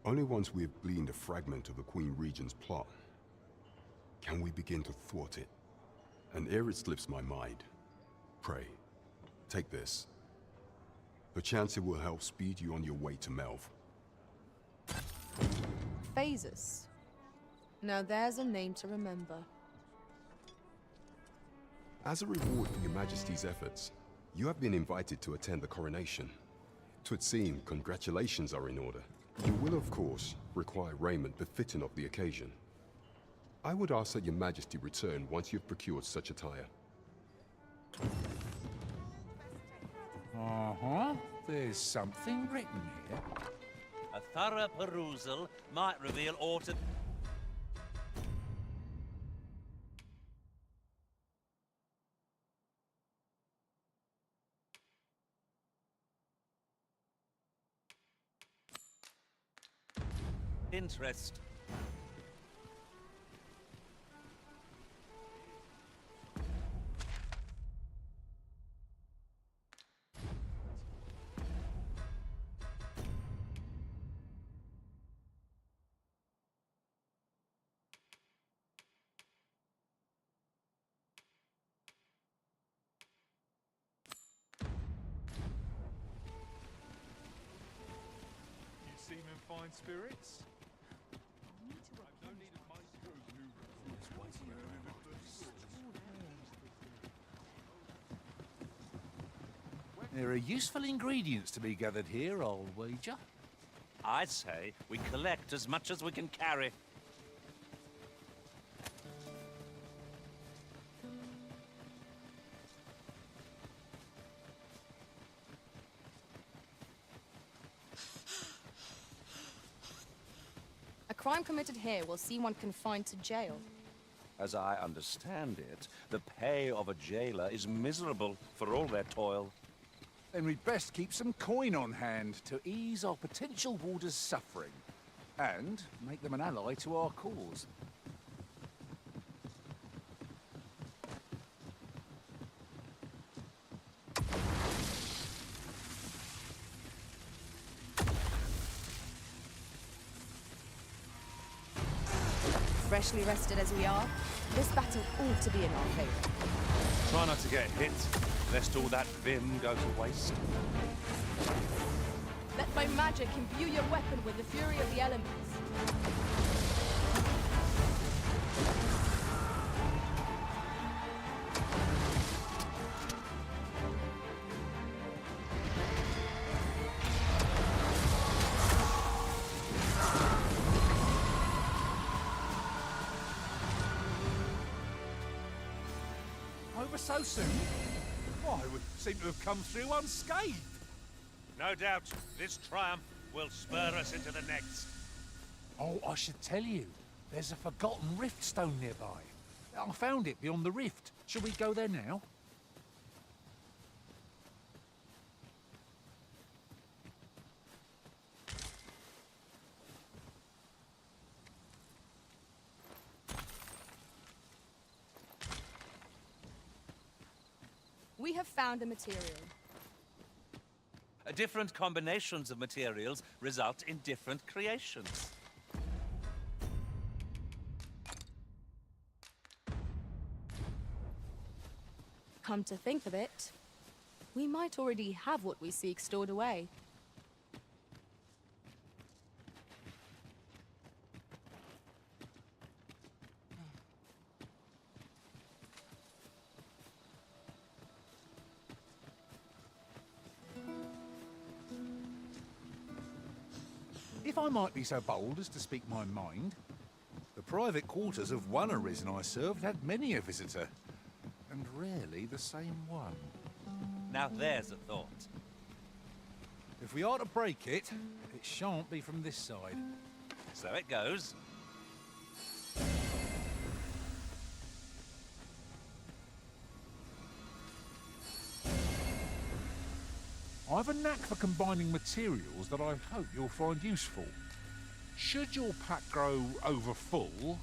Only once we have gleaned a fragment of the Queen Regent's plot can we begin to thwart it. And ere it slips my mind, pray, take this. Perchance it will help speed you on your way to Melv. Phases. Now there's a name to remember. As a reward for your Majesty's efforts, you have been invited to attend the coronation. 'Twould seem congratulations are in order. You will, of course, require raiment befitting of the occasion. I would ask that your Majesty return once you've procured such attire. Uh-huh. There's something written here. A thorough perusal might reveal aught. Interest. You seem in fine spirits. I've no need of maestros There are useful ingredients to be gathered here, I'll wager. I'd say we collect as much as we can carry. A crime committed here will see one confined to jail. As I understand it, the pay of a jailer is miserable for all their toil. Then we'd best keep some coin on hand to ease our potential warders' suffering, and make them an ally to our cause. Freshly rested as we are, this battle ought to be in our favor. Try not to get hit, lest all that vim go to waste. Let my magic imbue your weapon with the fury of the elements. Over so soon? Why, we seem to have come through unscathed. No doubt, this triumph will spur us into the next. Oh, I should tell you, there's a forgotten rift stone nearby. I found it beyond the rift. Shall we go there now? We have found a material. Different combinations of materials result in different creations. Come to think of it, we might already have what we seek stored away. If I might be so bold as to speak my mind, the private quarters of one arisen I served had many a visitor, and rarely the same one. Now there's a thought. If we are to break it, it shan't be from this side. So it goes. I've a knack for combining materials that I hope you'll find useful. Should your pack grow over full,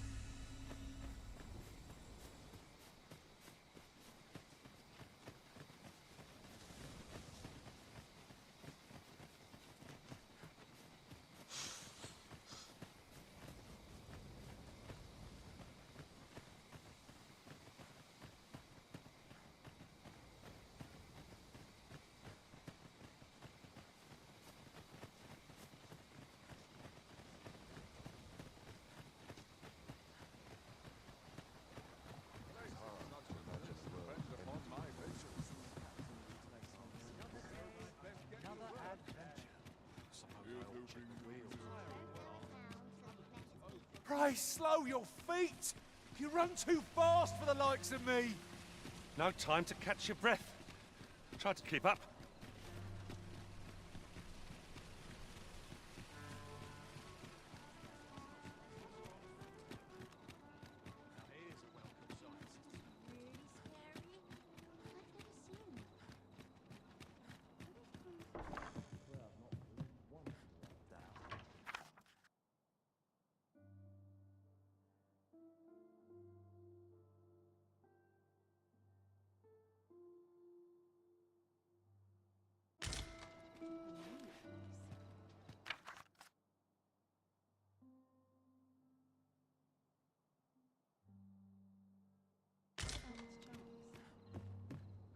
Pray slow your feet! You run too fast for the likes of me! No time to catch your breath. Try to keep up.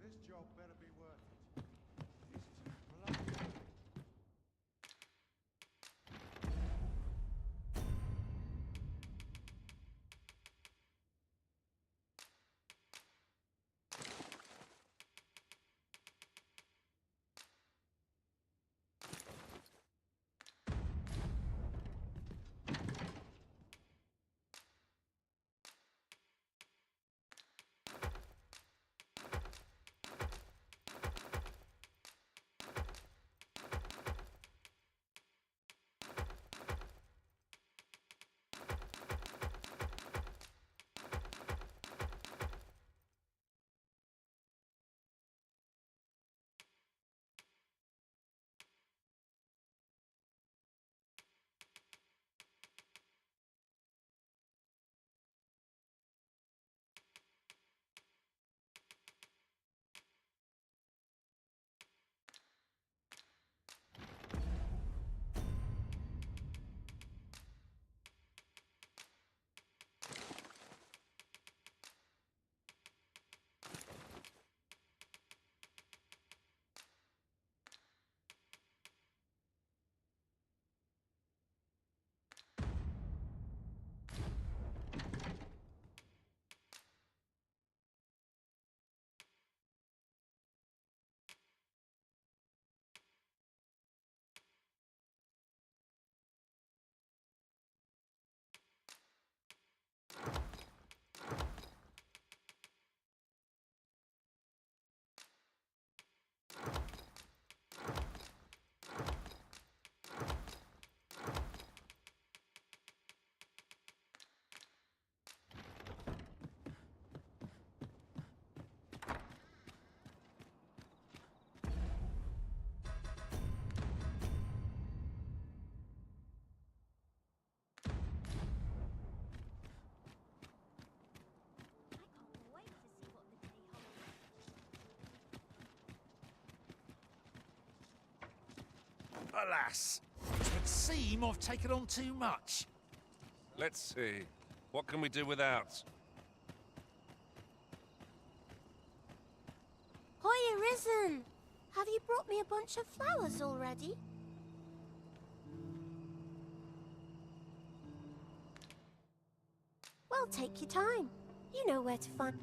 This job better be worth it. Alas, it would seem I've taken on too much. Let's see. What can we do without? Hoya Risen! Have you brought me a bunch of flowers already? Well, take your time. You know where to find...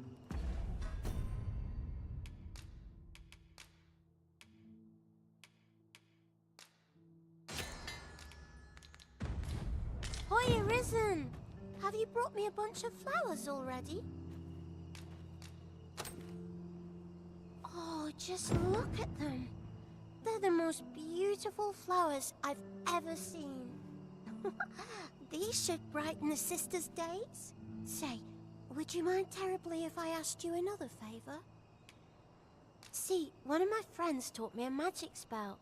Hoya Risen! Have you brought me a bunch of flowers already? Oh, just look at them. They're the most beautiful flowers I've ever seen. These should brighten the sisters' days. Say, would you mind terribly if I asked you another favor? See, one of my friends taught me a magic spell.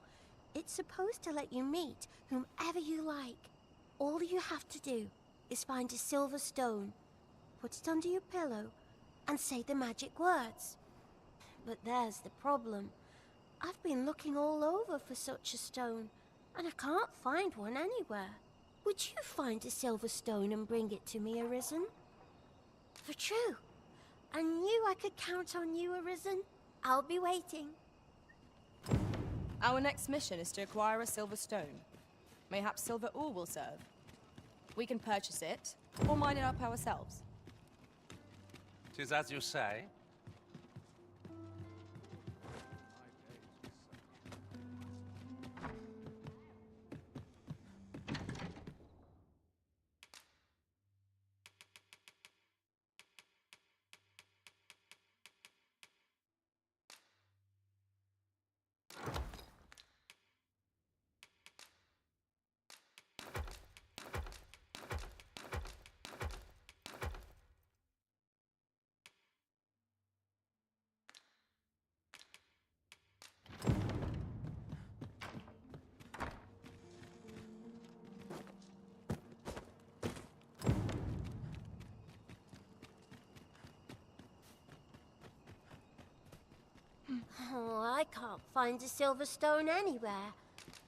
It's supposed to let you meet whomever you like. All you have to do is find a silver stone, put it under your pillow, and say the magic words. But there's the problem. I've been looking all over for such a stone, and I can't find one anywhere. Would you find a silver stone and bring it to me, Arisen? For true. I knew I could count on you, Arisen. I'll be waiting. Our next mission is to acquire a silver stone. Mayhaps silver ore will serve. We can purchase it, or mine it up ourselves. 'Tis as you say. Oh, I can't find a silver stone anywhere.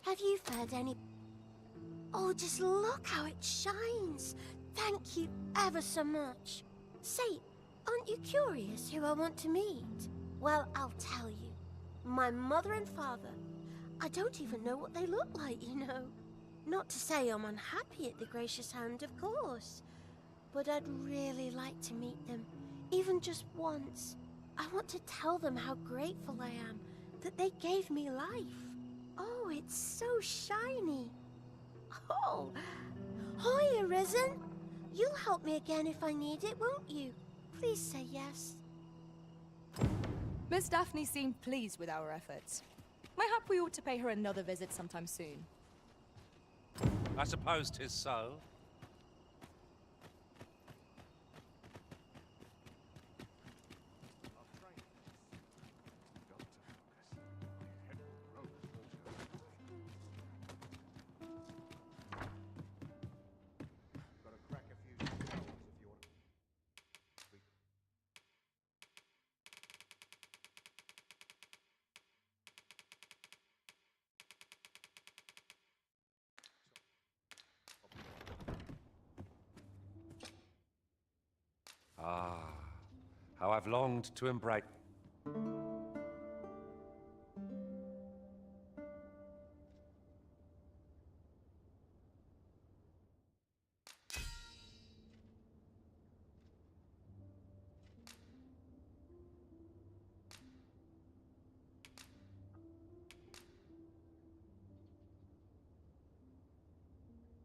Have you found any? Oh, just look how it shines. Thank you ever so much. Say, aren't you curious who I want to meet? Well, I'll tell you. My mother and father. I don't even know what they look like, you know. Not to say I'm unhappy at the Gracious Hand, of course. But I'd really like to meet them, even just once. I want to tell them how grateful I am that they gave me life. Oh, it's so shiny. Oh, hi, Arisen. You'll help me again if I need it, won't you? Please say yes. Miss Daphne seemed pleased with our efforts. Mayhap we ought to pay her another visit sometime soon. I suppose 'tis so. Ah, how I've longed to embrace.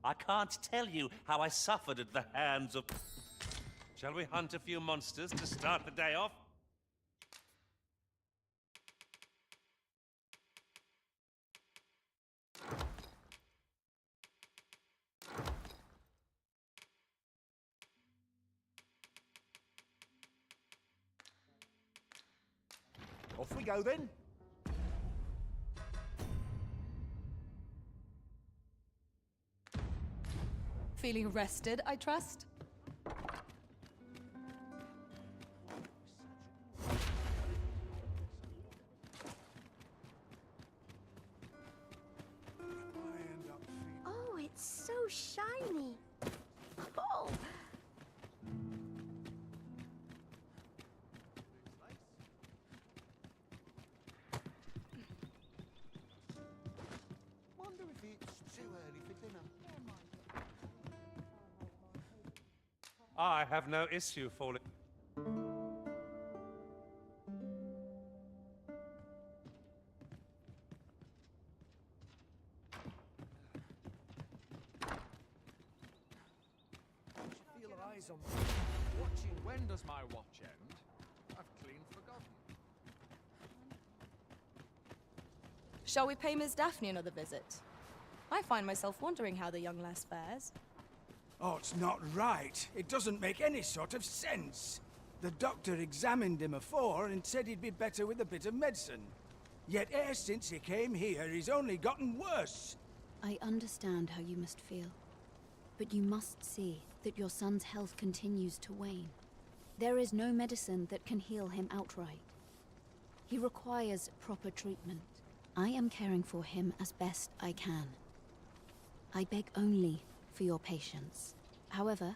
I can't tell you how I suffered at the hands of... Shall we hunt a few monsters to start the day off? Off we go then. Feeling rested, I trust? Oh, it's so shiny. Oh. Wonder if it's too early for dinner. I have no issue falling. Feel eyes on me. Watching when does my watch end? I've clean forgotten. Shall we pay Miss Daphne another visit? I find myself wondering how the young lass fares. Oh, it's not right. It doesn't make any sort of sense. The doctor examined him afore and said he'd be better with a bit of medicine. Yet e'er since he came here, he's only gotten worse. I understand how you must feel. But you must see that your son's health continues to wane. There is no medicine that can heal him outright. He requires proper treatment. I am caring for him as best I can. I beg only for your patience. However,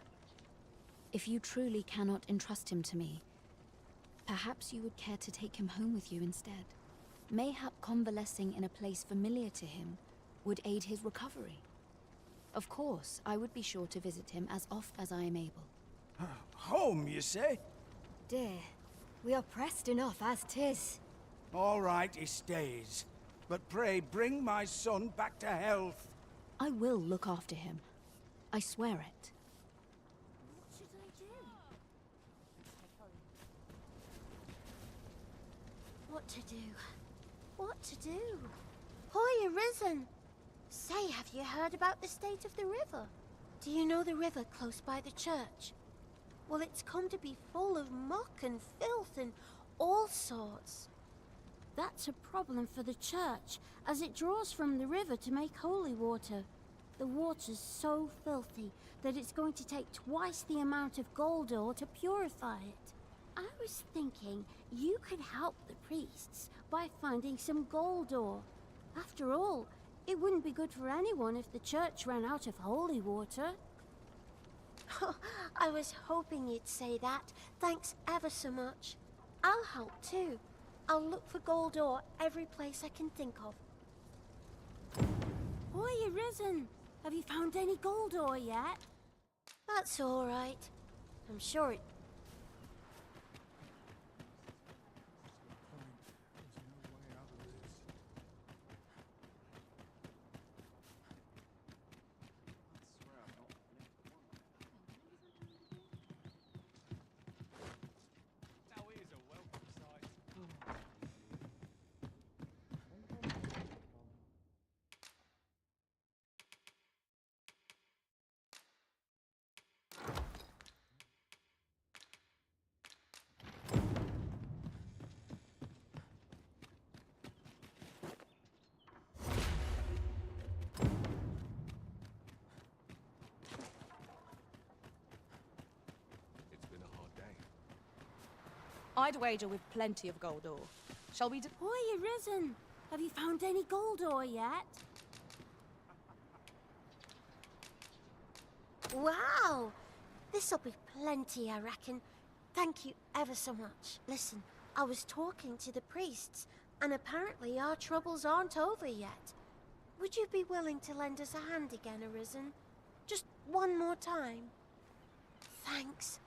if you truly cannot entrust him to me, perhaps you would care to take him home with you instead. Mayhap convalescing in a place familiar to him would aid his recovery. Of course, I would be sure to visit him as oft as I am able. Home, you say? Dear, we are pressed enough as 'tis. All right, he stays. But pray, bring my son back to health. I will look after him. I swear it. What should I do? What to do? What to do? Hoy, Arisen! Say, have you heard about the state of the river? Do you know the river close by the church? Well, it's come to be full of muck and filth and all sorts. That's a problem for the church, as it draws from the river to make holy water. The water's so filthy that it's going to take twice the amount of gold ore to purify it. I was thinking you could help the priests by finding some gold ore. After all, it wouldn't be good for anyone if the church ran out of holy water. I was hoping you'd say that. Thanks ever so much. I'll help too. I'll look for gold ore every place I can think of. Boy, you're risen. Have you found any gold ore yet? That's all right. I'm sure it... I'd wager with plenty of gold ore. Shall we Boy, you're risen. Have you found any gold ore yet? Wow! This'll be plenty, I reckon. Thank you ever so much. Listen, I was talking to the priests, and apparently our troubles aren't over yet. Would you be willing to lend us a hand again, Arisen? Just one more time? Thanks.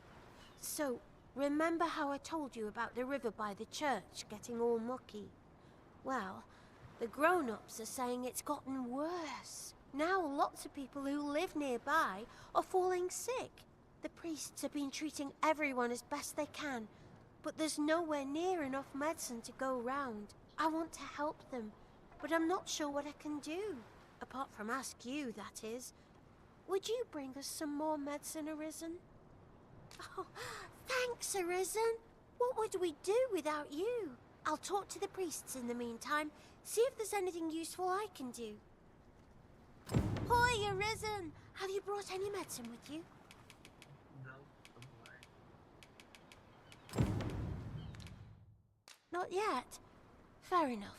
So, remember how I told you about the river by the church getting all mucky? Well, the grown-ups are saying it's gotten worse. Now lots of people who live nearby are falling sick. The priests have been treating everyone as best they can, but there's nowhere near enough medicine to go round. I want to help them, but I'm not sure what I can do. Apart from ask you, that is. Would you bring us some more medicine, Arisen? Oh, thanks, Arisen. What would we do without you? I'll talk to the priests in the meantime, see if there's anything useful I can do. Hoy, Arisen! Have you brought any medicine with you? No, not yet. Fair enough.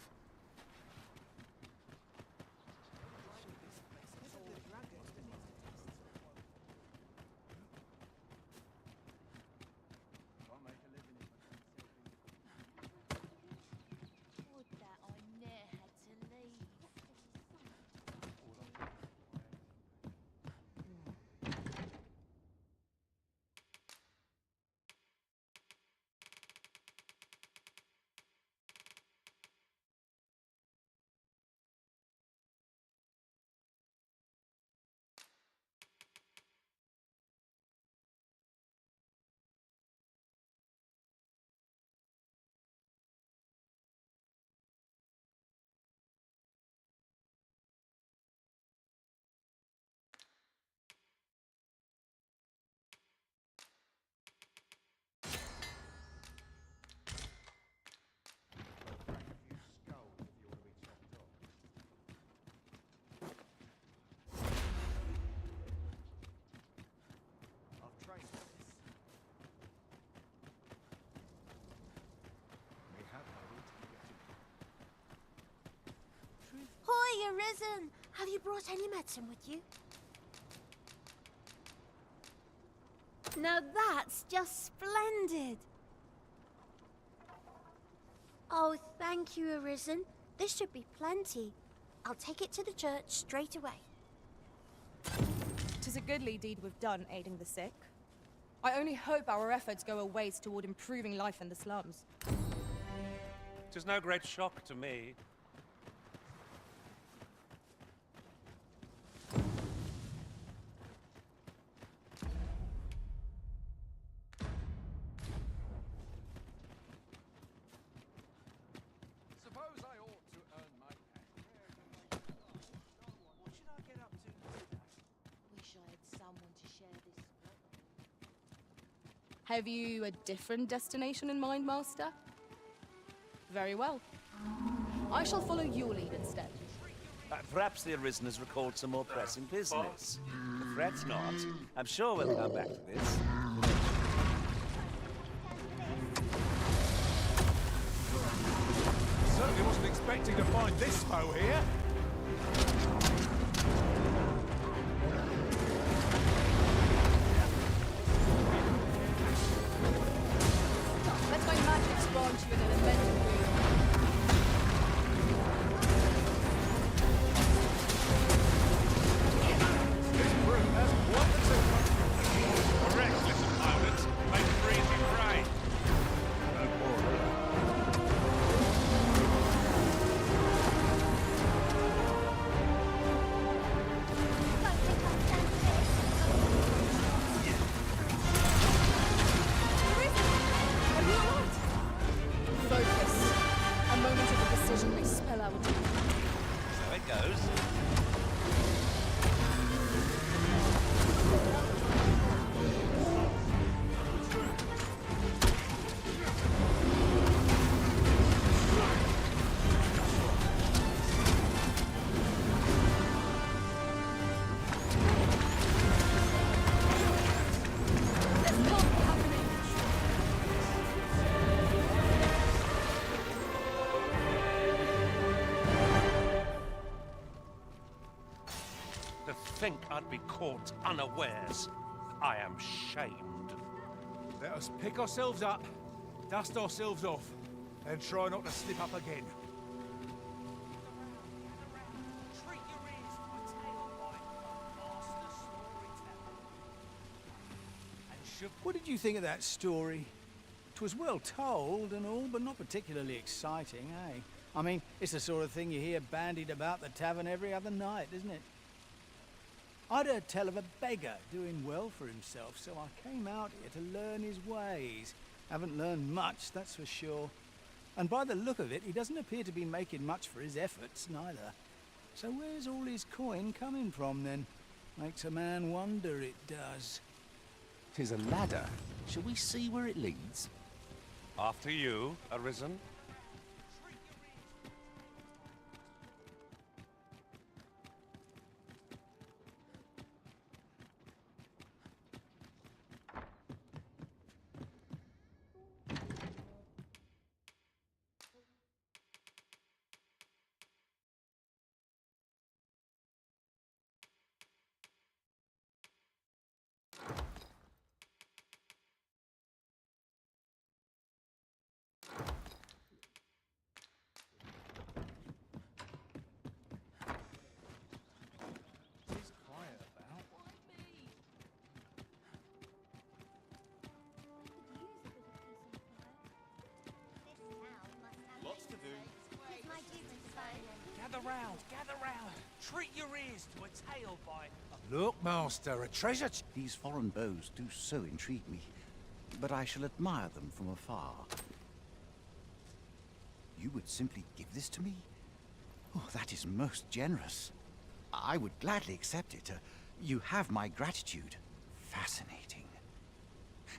Hoy, Arisen! Have you brought any medicine with you? Now that's just splendid! Oh, thank you, Arisen. This should be plenty. I'll take it to the church straight away. 'Tis a goodly deed we've done, aiding the sick. I only hope our efforts go a ways toward improving life in the slums. 'Tis no great shock to me. Have you a different destination in mind, Master? Very well. I shall follow your lead instead. Perhaps the Arisen has recalled some more pressing business. Fret not. I'm sure we'll come back to this. this foe here. Let my magic spawn you in an invented room. This broom has quite the temper. Correct, little pilot. Make breezy prey. No quarrel. Are you alright? Focus. A moment of indecision may spell our doom. So it goes. This can't be happening. To think I'd be caught unawares. I am shamed. Let us pick ourselves up, dust ourselves off, and try not to slip up again. Treat your ears to a tale by a master storyteller. And should What did you think of that story? 'Twas well told and all, but not particularly exciting, eh? I mean, it's the sort of thing you hear bandied about the tavern every other night, isn't it? I'd heard tell of a beggar doing well for himself, so I came out here to learn his ways. Haven't learned much, that's for sure. And by the look of it, he doesn't appear to be making much for his efforts, neither. So where's all his coin coming from, then? Makes a man wonder, it does. 'Tis a ladder. Shall we see where it leads? After you, Arisen. Lots to do. Gather round. Treat your ears to a tale by Look, Master, a treasure. These foreign bows do so intrigue me, but I shall admire them from afar. You would simply give this to me? Oh, that is most generous. I would gladly accept it. You have my gratitude. Fascinating.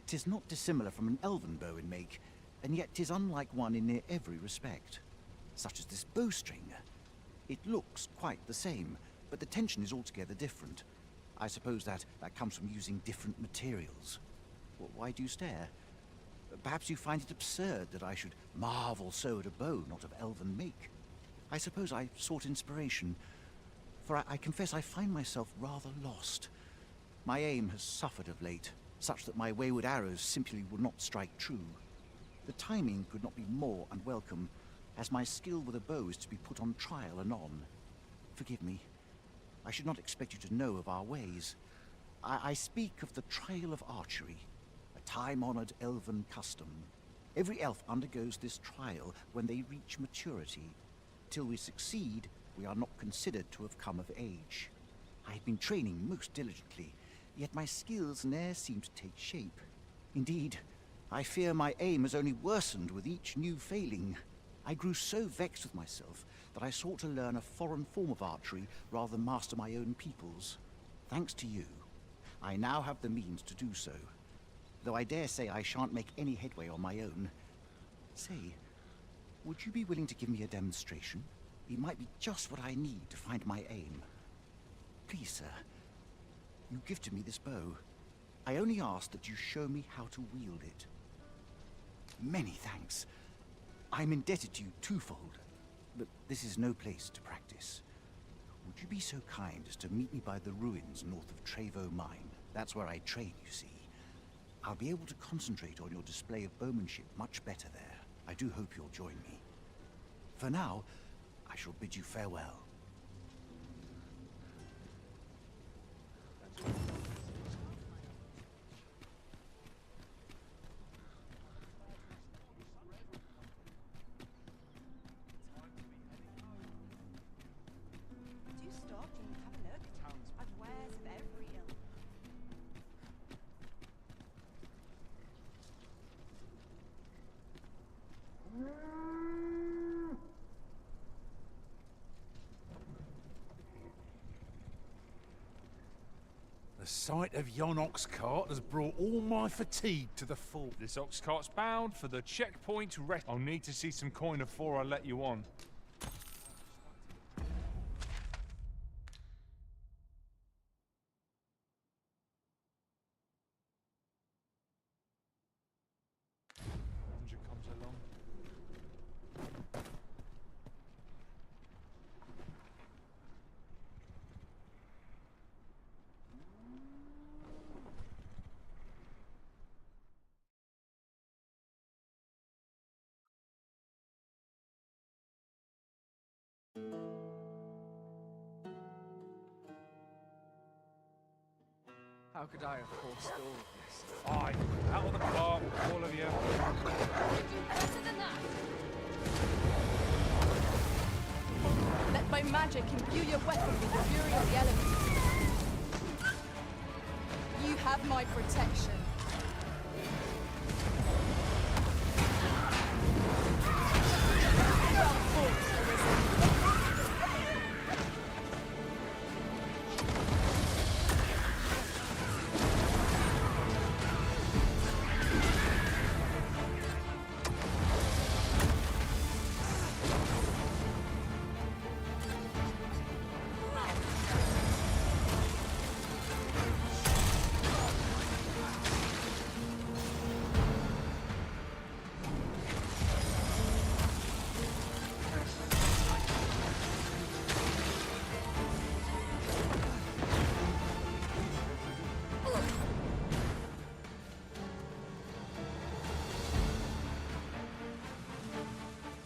'Tis not dissimilar from an elven bow in make, and yet 'tis unlike one in near every respect. Such as this bowstring. It looks quite the same, but the tension is altogether different. I suppose that comes from using different materials. Why do you stare? Perhaps you find it absurd that I should marvel so at a bow not of elven make. I suppose I sought inspiration, for I confess I find myself rather lost. My aim has suffered of late, such that my wayward arrows simply would not strike true. The timing could not be more unwelcome, as my skill with a bow is to be put on trial anon. Forgive me. I should not expect you to know of our ways. I speak of the trial of archery, a time-honored elven custom. Every elf undergoes this trial when they reach maturity. Till we succeed, we are not considered to have come of age. I have been training most diligently, yet my skills ne'er seem to take shape. Indeed, I fear my aim has only worsened with each new failing. I grew so vexed with myself that I sought to learn a foreign form of archery rather than master my own people's. Thanks to you, I now have the means to do so, though I dare say I shan't make any headway on my own. Say, would you be willing to give me a demonstration? It might be just what I need to find my aim. Please, sir, you give to me this bow. I only ask that you show me how to wield it. Many thanks. I'm indebted to you twofold. but this is no place to practice. Would you be so kind as to meet me by the ruins north of Trevo Mine? That's where I train, you see. I'll be able to concentrate on your display of bowmanship much better there. I do hope you'll join me. For now, I shall bid you farewell. Do stop and have a look. I've wares of every ilk. The sight of yon ox cart has brought all my fatigue to the fore. This ox cart's bound for the checkpoint rest. I'll need to see some coin before I let you on. Messenger comes along. How could I have forestalled this? Aye, out of the park, all of you. Let my magic imbue your weapon with the fury of the elements. You have my protection. Well fought, Arisen.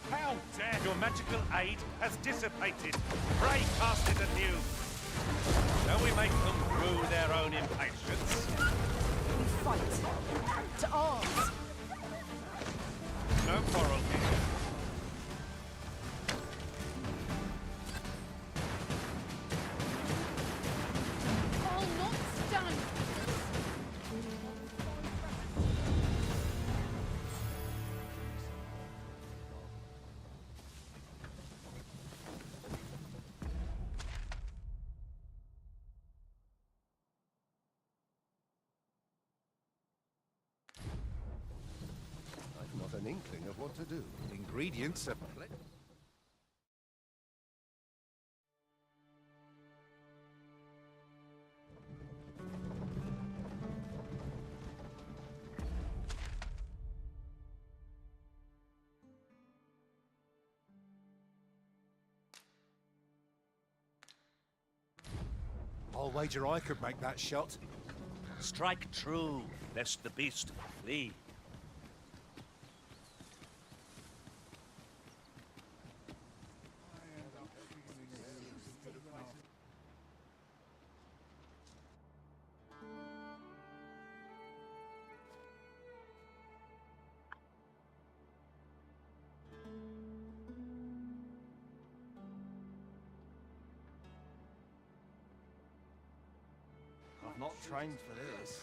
How dare your magical aid has dissipated. Pray cast it anew. Shall we make them rue their own impatience? We fight. To arms. No quarrel here. I'll not stand. I've not an inkling of what to do. Ingredients are plenty. I'll wager I could make that shot. Strike true, lest the beast flee. I've not trained for this.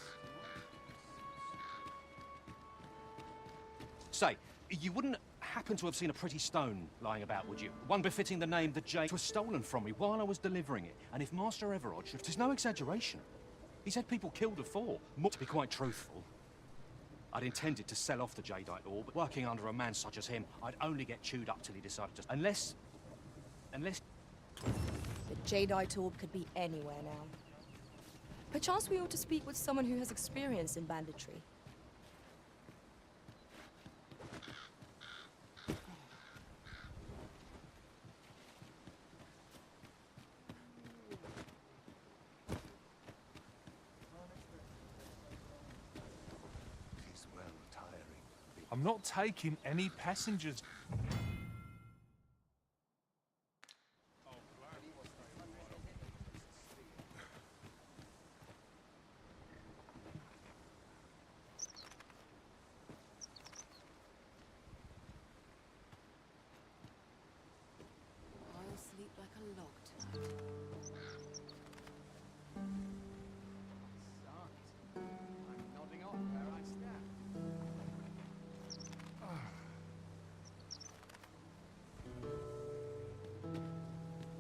Say, you wouldn't happen to have seen a pretty stone lying about, would you? One befitting the name the Jade was stolen from me while I was delivering it. And if Master Everard should... There's no exaggeration. He's had people killed before. More, to be quite truthful, I'd intended to sell off the Jadeite ore, but working under a man such as him, I'd only get chewed up till he decided to... Unless... The Jadeite orb could be anywhere now. Perchance we ought to speak with someone who has experience in banditry. I'm not taking any passengers. I'll sleep like a log tonight. I'm nodding off where I stand.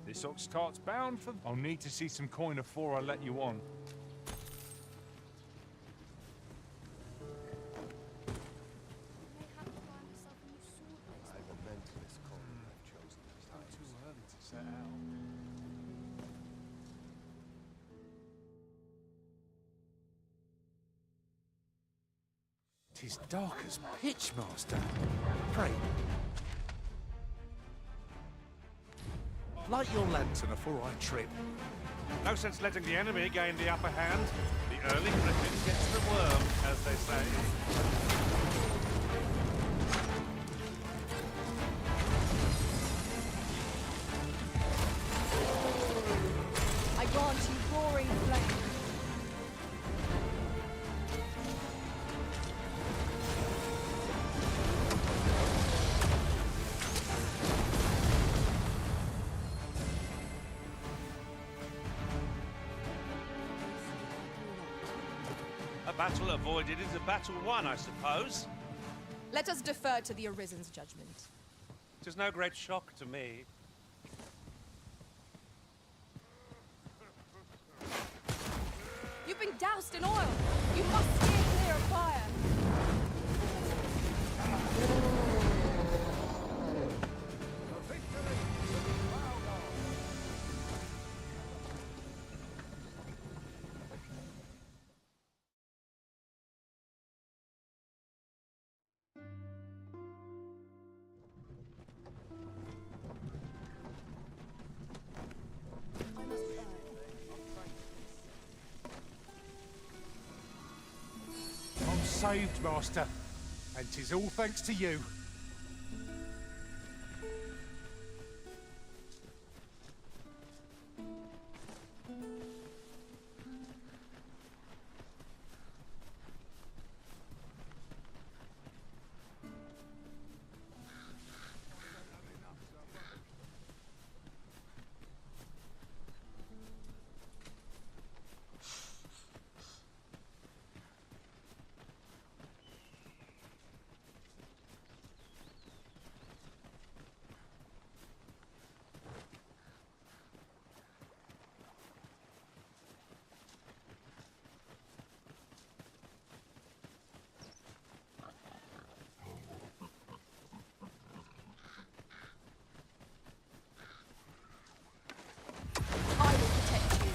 This ox cart's bound for... I'll need to see some coin before I let you on. I've a mentalist calling I've chosen these times. Too early to set out. Tis dark as pitch, Master. Pray, light your lantern afore I trip. No sense letting the enemy gain the upper hand. The early griffin gets the worm, as they say. I grant you roaring flame. A battle avoided is a battle won, I suppose. Let us defer to the Arisen's judgment. It is no great shock to me. You've been doused in oil. You must steer clear of fire. I'm saved, Master. And 'tis all thanks to you. I will protect you.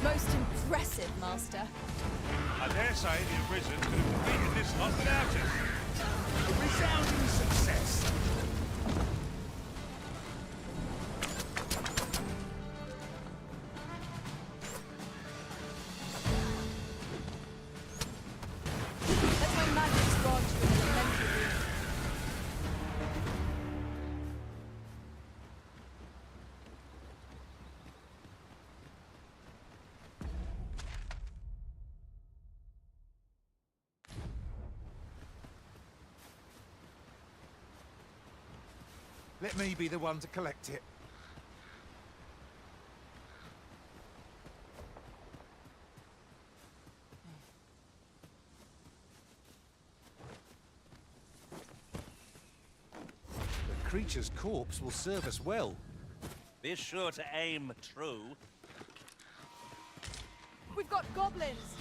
Most impressive, Master. I dare say the Arisen could have completed this lot without us. A resounding success. Let my magic grant you an elemental rune. Let me be the one to collect it. The creature's corpse will serve us well. Be sure to aim true. We've got goblins.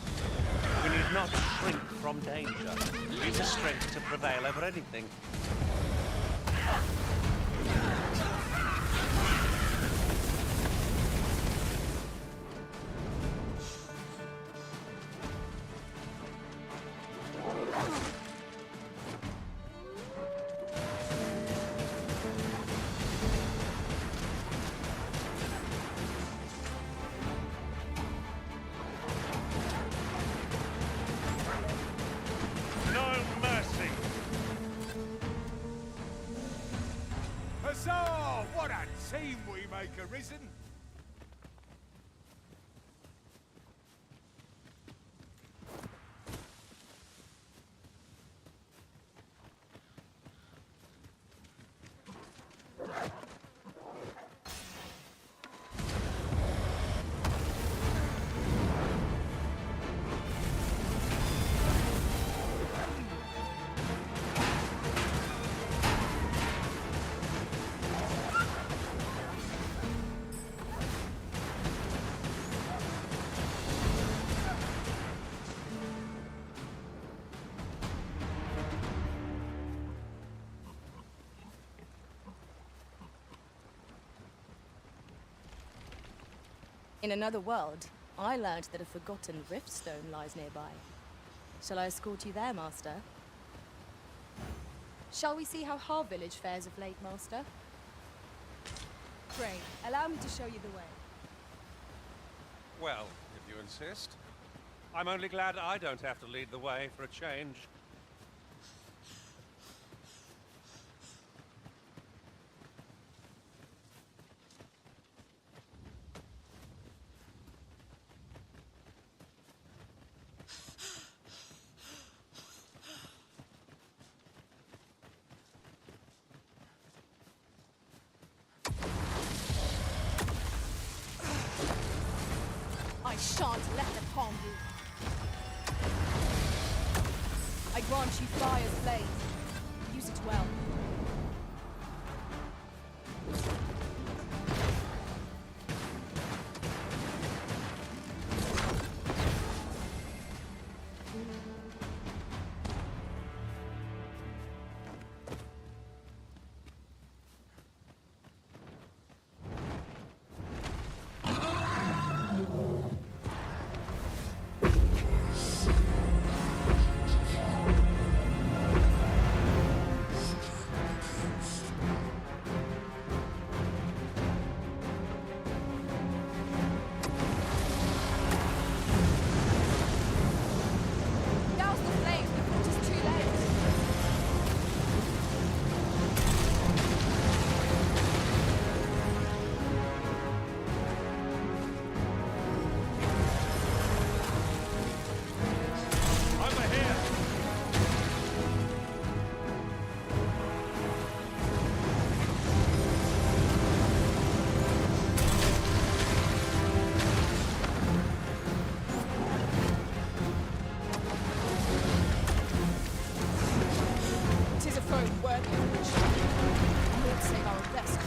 We need not shrink from danger. Use the strength to prevail over anything. like arisen? In another world, I learned that a forgotten riftstone lies nearby. Shall I escort you there, Master? Shall we see how Har village fares of late, Master? Pray, allow me to show you the way. Well, if you insist. I'm only glad I don't have to lead the way for a change. I shan't let them harm you. I grant you fire's blade. Use it well. Douse the flames before it is too late. Over here! Tis a foe worthy of which we would save our best.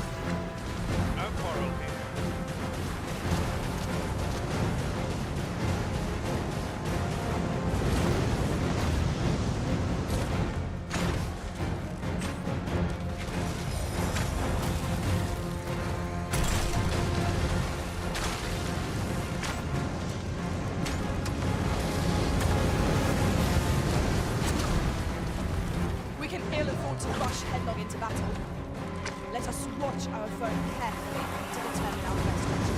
No quarrel here. We can ill afford to rush headlong into battle. Let us watch our foe carefully to determine our best strategy.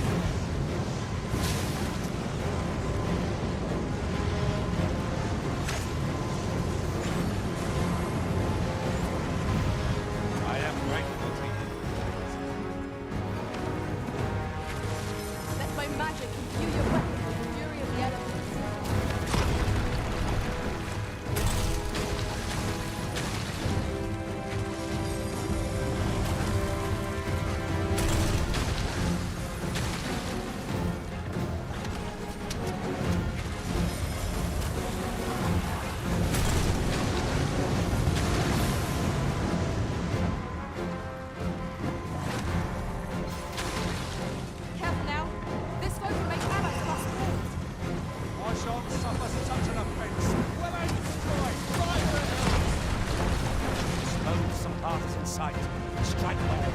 I am grateful to you. Let my magic imbue your weapon with the fury of the elements. Careful now. This foe can make havoc of us all. I shan't suffer such an offence. Well aimed strike! Right Load some parties in sight. Strike well.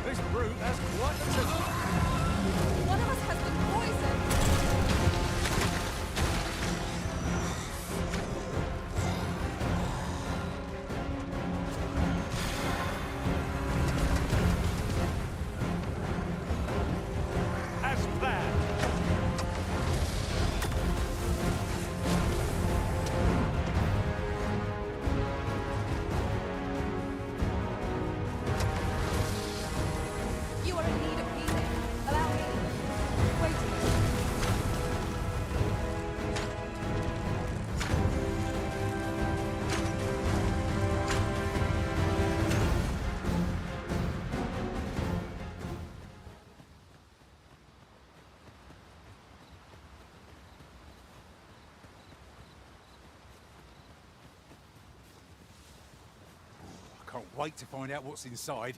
This brute has quite the temper. One of us has been poisoned. As planned. You are in need of Can't wait to find out what's inside.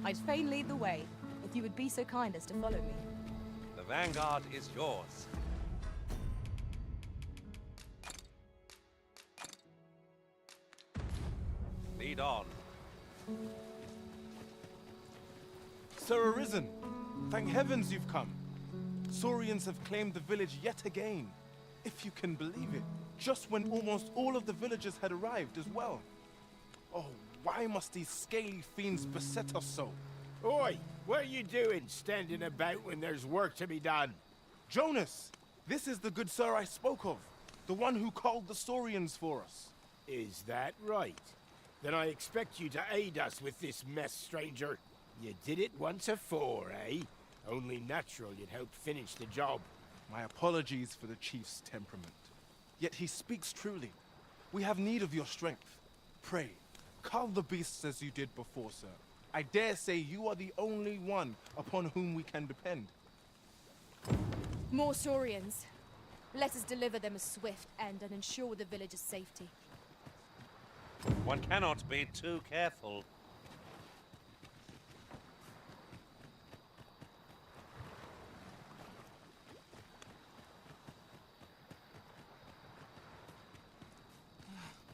I'd fain lead the way, if you would be so kind as to follow me. The vanguard is yours. Lead on. Sir Arisen, thank heavens you've come. Saurians have claimed the village yet again. If you can believe it, just when almost all of the villagers had arrived as well. Oh, why must these scaly fiends beset us so? Oi, what are you doing standing about when there's work to be done? Jonas, this is the good sir I spoke of. The one who called the Saurians for us. Is that right? Then I expect you to aid us with this mess, stranger. You did it once afore, eh? Only natural you'd help finish the job. My apologies for the chief's temperament. Yet he speaks truly. We have need of your strength. Pray, cull the beasts as you did before, sir. I dare say you are the only one upon whom we can depend. More Saurians. Let us deliver them a swift end and ensure the village's safety. One cannot be too careful.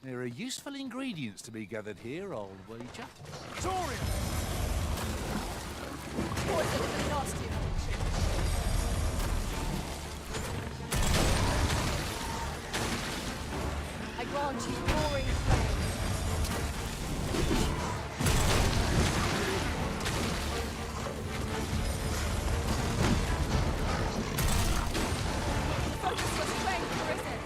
There are useful ingredients to be gathered here, I'll wager. Saurian! Poison is a nasty affliction. I grant you roaring flame. Focus your strength, Arisen.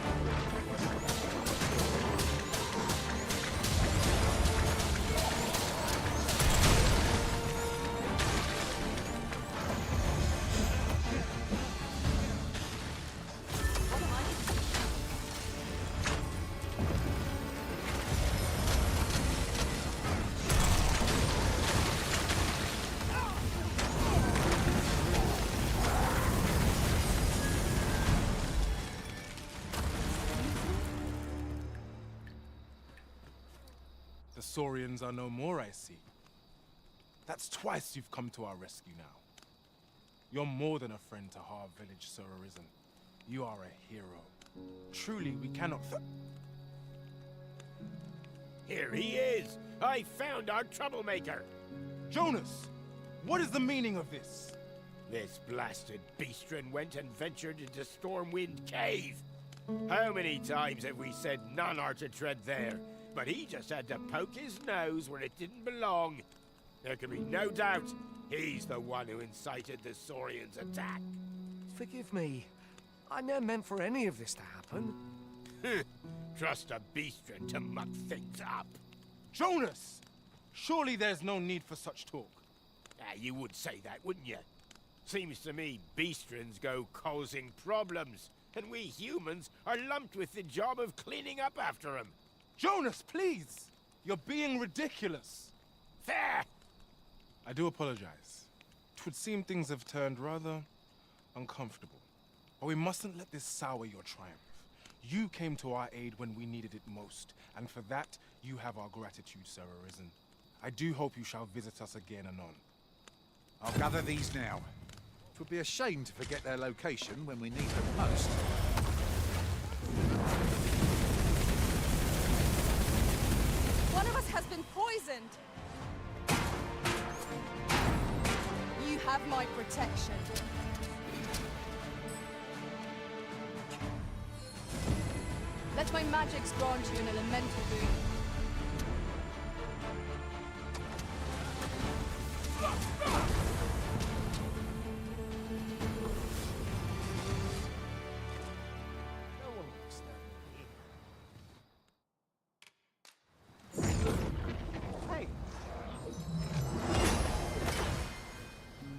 The Saurians are no more, I see. That's twice you've come to our rescue now. You're more than a friend to Har Village, Sir Arisen. You are a hero. Truly, we cannot Here he is! I found our troublemaker! Jonas! What is the meaning of this? This blasted beastren went and ventured into Stormwind Cave. How many times have we said none are to tread there? But he just had to poke his nose where it didn't belong. There can be no doubt he's the one who incited the Saurians' attack. Forgive me. I never meant for any of this to happen. Trust a beastren to muck things up. Jonas! Surely there's no need for such talk. You would say that, wouldn't you? Seems to me beastrens go causing problems, and we humans are lumped with the job of cleaning up after them. Jonas, please! You're being ridiculous. There! I do apologize. It would seem things have turned rather uncomfortable. But we mustn't let this sour your triumph. You came to our aid when we needed it most, and for that, you have our gratitude, Sir Arisen. I do hope you shall visit us again anon. I'll gather these now. It would be a shame to forget their location when we need them most. One of us has been poisoned. You have my protection. Let my magics grant you an elemental boon. Hey!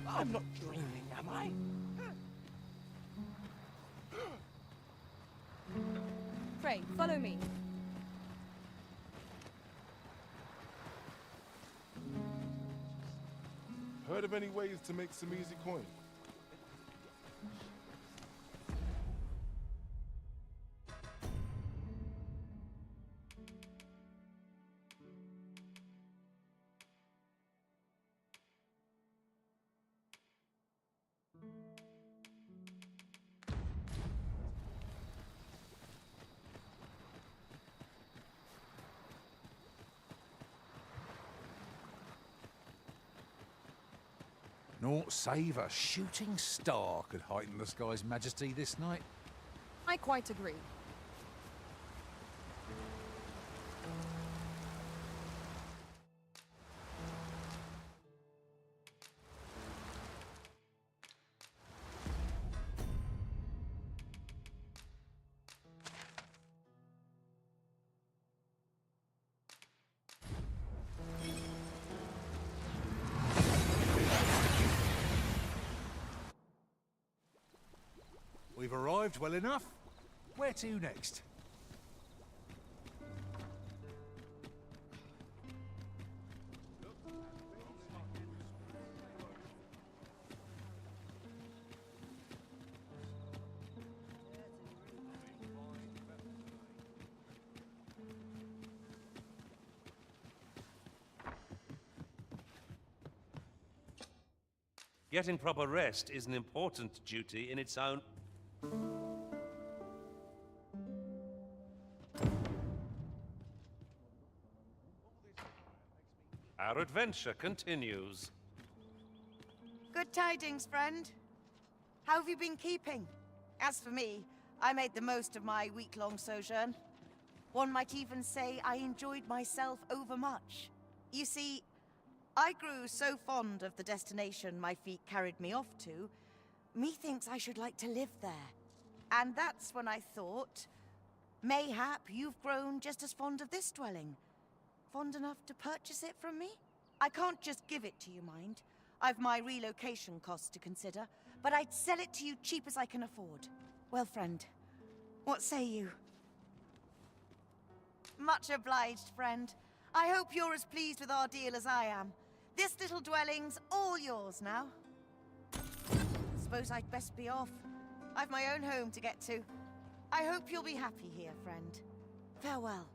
I'm not dreaming, am I? Pray, follow me. Heard of any ways to make some easy coin? Naught save a shooting star could heighten the sky's majesty this night. I quite agree. We've arrived well enough. Where to next? Getting proper rest is an important duty in its own... Our adventure continues. Good tidings, friend. How have you been keeping? As for me, I made the most of my week-long sojourn. One might even say I enjoyed myself overmuch. You see, I grew so fond of the destination my feet carried me off to, methinks I should like to live there. And that's when I thought, mayhap you've grown just as fond of this dwelling. Fond enough to purchase it from me? I can't just give it to you, mind. I've my relocation costs to consider, but I'd sell it to you cheap as I can afford. Well, friend, what say you? Much obliged, friend. I hope you're as pleased with our deal as I am. This little dwelling's all yours now. Suppose I'd best be off. I've my own home to get to. I hope you'll be happy here, friend. Farewell.